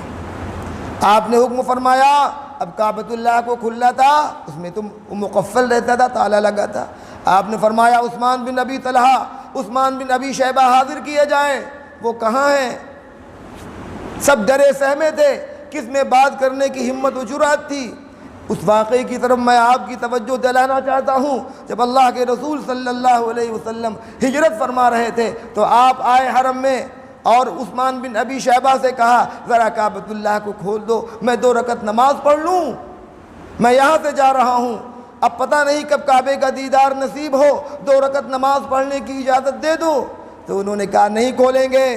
آپ نے حکم فرمایا, اب کعبۃ اللہ کو کھلا تھا, اس میں تم مقفل رہتا تھا, تالا لگا تھا. آپ نے فرمایا عثمان بن ابی طلحہ, عثمان بن ابی شیبہ حاضر کیے جائیں. وہ کہاں ہیں؟ سب ڈرے سہمے تھے, کس میں بات کرنے کی ہمت و جرأت تھی. اس واقعے کی طرف میں آپ کی توجہ دلانا چاہتا ہوں. جب اللہ کے رسول صلی اللہ علیہ وسلم ہجرت فرما رہے تھے تو آپ آئے حرم میں, اور عثمان بن ابی شیبہ سے کہا ذرا کعبۃ اللہ کو کھول دو, میں 2 رکعت نماز پڑھ لوں, میں یہاں سے جا رہا ہوں, اب پتہ نہیں کب کعبے کا دیدار نصیب ہو, 2 رکعت نماز پڑھنے کی اجازت دے دو. تو انہوں نے کہا نہیں کھولیں گے,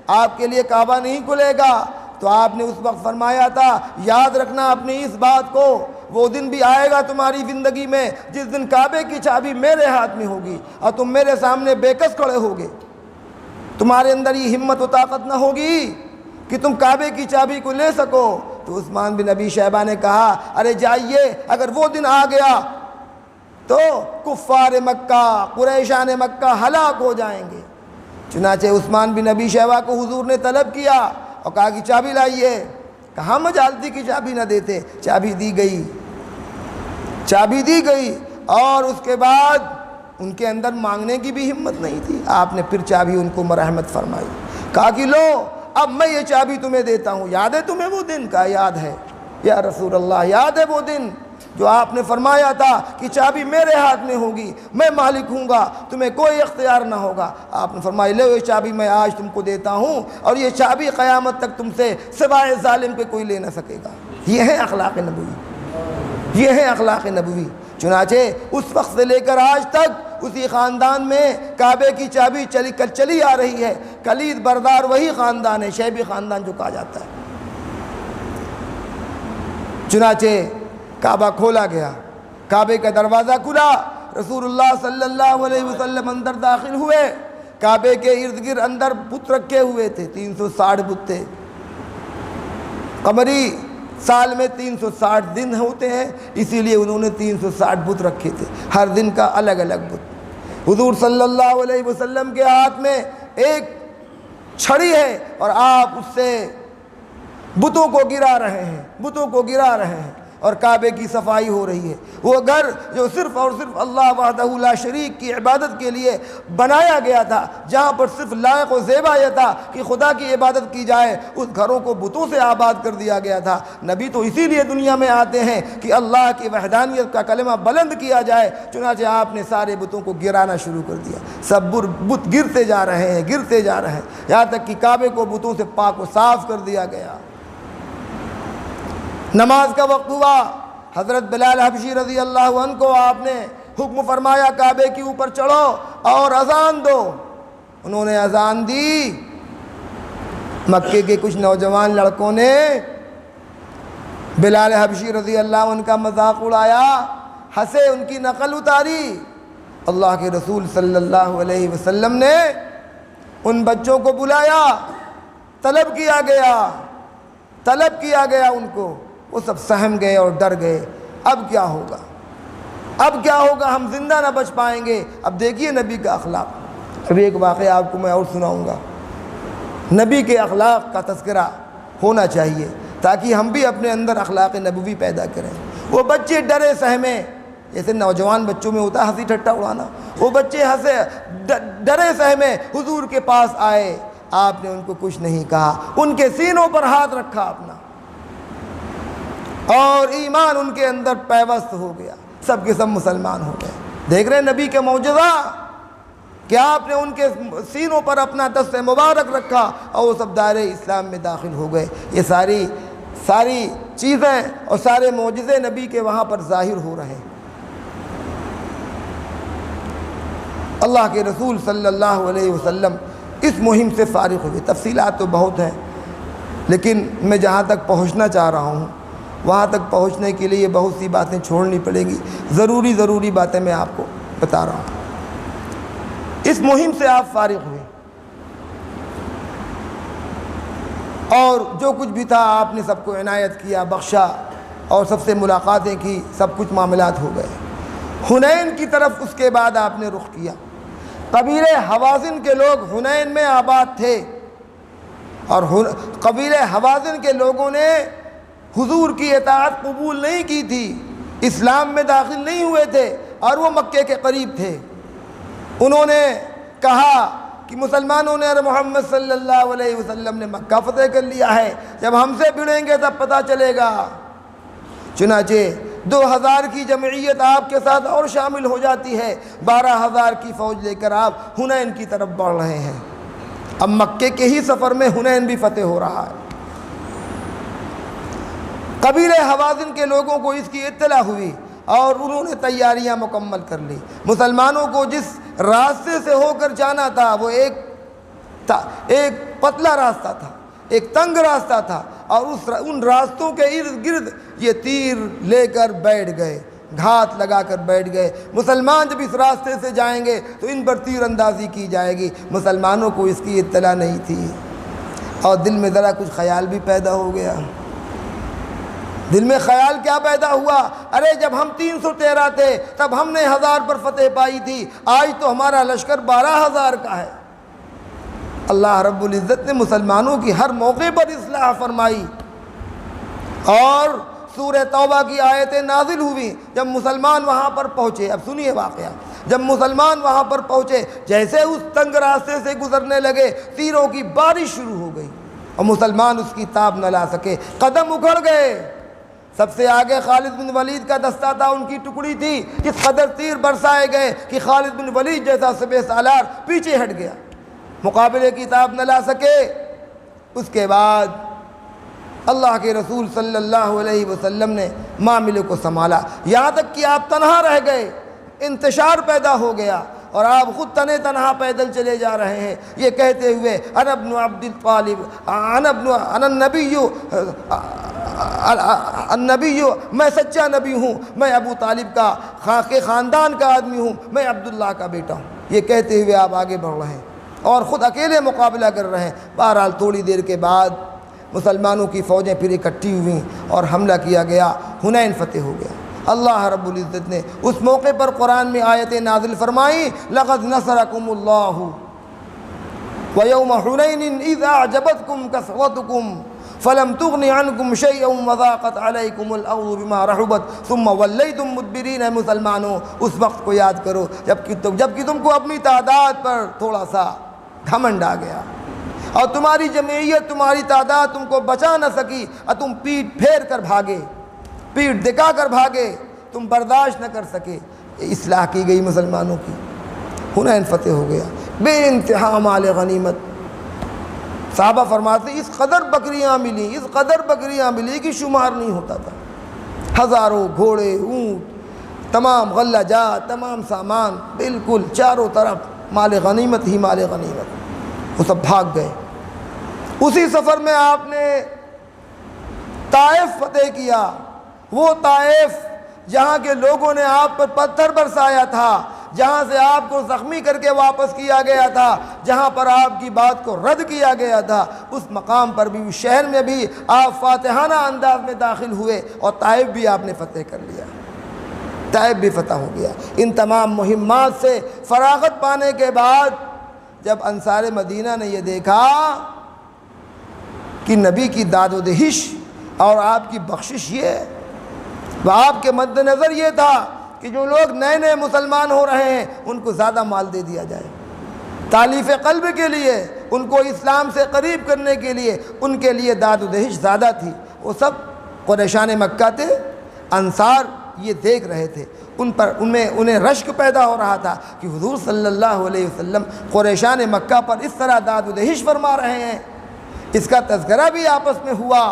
آپ کے لیے کعبہ نہیں کھلے گا. تو آپ نے اس وقت فرمایا تھا یاد رکھنا اپنی اس بات کو, وہ دن بھی آئے گا تمہاری زندگی میں جس دن کعبے کی چابی میرے ہاتھ میں ہوگی اور تم میرے سامنے بے کس کھڑے ہوگے. تمہارے اندر یہ ہمت و طاقت نہ ہوگی کہ تم کعبے کی چابی کو لے سکو. تو عثمان بن ابی شیبہ نے کہا ارے جائیے, اگر وہ دن آ گیا تو کفار مکہ, قریشان مکہ ہلاک ہو جائیں گے. چنانچہ عثمان بن ابی شیبہ کو حضور نے طلب کیا اور کہا کہ چابی لائیے. کہاں مجالتی کی چابی نہ دیتے, چابی دی گئی, چابی دی گئی. اور اس کے بعد ان کے اندر مانگنے کی بھی ہمت نہیں تھی. آپ نے پھر چابی ان کو مرحمت فرمائی, کہا کہ لو اب میں یہ چابی تمہیں دیتا ہوں. یاد ہے تمہیں وہ دن؟ کہا یاد ہے یا رسول اللہ, یاد ہے وہ دن جو آپ نے فرمایا تھا کہ چابی میرے ہاتھ میں ہوگی, میں مالک ہوں گا, تمہیں کوئی اختیار نہ ہوگا. آپ نے فرمایا لو یہ چابی میں آج تم کو دیتا ہوں, اور یہ چابی قیامت تک تم سے سوائے ظالم کے کوئی لے نہ سکے گا. یہ ہے اخلاق نبوی, یہ ہے اخلاق نبوی. چنانچہ اس وقت سے لے کر آج تک اسی خاندان میں کعبے کی چابی چلی آ رہی ہے. کلید بردار وہی خاندان ہے, شیبی خاندان جو کہا جاتا ہے. چنانچہ کعبہ کھولا گیا, کعبے کا دروازہ کھلا, رسول اللہ صلی اللہ علیہ وسلم اندر داخل ہوئے. کعبے کے ارد گرد اندر بت رکھے ہوئے تھے, 360 بت تھے. قمری سال میں 360 دن ہوتے ہیں, اسی لیے انہوں نے 360 بت رکھے تھے, ہر دن کا الگ الگ بت. حضور صلی اللہ علیہ وسلم کے ہاتھ میں ایک چھڑی ہے اور آپ اس سے بتوں کو گرا رہے ہیں, بتوں کو گرا رہے ہیں, اور کعبے کی صفائی ہو رہی ہے. وہ گھر جو صرف اور صرف اللہ وحدہ لا شریک کی عبادت کے لیے بنایا گیا تھا, جہاں پر صرف لائق و زیبا یہ تھا کہ خدا کی عبادت کی جائے, اس گھروں کو بتوں سے آباد کر دیا گیا تھا. نبی تو اسی لیے دنیا میں آتے ہیں کہ اللہ کی وحدانیت کا کلمہ بلند کیا جائے. چنانچہ آپ نے سارے بتوں کو گرانا شروع کر دیا. سب بت گرتے جا رہے ہیں, گرتے جا رہے ہیں, یہاں تک کہ کعبے کو بتوں سے پاک و صاف کر دیا گیا. نماز کا وقت ہوا. حضرت بلال حبشی رضی اللہ عنہ کو آپ نے حکم فرمایا کعبے کے اوپر چڑھو اور اذان دو. انہوں نے اذان دی. مکے کے کچھ نوجوان لڑکوں نے بلال حبشی رضی اللہ عنہ کا مذاق اڑایا ہنسے، ان کی نقل اتاری۔ اللہ کے رسول صلی اللہ علیہ وسلم نے ان بچوں کو بلایا، طلب کیا گیا ان کو، وہ سب سہم گئے اور ڈر گئے۔ اب کیا ہوگا؟ ہم زندہ نہ بچ پائیں گے۔ اب دیکھیے نبی کا اخلاق۔ ابھی ایک واقعہ آپ کو میں اور سناؤں گا۔ نبی کے اخلاق کا تذکرہ ہونا چاہیے تاکہ ہم بھی اپنے اندر اخلاق نبوی پیدا کریں۔ وہ بچے ڈرے سہمے، جیسے نوجوان بچوں میں ہوتا ہے ہنسی ٹھٹا اڑانا، وہ بچے ہنسے ڈرے سہمے حضور کے پاس آئے۔ آپ نے ان کو کچھ نہیں کہا، ان کے سینوں پر ہاتھ رکھا اپنا، اور ایمان ان کے اندر پیوست ہو گیا، سب کے سب مسلمان ہو گئے۔ دیکھ رہے ہیں نبی کے معجزہ کہ آپ نے ان کے سینوں پر اپنا دست مبارک رکھا اور وہ سب دائرے اسلام میں داخل ہو گئے۔ یہ ساری چیزیں اور سارے معجزے نبی کے وہاں پر ظاہر ہو رہے ہیں۔ اللہ کے رسول صلی اللہ علیہ وسلم اس مہم سے فارغ ہوئے۔ تفصیلات تو بہت ہیں، لیکن میں جہاں تک پہنچنا چاہ رہا ہوں وہاں تک پہنچنے کے لیے بہت سی باتیں چھوڑنی پڑیں گی۔ ضروری باتیں میں آپ کو بتا رہا ہوں۔ اس مہم سے آپ فارغ ہوئے اور جو کچھ بھی تھا آپ نے سب کو عنایت کیا، بخشا، اور سب سے ملاقاتیں کی، سب کچھ معاملات ہو گئے۔ حنین کی طرف اس کے بعد آپ نے رخ کیا۔ قبیلہ حوازن کے لوگ حنین میں آباد تھے، اور قبیلہ حوازن کے لوگوں نے حضور کی اطاعت قبول نہیں کی تھی، اسلام میں داخل نہیں ہوئے تھے، اور وہ مکے کے قریب تھے۔ انہوں نے کہا کہ مسلمانوں نے محمد صلی اللہ علیہ وسلم نے مکہ فتح کر لیا ہے، جب ہم سے بھڑیں گے تب پتہ چلے گا۔ چنانچہ 2000 کی جمعیت آپ کے ساتھ اور شامل ہو جاتی ہے، 12000 کی فوج لے کر آپ حنین کی طرف بڑھ رہے ہیں۔ اب مکے کے ہی سفر میں حنین بھی فتح ہو رہا ہے۔ قبیلہ حوازن کے لوگوں کو اس کی اطلاع ہوئی اور انہوں نے تیاریاں مکمل کر لی۔ مسلمانوں کو جس راستے سے ہو کر جانا تھا وہ ایک پتلا راستہ تھا، ایک تنگ راستہ تھا، اور ان راستوں کے ارد گرد یہ تیر لے کر بیٹھ گئے، گھات لگا کر بیٹھ گئے۔ مسلمان جب اس راستے سے جائیں گے تو ان پر تیر اندازی کی جائے گی۔ مسلمانوں کو اس کی اطلاع نہیں تھی، اور دل میں ذرا کچھ خیال بھی پیدا ہو گیا۔ دل میں خیال کیا پیدا ہوا؟ ارے جب ہم 313 تھے تب ہم نے 1000 پر فتح پائی تھی، آج تو ہمارا لشکر 12000 کا ہے۔ اللہ رب العزت نے مسلمانوں کی ہر موقع پر اصلاح فرمائی، اور سورہ توبہ کی آیتیں نازل ہوئی جب مسلمان وہاں پر پہنچے۔ اب سنیے واقعہ، جب مسلمان وہاں پر پہنچے، جیسے اس تنگ راستے سے گزرنے لگے تیروں کی بارش شروع ہو گئی، اور مسلمان اس کی تاب نہ لا سکے، قدم اکھڑ گئے۔ سب سے آگے خالد بن ولید کا دستہ تھا، ان کی ٹکڑی تھی، اس قدر تیر برسائے گئے کہ خالد بن ولید جیسا سپہ سالار پیچھے ہٹ گیا، مقابلے کی تاب نہ لا سکے۔ اس کے بعد اللہ کے رسول صلی اللہ علیہ وسلم نے معاملے کو سنبھالا، یہاں تک کہ آپ تنہا رہ گئے، انتشار پیدا ہو گیا، اور آپ خود تنہا پیدل چلے جا رہے ہیں، یہ کہتے ہوئے انا ابن عبد الطالب انا النبی، میں سچا نبی ہوں، میں ابو طالب کا خاندان کا آدمی ہوں، میں عبداللہ کا بیٹا ہوں، یہ کہتے ہوئے آپ آگے بڑھ رہے ہیں اور خود اکیلے مقابلہ کر رہے ہیں۔ بہرحال تھوڑی دیر کے بعد مسلمانوں کی فوجیں پھر اکٹھی ہوئیں اور حملہ کیا گیا، حنین فتح ہو گیا۔ اللہ رب العزت نے اس موقع پر قرآن میں آیتیں نازل فرمائیں، لقد نصرکم اللہ ویوم حنین اذ اعجبتکم کثرتکم فلم تغن عنکم شیئا وضاقت علیکم الارض بما رحبت ثم ولیتم مدبرین۔ مسلمانوں اس وقت کو یاد کرو جبکہ تم کو اپنی تعداد پر تھوڑا سا گھمنڈ آ گیا، اور تمہاری جمعیت، تمہاری تعداد تم کو بچا نہ سکی، اور تم پیٹ پھیر کر بھاگے، پیٹ دکھا کر بھاگے، تم برداشت نہ کر سکے۔ اصلاح کی گئی مسلمانوں کی، حنین فتح ہو گیا، بے انتہا مال غنیمت۔ صحابہ فرماتے اس قدر بکریاں ملی، اس قدر بکریاں ملی کہ شمار نہیں ہوتا تھا، ہزاروں گھوڑے، اونٹ، تمام غلہ جات، تمام سامان، بالکل چاروں طرف مال غنیمت ہی مال غنیمت، وہ سب بھاگ گئے۔ اسی سفر میں آپ نے طائف فتح کیا، وہ طائف جہاں کے لوگوں نے آپ پر پتھر برسایا تھا، جہاں سے آپ کو زخمی کر کے واپس کیا گیا تھا، جہاں پر آپ کی بات کو رد کیا گیا تھا، اس مقام پر بھی، اس شہر میں بھی آپ فاتحانہ انداز میں داخل ہوئے اور طائف بھی آپ نے فتح کر لیا، طائف بھی فتح ہو گیا۔ ان تمام مہمات سے فراغت پانے کے بعد جب انصار مدینہ نے یہ دیکھا کہ نبی کی داد و دہش اور آپ کی بخشش یہ ہے، وہ آپ کے مد نظر یہ تھا کہ جو لوگ نئے نئے مسلمان ہو رہے ہیں ان کو زیادہ مال دے دیا جائے، تالیف قلب کے لیے، ان کو اسلام سے قریب کرنے کے لیے، ان کے لیے داد و دہش زیادہ تھی۔ وہ سب قریشان مکہ تھے، انصار یہ دیکھ رہے تھے، انہیں رشک پیدا ہو رہا تھا کہ حضور صلی اللہ علیہ وسلم قریشان مکہ پر اس طرح داد و دہش فرما رہے ہیں۔ اس کا تذکرہ بھی آپس میں ہوا،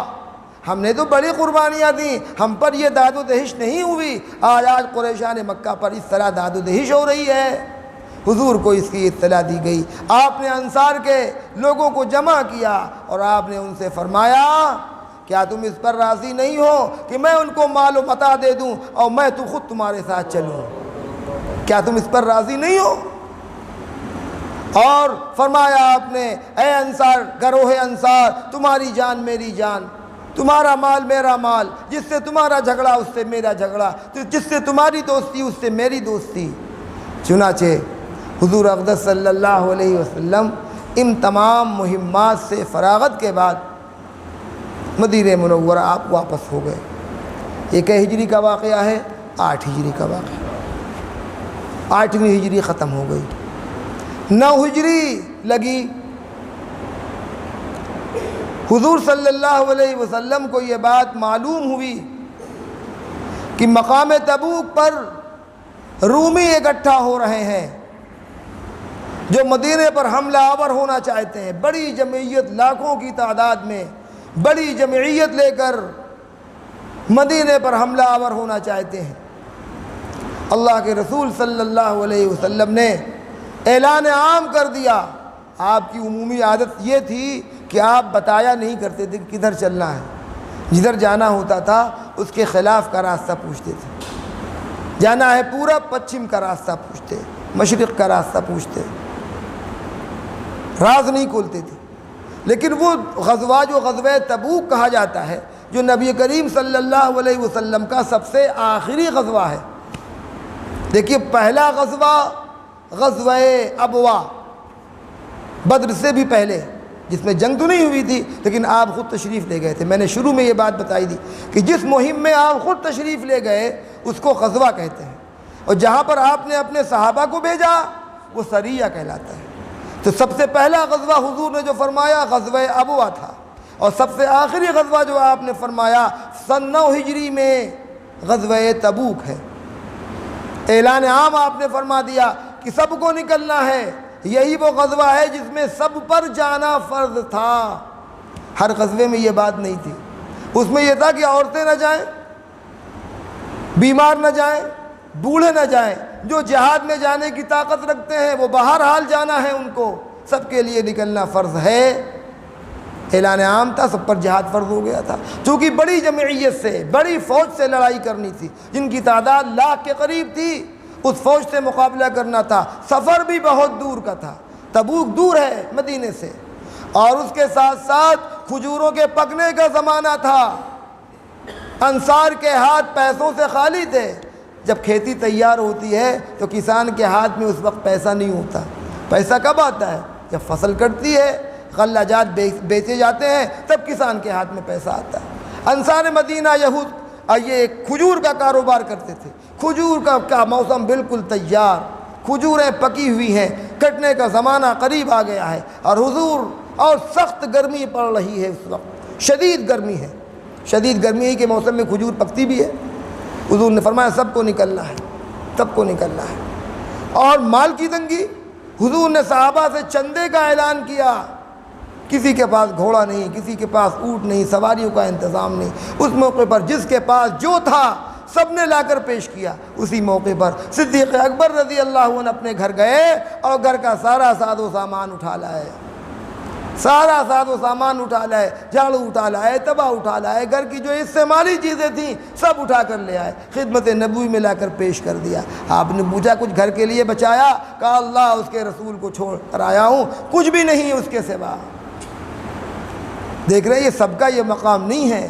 ہم نے تو بڑی قربانیاں دیں، ہم پر یہ داد و دہش نہیں ہوئی، آج قریشان مکہ پر اس طرح داد و دہش ہو رہی ہے۔ حضور کو اس کی اطلاع دی گئی، آپ نے انصار کے لوگوں کو جمع کیا اور آپ نے ان سے فرمایا کیا تم اس پر راضی نہیں ہو کہ میں ان کو مال و متاع دے دوں اور میں تو خود تمہارے ساتھ چلوں؟ کیا تم اس پر راضی نہیں ہو؟ اور فرمایا آپ نے اے انصار، گروہ انصار، تمہاری جان میری جان، تمہارا مال میرا مال، جس سے تمہارا جھگڑا اس سے میرا جھگڑا، جس سے تمہاری دوستی اس سے میری دوستی۔ چنانچہ حضور اقدس صلی اللہ علیہ وسلم ان تمام مہمات سے فراغت کے بعد مدینہ منورہ آپ واپس ہو گئے۔ یہ کہ ہجری کا واقعہ ہے، 8 ہجری کا واقعہ، 8ویں ہجری ختم ہو گئی، 9 ہجری لگی۔ حضور صلی اللہ علیہ وسلم کو یہ بات معلوم ہوئی کہ مقام تبوک پر رومی اکٹھا ہو رہے ہیں جو مدینے پر حملہ آور ہونا چاہتے ہیں، بڑی جمعیت، لاکھوں کی تعداد میں بڑی جمعیت لے کر مدینے پر حملہ آور ہونا چاہتے ہیں۔ اللہ کے رسول صلی اللہ علیہ وسلم نے اعلان عام کر دیا۔ آپ کی عمومی عادت یہ تھی کہ آپ بتایا نہیں کرتے تھے کہ کدھر چلنا ہے، جدھر جانا ہوتا تھا اس کے خلاف کا راستہ پوچھتے تھے، جانا ہے پورب پچھم کا راستہ پوچھتے، مشرق کا راستہ پوچھتے، راز نہیں کھولتے تھے۔ لیکن وہ غزوہ جو غزوہ تبوک کہا جاتا ہے، جو نبی کریم صلی اللہ علیہ وسلم کا سب سے آخری غزوہ ہے۔ دیکھیے پہلا غزوہ غزوہ ابوا، بدر سے بھی پہلے، جس میں جنگ تو نہیں ہوئی تھی لیکن آپ خود تشریف لے گئے تھے۔ میں نے شروع میں یہ بات بتائی تھی کہ جس مہم میں آپ خود تشریف لے گئے اس کو غزوہ کہتے ہیں، اور جہاں پر آپ نے اپنے صحابہ کو بھیجا وہ سریہ کہلاتا ہے۔ تو سب سے پہلا غزوہ حضور نے جو فرمایا غزوہ ابوا تھا، اور سب سے آخری غزوہ جو آپ نے فرمایا سن 9 ہجری میں غزوہ تبوک ہے۔ اعلان عام آپ نے فرما دیا کہ سب کو نکلنا ہے، یہی وہ غزوہ ہے جس میں سب پر جانا فرض تھا۔ ہر غزوے میں یہ بات نہیں تھی، اس میں یہ تھا کہ عورتیں نہ جائیں، بیمار نہ جائیں، بوڑھے نہ جائیں، جو جہاد میں جانے کی طاقت رکھتے ہیں وہ بہرحال جانا ہے، ان کو سب کے لیے نکلنا فرض ہے۔ اعلان عام تھا، سب پر جہاد فرض ہو گیا تھا، چونکہ بڑی جمعیت سے، بڑی فوج سے لڑائی کرنی تھی، جن کی تعداد 1,00,000 کے قریب تھی، اس فوج سے مقابلہ کرنا تھا۔ سفر بھی بہت دور کا تھا، تبوک دور ہے مدینے سے، اور اس کے ساتھ ساتھ کھجوروں کے پکنے کا زمانہ تھا۔ انصار کے ہاتھ پیسوں سے خالی تھے۔ جب کھیتی تیار ہوتی ہے تو کسان کے ہاتھ میں اس وقت پیسہ نہیں ہوتا۔ پیسہ کب آتا ہے؟ جب فصل کٹتی ہے، غلہ جات بیچے جاتے ہیں، تب کسان کے ہاتھ میں پیسہ آتا ہے۔ انصار مدینہ یہود یہ کھجور کا کاروبار کرتے تھے۔ کھجور کا موسم بالکل تیار، کھجوریں پکی ہوئی ہیں، کٹنے کا زمانہ قریب آ گیا ہے، اور حضور اور سخت گرمی پڑ رہی ہے، اس وقت شدید گرمی ہے۔ شدید گرمی ہی کے موسم میں کھجور پکتی بھی ہے۔ حضور نے فرمایا سب کو نکلنا ہے، سب کو نکلنا ہے۔ اور مال کی تنگی، حضور نے صحابہ سے چندے کا اعلان کیا۔ کسی کے پاس گھوڑا نہیں، کسی کے پاس اونٹ نہیں، سواریوں کا انتظام نہیں۔ اس موقع پر جس کے پاس جو تھا سب نے لا کر پیش کیا۔ اسی موقع پر صدیق اکبر رضی اللہ عنہ اپنے گھر گئے اور گھر کا سارا ساز و سامان اٹھا لائے۔ سارا ساز و سامان اٹھا لائے، جھاڑو اٹھا لائے، تبا اٹھا لائے، گھر کی جو استعمالی چیزیں تھیں سب اٹھا کر لے آئے، خدمت نبوی میں لا کر پیش کر دیا۔ آپ نے پوچھا کچھ گھر کے لیے بچایا؟ کہا اللہ اس کے رسول کو چھوڑ کر آیا ہوں، کچھ بھی نہیں اس کے سوا۔ دیکھ رہے ہیں یہ سب کا یہ مقام نہیں ہے،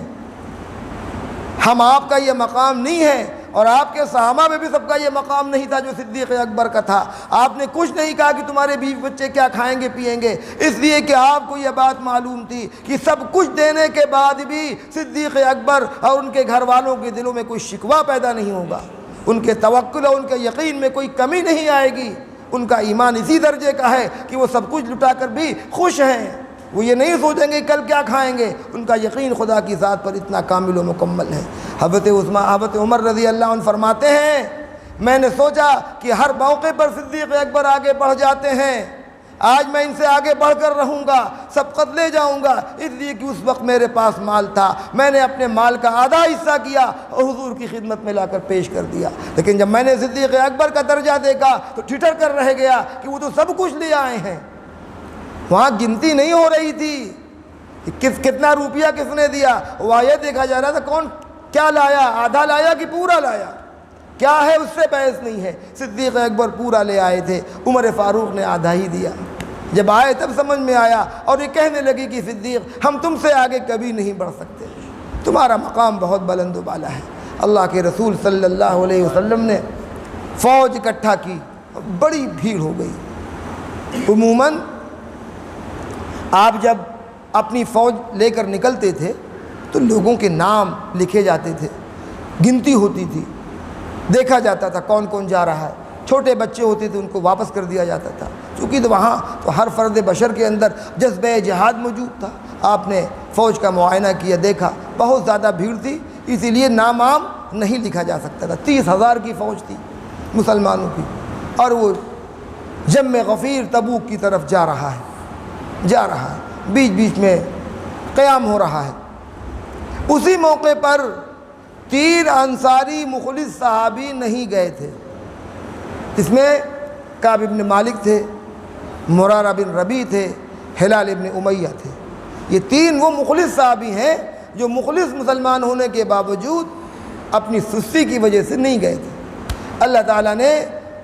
ہم آپ کا یہ مقام نہیں ہے، اور آپ کے صحابہ میں بھی سب کا یہ مقام نہیں تھا جو صدیق اکبر کا تھا۔ آپ نے کچھ نہیں کہا کہ تمہارے بیوی بچے کیا کھائیں گے پیئیں گے، اس لیے کہ آپ کو یہ بات معلوم تھی کہ سب کچھ دینے کے بعد بھی صدیق اکبر اور ان کے گھر والوں کے دلوں میں کوئی شکوہ پیدا نہیں ہوگا، ان کے توکل اور ان کے یقین میں کوئی کمی نہیں آئے گی۔ ان کا ایمان اسی درجے کا ہے کہ وہ سب کچھ لٹا کر بھی خوش ہیں، وہ یہ نہیں سوچیں گے کل کیا کھائیں گے، ان کا یقین خدا کی ذات پر اتنا کامل و مکمل ہے۔ حضرت عمر رضی اللہ عنہ فرماتے ہیں میں نے سوچا کہ ہر موقع پر صدیق اکبر آگے بڑھ جاتے ہیں، آج میں ان سے آگے بڑھ کر رہوں گا، سبقت لے جاؤں گا، اس لیے کہ اس وقت میرے پاس مال تھا، میں نے اپنے مال کا آدھا حصہ کیا اور حضور کی خدمت میں لا کر پیش کر دیا۔ لیکن جب میں نے صدیق اکبر کا درجہ دیکھا تو ٹھٹر کر رہ گیا کہ وہ تو سب کچھ لے آئے ہیں۔ وہاں گنتی نہیں ہو رہی تھی کہ کتنا روپیہ کس نے دیا، وہاں یہ دیکھا جا رہا تھا کون کیا لایا، آدھا لایا کہ پورا لایا، کیا ہے اس سے بحث نہیں ہے۔ صدیق اکبر پورا لے آئے تھے، عمر فاروق نے آدھا ہی دیا۔ جب آئے تب سمجھ میں آیا اور یہ کہنے لگی کہ صدیق ہم تم سے آگے کبھی نہیں بڑھ سکتے، تمہارا مقام بہت بلند و بالا ہے۔ اللہ کے رسول صلی اللہ علیہ وسلم نے فوج اکٹھا کی، بڑی بھیڑ ہو گئی۔ عموماً آپ جب اپنی فوج لے کر نکلتے تھے تو لوگوں کے نام لکھے جاتے تھے، گنتی ہوتی تھی، دیکھا جاتا تھا کون کون جا رہا ہے، چھوٹے بچے ہوتے تھے ان کو واپس کر دیا جاتا تھا، چونکہ وہاں تو ہر فرد بشر کے اندر جذبہ جہاد موجود تھا۔ آپ نے فوج کا معائنہ کیا، دیکھا بہت زیادہ بھیڑ تھی، اسی لیے نام عام نہیں لکھا جا سکتا تھا۔ 30,000 کی فوج تھی مسلمانوں کی، اور وہ جم غفیر تبوک کی طرف جا رہا ہے، بیچ بیچ میں قیام ہو رہا ہے۔ اسی موقع پر 3 انصاری مخلص صحابی نہیں گئے تھے، اس میں کعب بن مالک تھے، مرارہ بن ربیع تھے، ہلال بن امیہ تھے۔ یہ 3 وہ مخلص صحابی ہیں جو مخلص مسلمان ہونے کے باوجود اپنی سستی کی وجہ سے نہیں گئے تھے۔ اللہ تعالیٰ نے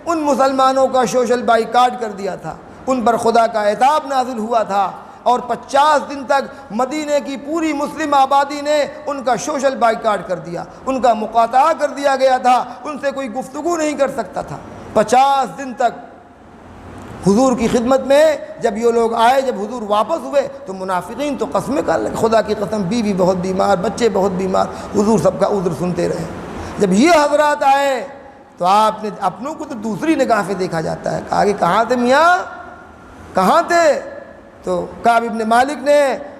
ان مسلمانوں کا سوشل بائیکاٹ کر دیا تھا، ان پر خدا کا عتاب نازل ہوا تھا، اور 50 دن تک مدینے کی پوری مسلم آبادی نے ان کا سوشل بائیکاٹ کر دیا، ان کا مقاطعہ کر دیا گیا تھا، ان سے کوئی گفتگو نہیں کر سکتا تھا۔ 50 دن تک حضور کی خدمت میں جب یہ لوگ آئے، جب حضور واپس ہوئے تو منافقین تو قسمیں کر لگے، خدا کی قسم بیوی بہت بیمار، بچے بہت بیمار، حضور سب کا عذر سنتے رہے۔ جب یہ حضرات آئے تو آپ نے اپنوں کو تو دوسری نگاہ سے دیکھا جاتا ہے، کہا کہ کہاں تھے میاں، کہاں تھے؟ تو کعب بن مالک نے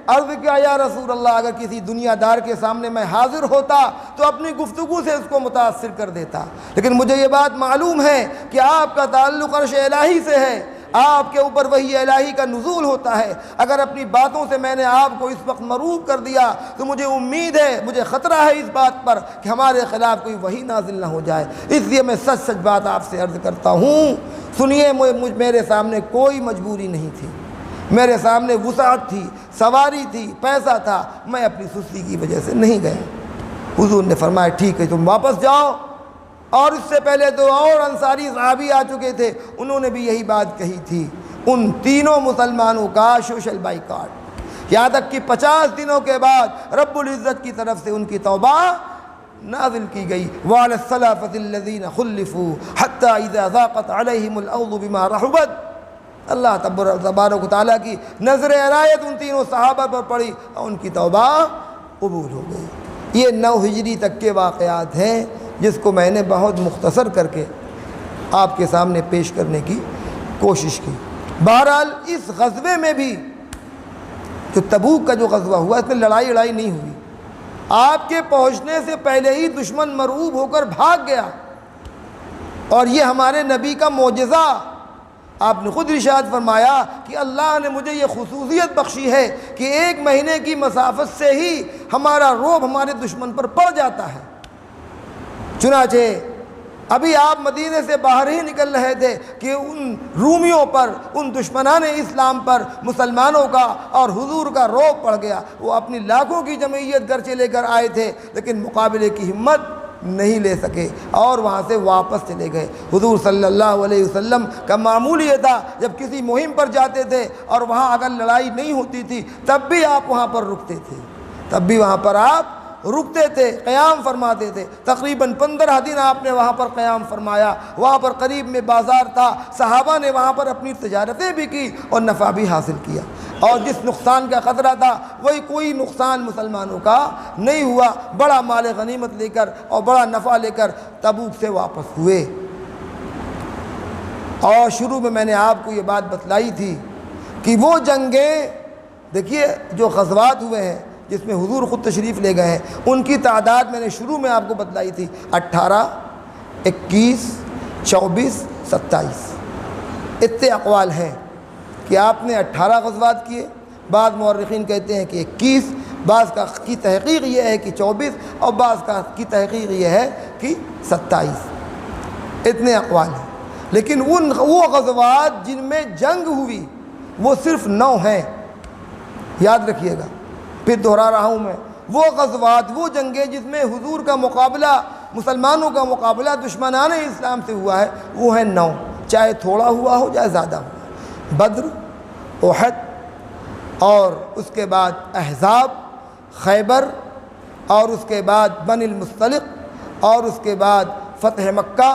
عرض کیا یا رسول اللہ اگر کسی دنیا دار کے سامنے میں حاضر ہوتا تو اپنی گفتگو سے اس کو متاثر کر دیتا، لیکن مجھے یہ بات معلوم ہے کہ آپ کا تعلق عرش الہی سے ہے، آپ کے اوپر وحی الہی کا نزول ہوتا ہے، اگر اپنی باتوں سے میں نے آپ کو اس وقت مروب کر دیا تو مجھے امید ہے، مجھے خطرہ ہے اس بات پر کہ ہمارے خلاف کوئی وحی نازل نہ ہو جائے، اس لیے میں سچ سچ بات آپ سے عرض کرتا ہوں، سنیے میرے سامنے کوئی مجبوری نہیں تھی، میرے سامنے وسعت تھی، سواری تھی، پیسہ تھا، میں اپنی سستی کی وجہ سے نہیں گیا۔ حضور نے فرمایا ٹھیک ہے تم واپس جاؤ، اور اس سے پہلے 2 اور انصاری صحابی آ چکے تھے، انہوں نے بھی یہی بات کہی تھی۔ ان تینوں مسلمانوں کا سوشل بائیکاٹ، یہاں تک کہ 50 دنوں کے بعد رب العزت کی طرف سے ان کی توبہ نازل کی گئی۔ وعلی الثلاثة الذین خلفوا حتی اذا ضاقت علیہم الارض بما رحبت، اللہ تبارک و تعالیٰ کی نظر عنایت ان تینوں صحابہ پر پڑی اور ان کی توبہ قبول ہو گئی۔ یہ 9 ہجری تک کے واقعات ہیں جس کو میں نے بہت مختصر کر کے آپ کے سامنے پیش کرنے کی کوشش کی۔ بہرحال اس غزوے میں بھی جو تبوک کا جو غزوہ ہوا اس میں لڑائی نہیں ہوئی، آپ کے پہنچنے سے پہلے ہی دشمن مرعوب ہو کر بھاگ گیا، اور یہ ہمارے نبی کا معجزہ۔ آپ نے خود ارشاد فرمایا کہ اللہ نے مجھے یہ خصوصیت بخشی ہے کہ 1 مہینے کی مسافت سے ہی ہمارا رعب ہمارے دشمن پر پڑ جاتا ہے۔ چنانچہ ابھی آپ مدینے سے باہر ہی نکل رہے تھے کہ ان رومیوں پر، ان دشمنان اسلام پر مسلمانوں کا اور حضور کا رعب پڑ گیا۔ وہ اپنی لاکھوں کی جمعیت گرچہ لے کر آئے تھے لیکن مقابلے کی ہمت نہیں لے سکے اور وہاں سے واپس چلے گئے۔ حضور صلی اللہ علیہ وسلم کا معمول یہ تھا، جب کسی مہم پر جاتے تھے اور وہاں اگر لڑائی نہیں ہوتی تھی تب بھی آپ وہاں پر رکتے تھے، تب بھی وہاں پر آپ رکتے تھے، قیام فرماتے تھے۔ تقریباً 15 دن آپ نے وہاں پر قیام فرمایا۔ وہاں پر قریب میں بازار تھا، صحابہ نے وہاں پر اپنی تجارتیں بھی کی اور نفع بھی حاصل کیا، اور جس نقصان کا خطرہ تھا وہی کوئی نقصان مسلمانوں کا نہیں ہوا۔ بڑا مال غنیمت لے کر اور بڑا نفع لے کر تبوک سے واپس ہوئے۔ اور شروع میں نے آپ کو یہ بات بتلائی تھی کہ وہ جنگیں، دیکھیے جو غزوات ہوئے ہیں جس میں حضور خود تشریف لے گئے ہیں، ان کی تعداد میں نے شروع میں آپ کو بتلائی تھی 18، 21، 24، 27۔ اتنے اقوال ہیں کہ آپ نے 18 غزوات کیے، بعض مورخین کہتے ہیں کہ 21، بعض کی تحقیق یہ ہے کہ 24، اور بعض کی تحقیق یہ ہے کہ 27۔ اتنے اقوال ہیں، لیکن وہ غزوات جن میں جنگ ہوئی وہ صرف 9 ہیں۔ یاد رکھیے گا، پھر دہرا رہا ہوں میں، وہ غزوات، وہ جنگیں جس میں حضور کا مقابلہ، مسلمانوں کا مقابلہ دشمنان اسلام سے ہوا ہے، وہ ہیں 9، چاہے تھوڑا ہوا ہو چاہے زیادہ ہو۔ بدر، احد، اور اس کے بعد احزاب، خیبر، اور اس کے بعد بنی المصطلق، اور اس کے بعد فتح مکہ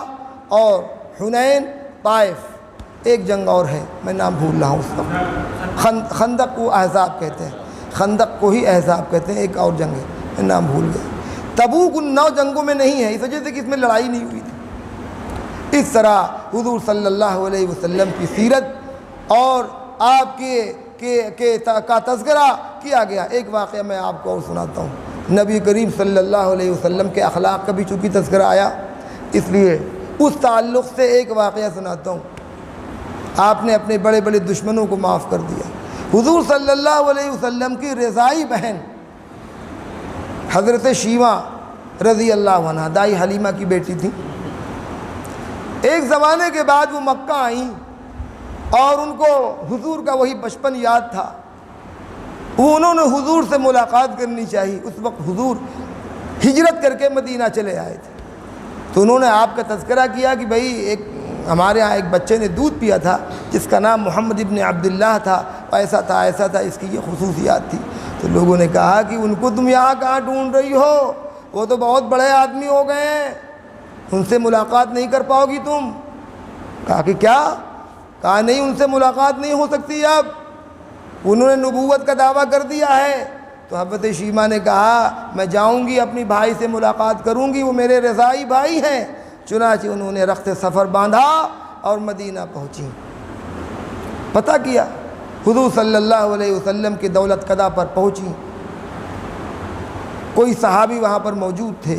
اور حنین، طائف۔ ایک جنگ اور ہے، میں نام بھول رہا ہوں اس وقت، خندق کو احزاب کہتے ہیں، خندق کو ہی احزاب کہتے ہیں۔ ایک اور جنگ ہے، میں نام بھول گیا۔ تبوک ان 9 جنگوں میں نہیں ہے، اس وجہ سے کہ اس میں لڑائی نہیں ہوئی تھی۔ اس طرح حضور صلی اللہ علیہ وسلم کی سیرت اور آپ کا تذکرہ کیا گیا۔ ایک واقعہ میں آپ کو اور سناتا ہوں۔ نبی کریم صلی اللہ علیہ وسلم کے اخلاق کا بھی چونکہ تذکرہ آیا، اس لیے اس تعلق سے ایک واقعہ سناتا ہوں۔ آپ نے اپنے بڑے بڑے دشمنوں کو معاف کر دیا۔ حضور صلی اللہ علیہ وسلم کی رضائی بہن حضرت شیما رضی اللہ عنہ، دائی حلیمہ کی بیٹی تھی۔ ایک زمانے کے بعد وہ مکہ آئیں اور ان کو حضور کا وہی بچپن یاد تھا۔ انہوں نے حضور سے ملاقات کرنی چاہی۔ اس وقت حضور ہجرت کر کے مدینہ چلے آئے تھے، تو انہوں نے آپ کا تذکرہ کیا کہ بھئی ہمارے ہاں ایک بچے نے دودھ پیا تھا جس کا نام محمد ابن عبداللہ تھا، ایسا تھا ایسا تھا، اس کی یہ خصوصیات تھی۔ تو لوگوں نے کہا کہ ان کو تم یہاں کہاں ڈھونڈ رہی ہو، وہ تو بہت بڑے آدمی ہو گئے ہیں، ان سے ملاقات نہیں کر پاؤ گی تم۔ کہا کہ کیا؟ کہا نہیں، ان سے ملاقات نہیں ہو سکتی اب، انہوں نے نبوت کا دعویٰ کر دیا ہے۔ تو حضرت شیما نے کہا میں جاؤں گی، اپنی بھائی سے ملاقات کروں گی، وہ میرے رضائی بھائی ہیں۔ چنانچہ انہوں نے رخت سفر باندھا اور مدینہ پہنچی۔ پتہ کیا، حضور صلی اللہ علیہ وسلم کی دولت قدا پر پہنچی۔ کوئی صحابی وہاں پر موجود تھے،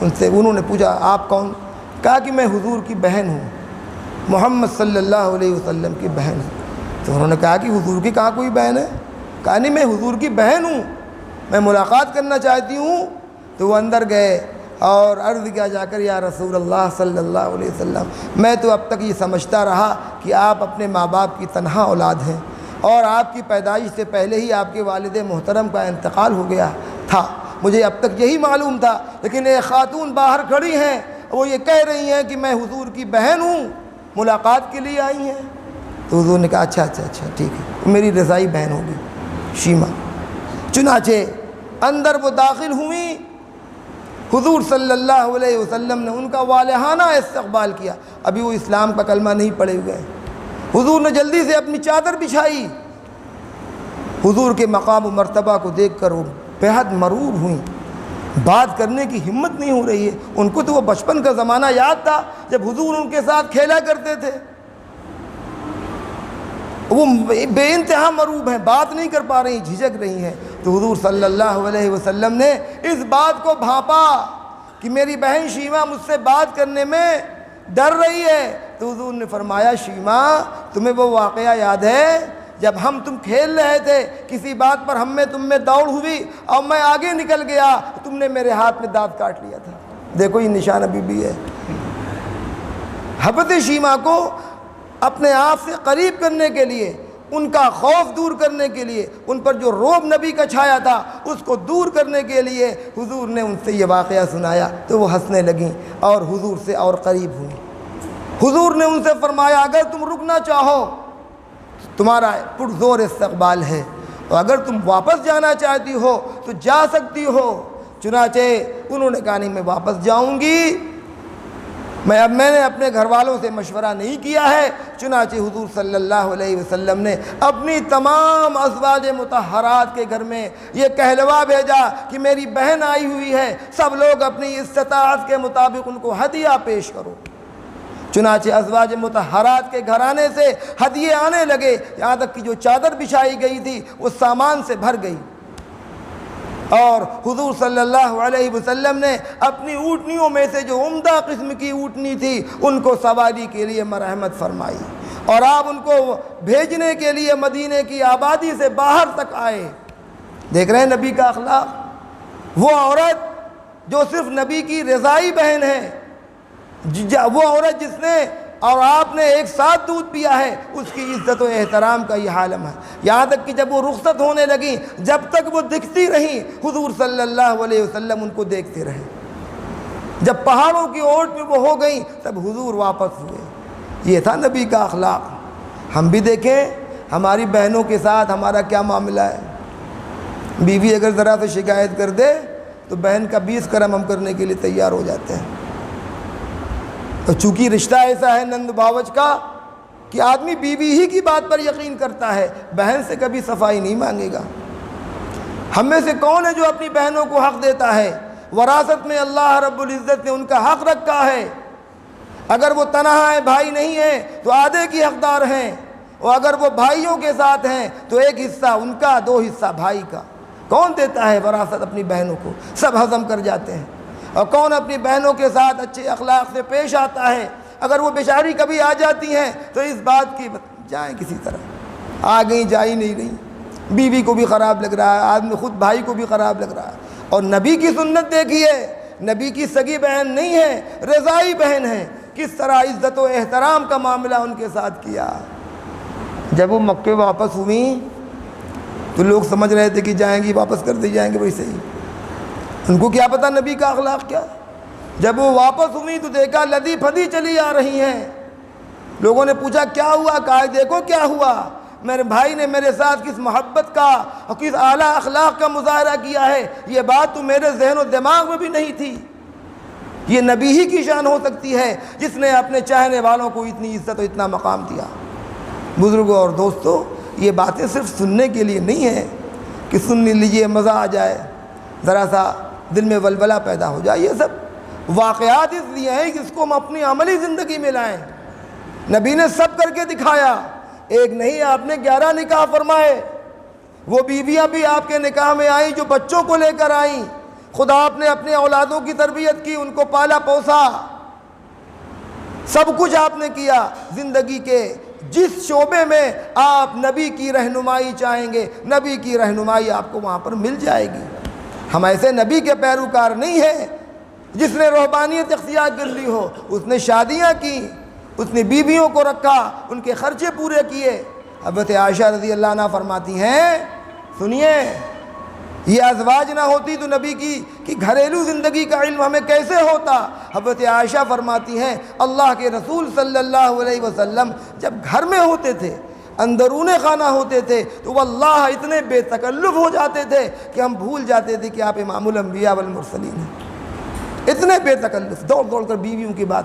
ان سے انہوں نے پوچھا آپ کون؟ کہا کہ میں حضور کی بہن ہوں، محمد صلی اللہ علیہ وسلم کی بہن ہوں۔ تو انہوں نے کہا کہ حضور کی کہاں کوئی بہن ہے؟ کہا نہیں، میں حضور کی بہن ہوں، میں ملاقات کرنا چاہتی ہوں۔ تو وہ اندر گئے اور عرض کیا جا کر یا رسول اللہ صلی اللہ علیہ وسلم، میں تو اب تک یہ سمجھتا رہا کہ آپ اپنے ماں باپ کی تنہا اولاد ہیں، اور آپ کی پیدائش سے پہلے ہی آپ کے والد محترم کا انتقال ہو گیا تھا، مجھے اب تک یہی معلوم تھا۔ لیکن ایک خاتون باہر کھڑی ہیں، وہ یہ کہہ رہی ہیں کہ میں حضور کی بہن ہوں، ملاقات کے لیے آئی ہیں۔ تو حضور نے کہا اچھا ٹھیک ہے، میری رضائی بہن ہوگی شیما۔ چنانچہ اندر وہ داخل ہوئیں، حضور صلی اللہ علیہ وسلم نے ان کا والہانہ استقبال کیا۔ ابھی وہ اسلام کا کلمہ نہیں پڑے ہوئے ہیں۔ حضور نے جلدی سے اپنی چادر بچھائی۔ حضور کے مقام و مرتبہ کو دیکھ کر وہ بہت مرعوب ہوئیں، بات کرنے کی ہمت نہیں ہو رہی ہے۔ ان کو تو وہ بچپن کا زمانہ یاد تھا جب حضور ان کے ساتھ کھیلا کرتے تھے۔ وہ بے انتہا مرعوب ہیں، بات نہیں کر پا رہی، جھجک رہی ہیں۔ تو حضور صلی اللہ علیہ وسلم نے اس بات کو بھانپا کہ میری بہن شیما مجھ سے بات کرنے میں ڈر رہی ہے۔ تو حضور نے فرمایا شیما، تمہیں وہ واقعہ یاد ہے جب تم کھیل رہے تھے، کسی بات پر تم میں دوڑ ہوئی اور میں آگے نکل گیا، تم نے میرے ہاتھ میں دانت کاٹ لیا تھا، دیکھو یہ نشان ابھی بھی ہے۔ حضرت شیما کو اپنے آپ سے قریب کرنے کے لیے، ان کا خوف دور کرنے کے لیے، ان پر جو رعب نبی کا چھایا تھا اس کو دور کرنے کے لیے حضور نے ان سے یہ واقعہ سنایا تو وہ ہنسنے لگیں اور حضور سے اور قریب ہوئیں۔ حضور نے ان سے فرمایا اگر تم رکنا چاہو تمہارا پرزور استقبال ہے، اور اگر تم واپس جانا چاہتی ہو تو جا سکتی ہو۔ چنانچہ انہوں نے کہا نہیں میں واپس جاؤں گی، میں نے اپنے گھر والوں سے مشورہ نہیں کیا ہے۔ چنانچہ حضور صلی اللہ علیہ وسلم نے اپنی تمام ازواج مطہرات کے گھر میں یہ کہلوا بھیجا کہ میری بہن آئی ہوئی ہے، سب لوگ اپنی استطاعت کے مطابق ان کو ہدیہ پیش کرو۔ چنانچہ ازواج مطہرات کے گھرانے سے ہدیے آنے لگے، یہاں تک کہ جو چادر بچھائی گئی تھی وہ سامان سے بھر گئی، اور حضور صلی اللہ علیہ وسلم نے اپنی اونٹنیوں میں سے جو عمدہ قسم کی اونٹنی تھی ان کو سواری کے لیے مرحمت فرمائی، اور آپ ان کو بھیجنے کے لیے مدینے کی آبادی سے باہر تک آئے۔ دیکھ رہے ہیں نبی کا اخلاق، وہ عورت جو صرف نبی کی رضائی بہن ہے، وہ عورت جس نے اور آپ نے ایک ساتھ دودھ پیا ہے، اس کی عزت و احترام کا یہ عالم ہے۔ یہاں تک کہ جب وہ رخصت ہونے لگیں، جب تک وہ دکھتی رہیں حضور صلی اللہ علیہ وسلم ان کو دیکھتے رہے۔ جب پہاڑوں کی اوٹ میں وہ ہو گئیں تب حضور واپس ہوئے۔ یہ تھا نبی کا اخلاق۔ ہم بھی دیکھیں ہماری بہنوں کے ساتھ ہمارا کیا معاملہ ہے۔ بیوی اگر ذرا سے شکایت کر دے تو بہن کا 20 کرم ہم کرنے کے لیے تیار ہو جاتے ہیں۔ تو چونکہ رشتہ ایسا ہے نند باوج کا کہ آدمی بیوی ہی کی بات پر یقین کرتا ہے، بہن سے کبھی صفائی نہیں مانگے گا۔ ہم میں سے کون ہے جو اپنی بہنوں کو حق دیتا ہے؟ وراثت میں اللہ رب العزت نے ان کا حق رکھا ہے۔ اگر وہ تنہا ہے، بھائی نہیں ہے، تو آدھے کی حقدار ہیں، اور اگر وہ بھائیوں کے ساتھ ہیں تو ایک حصہ ان کا، 2 حصہ بھائی کا۔ کون دیتا ہے وراثت اپنی بہنوں کو؟ سب ہضم کر جاتے ہیں۔ اور کون اپنی بہنوں کے ساتھ اچھے اخلاق سے پیش آتا ہے؟ اگر وہ بیچاری کبھی آ جاتی ہیں تو اس بات کی جائیں کسی طرح، آ گئی جا ہی نہیں رہی، بیوی کو بھی خراب لگ رہا ہے، آدمی خود بھائی کو بھی خراب لگ رہا ہے۔ اور نبی کی سنت دیکھیے، نبی کی سگی بہن نہیں ہے، رضائی بہن ہے، کس طرح عزت و احترام کا معاملہ ان کے ساتھ کیا۔ جب وہ مکے واپس ہوئیں تو لوگ سمجھ رہے تھے کہ جائیں گی، واپس کر دی جائیں گے، ویسے ہی ان کو کیا پتہ نبی کا اخلاق کیا۔ جب وہ واپس ہوئی تو دیکھا لدی پھدی چلی آ رہی ہیں۔ لوگوں نے پوچھا کیا ہوا؟ کہا دیکھو کیا ہوا، میرے بھائی نے میرے ساتھ کس محبت کا اور کس اعلیٰ اخلاق کا مظاہرہ کیا ہے، یہ بات تو میرے ذہن و دماغ میں بھی نہیں تھی۔ یہ نبی ہی کی شان ہو سکتی ہے جس نے اپنے چاہنے والوں کو اتنی عزت و اتنا مقام دیا۔ بزرگوں اور دوستوں، یہ باتیں صرف سننے کے لیے نہیں ہیں کہ سن لیجیے مزہ آ جائے، ذرا سا دل میں ولولہ پیدا ہو جائے۔ یہ سب واقعات اس لیے ہیں کہ اس کو ہم اپنی عملی زندگی میں لائیں۔ نبی نے سب کر کے دکھایا، ایک نہیں آپ نے 11 نکاح فرمائے، وہ بیویاں بھی آپ کے نکاح میں آئیں جو بچوں کو لے کر آئیں۔ خدا آپ نے اپنے اولادوں کی تربیت کی، ان کو پالا پوسا، سب کچھ آپ نے کیا۔ زندگی کے جس شعبے میں آپ نبی کی رہنمائی چاہیں گے، نبی کی رہنمائی آپ کو وہاں پر مل جائے گی۔ ہم ایسے نبی کے پیروکار نہیں ہیں جس نے رہبانیت اختیار کر لی ہو۔ اس نے شادیاں کی، اس نے بیویوں کو رکھا، ان کے خرچے پورے کیے۔ حضرت عائشہ رضی اللہ عنہ فرماتی ہیں، سنیے، یہ ازواج نہ ہوتی تو نبی کی گھریلو زندگی کا علم ہمیں کیسے ہوتا؟ حضرت عائشہ فرماتی ہیں اللہ کے رسول صلی اللہ علیہ وسلم جب گھر میں ہوتے تھے، اندرون خانہ ہوتے تھے، تو واللہ اتنے بے تکلف ہو جاتے تھے کہ ہم بھول جاتے تھے کہ آپ امام الانبیاء والمرسلین ہیں۔ اتنے بے تکلف، دوڑ دوڑ کر بیویوں کی بات،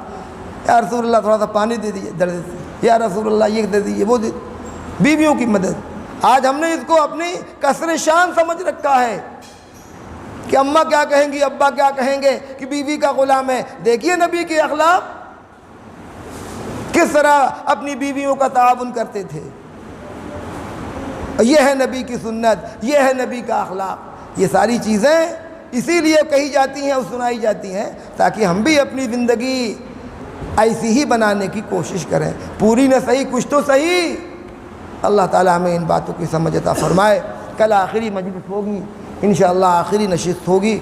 یا رسول اللہ تھوڑا سا پانی دے دیجیے درد سے، یا رسول اللہ یہ دے دیجیے، وہ بیویوں کی مدد۔ آج ہم نے اس کو اپنی کسر شان سمجھ رکھا ہے کہ اماں کیا کہیں گی، ابا کیا کہیں گے کہ بیوی کا غلام ہے۔ دیکھیے نبی کے اخلاق کس طرح اپنی بیویوں کا تعاون کرتے تھے۔ یہ ہے نبی کی سنت، یہ ہے نبی کا اخلاق۔ یہ ساری چیزیں اسی لیے کہی جاتی ہیں اور سنائی جاتی ہیں تاکہ ہم بھی اپنی زندگی ایسی ہی بنانے کی کوشش کریں، پوری نہ صحیح کچھ تو صحیح۔ اللہ تعالیٰ ہمیں ان باتوں کی سمجھ عطا فرمائے۔ کل آخری مجلس ہوگی انشاءاللہ، آخری نشست ہوگی،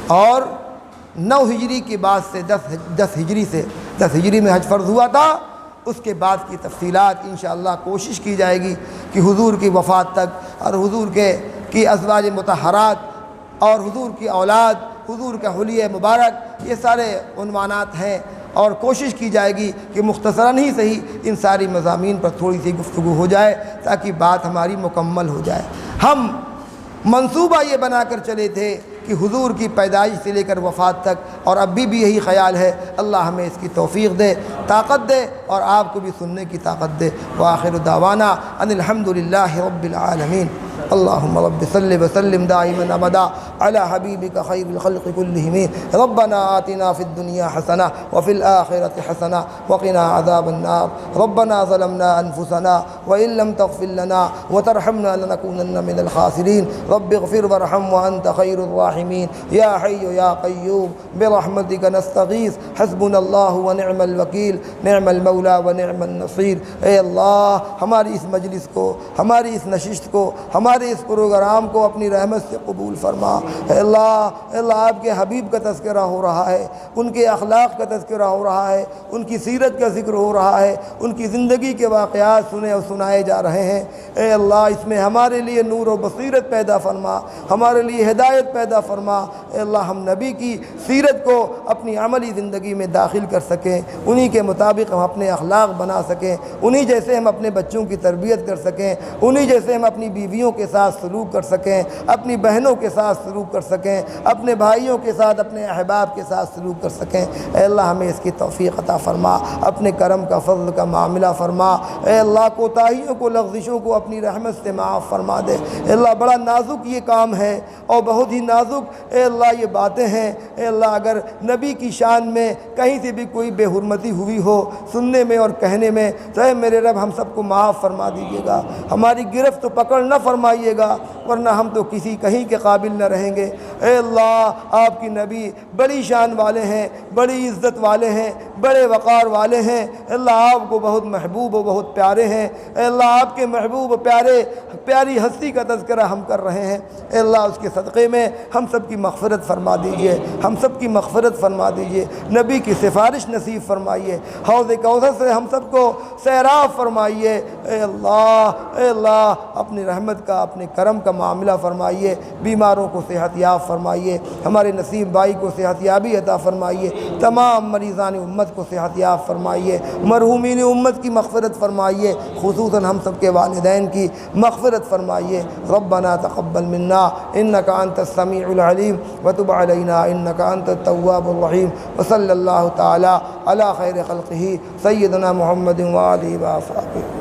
اور 9 ہجری کے بعد سے 10 ہجری سے 10 ہجری میں حج فرض ہوا تھا، اس کے بعد کی تفصیلات انشاءاللہ کوشش کی جائے گی کہ حضور کی وفات تک اور حضور کی ازواج مطہرات اور حضور کی اولاد، حضور کا حلیہ مبارک، یہ سارے عنوانات ہیں، اور کوشش کی جائے گی کہ مختصراً ہی صحیح ان ساری مضامین پر تھوڑی سی گفتگو ہو جائے تاکہ بات ہماری مکمل ہو جائے۔ ہم منصوبہ یہ بنا کر چلے تھے کہ حضور کی پیدائش سے لے کر وفات تک، اور اب بھی یہی خیال ہے، اللہ ہمیں اس کی توفیق دے، طاقت دے، اور آپ کو بھی سننے کی طاقت دے۔ وآخر دعوانا ان الحمدللہ رب العالمین۔ اللہم رب صلی وسلم دائما ابدا علی حبیبک خیر الخلق کلہم۔ ربنا آتنا فی الدنیا حسنہ وفی الآخرۃ حسنہ وقنا عذاب النار۔ ربنا ظلمنا انفسنا وإن لم تغفر لنا وترحمنا لنکونن من الخاسرین۔ رب اغفر وارحم وانت خیر الراحمین۔ یا حی یا قیوم برحمتک نستغیث، حسبنا اللہ ونعم الوکیل، نعم المولا ونعم النصیر۔ اے اللہ، ہماری اس مجلس کو، ہماری اس نشست کو، ہمارے اس پروگرام کو اپنی رحمت سے قبول فرما۔ اے اللہ آپ کے حبیب کا تذکرہ ہو رہا ہے، ان کے اخلاق کا تذکرہ ہو رہا ہے، ان کی سیرت کا ذکر ہو رہا ہے، ان کی زندگی کے واقعات سنے اور سنائے جا رہے ہیں۔ اے اللہ، اس میں ہمارے لیے نور و بصیرت پیدا فرما، ہمارے لیے ہدایت پیدا فرما۔ اے اللہ، ہم نبی کی سیرت کو اپنی عملی زندگی میں داخل کر سکیں، انہی کے مطابق ہم اپنے اخلاق بنا سکیں، انہی جیسے ہم اپنے بچوں کی تربیت کر سکیں، انہی جیسے ہم اپنی بیویوں کے ساتھ سلوک کر سکیں، اپنی بہنوں کے ساتھ سلوک کر سکیں، اپنے بھائیوں کے ساتھ، اپنے احباب کے ساتھ سلوک کر سکیں۔ اے اللہ، ہمیں اس کی توفیق عطا فرما، اپنے کرم کا فضل کا معاملہ فرما۔ اے اللہ، کوتاہیوں کو، لغزشوں کو اپنی رحمت سے معاف فرما دے۔ اے اللہ، بڑا نازک یہ کام ہے اور بہت ہی نازک اے اللہ یہ باتیں ہیں۔ اے اللہ، اگر نبی کی شان میں کہیں سے بھی کوئی بے حرمتی ہوئی ہو سننے میں اور کہنے میں، تو اے میرے رب ہم سب کو معاف فرما دیجیے گا، ہماری گرفت و پکڑ نہ فرمائیے گا، ورنہ ہم تو کسی کہیں کے قابل نہ رہیں گے۔ اے اللہ، آپ کی نبی بڑی شان والے ہیں، بڑی عزت والے ہیں، بڑے وقار والے ہیں۔ اے اللہ، آپ کو بہت محبوب و بہت پیارے ہیں۔ اے اللہ، آپ کے محبوب و پیاری ہستی کا تذکرہ ہم کر رہے ہیں۔ اے اللہ، اس کے صدقے میں ہم سب کی مغفرت فرما دیجئے، ہم سب کی مغفرت فرما دیجئے، نبی کی سفارش نصیب فرمائیے، حوض کوثر سے ہم سب کو سیراب فرمائیے۔ اے اللہ، اپنی رحمت کا، اپنے کرم کا معاملہ فرمائیے، بیماروں کو صحت یاب فرمائیے، ہمارے نصیب بھائی کو صحت یابی عطا فرمائیے، تمام مریضان امت کو صحت یاب فرمائیے، مرحومین امت کی مغفرت فرمائیے، خصوصاً ہم سب کے والدین کی مغفرت فرمائیے۔ ربنا تقبل منا انک انت السمیع العلیم وتب علینا انک انت التواب الرحیم، وصلی اللہ تعالی علی خیر خلقہ سیدنا محمد وآلہ وصحبہ۔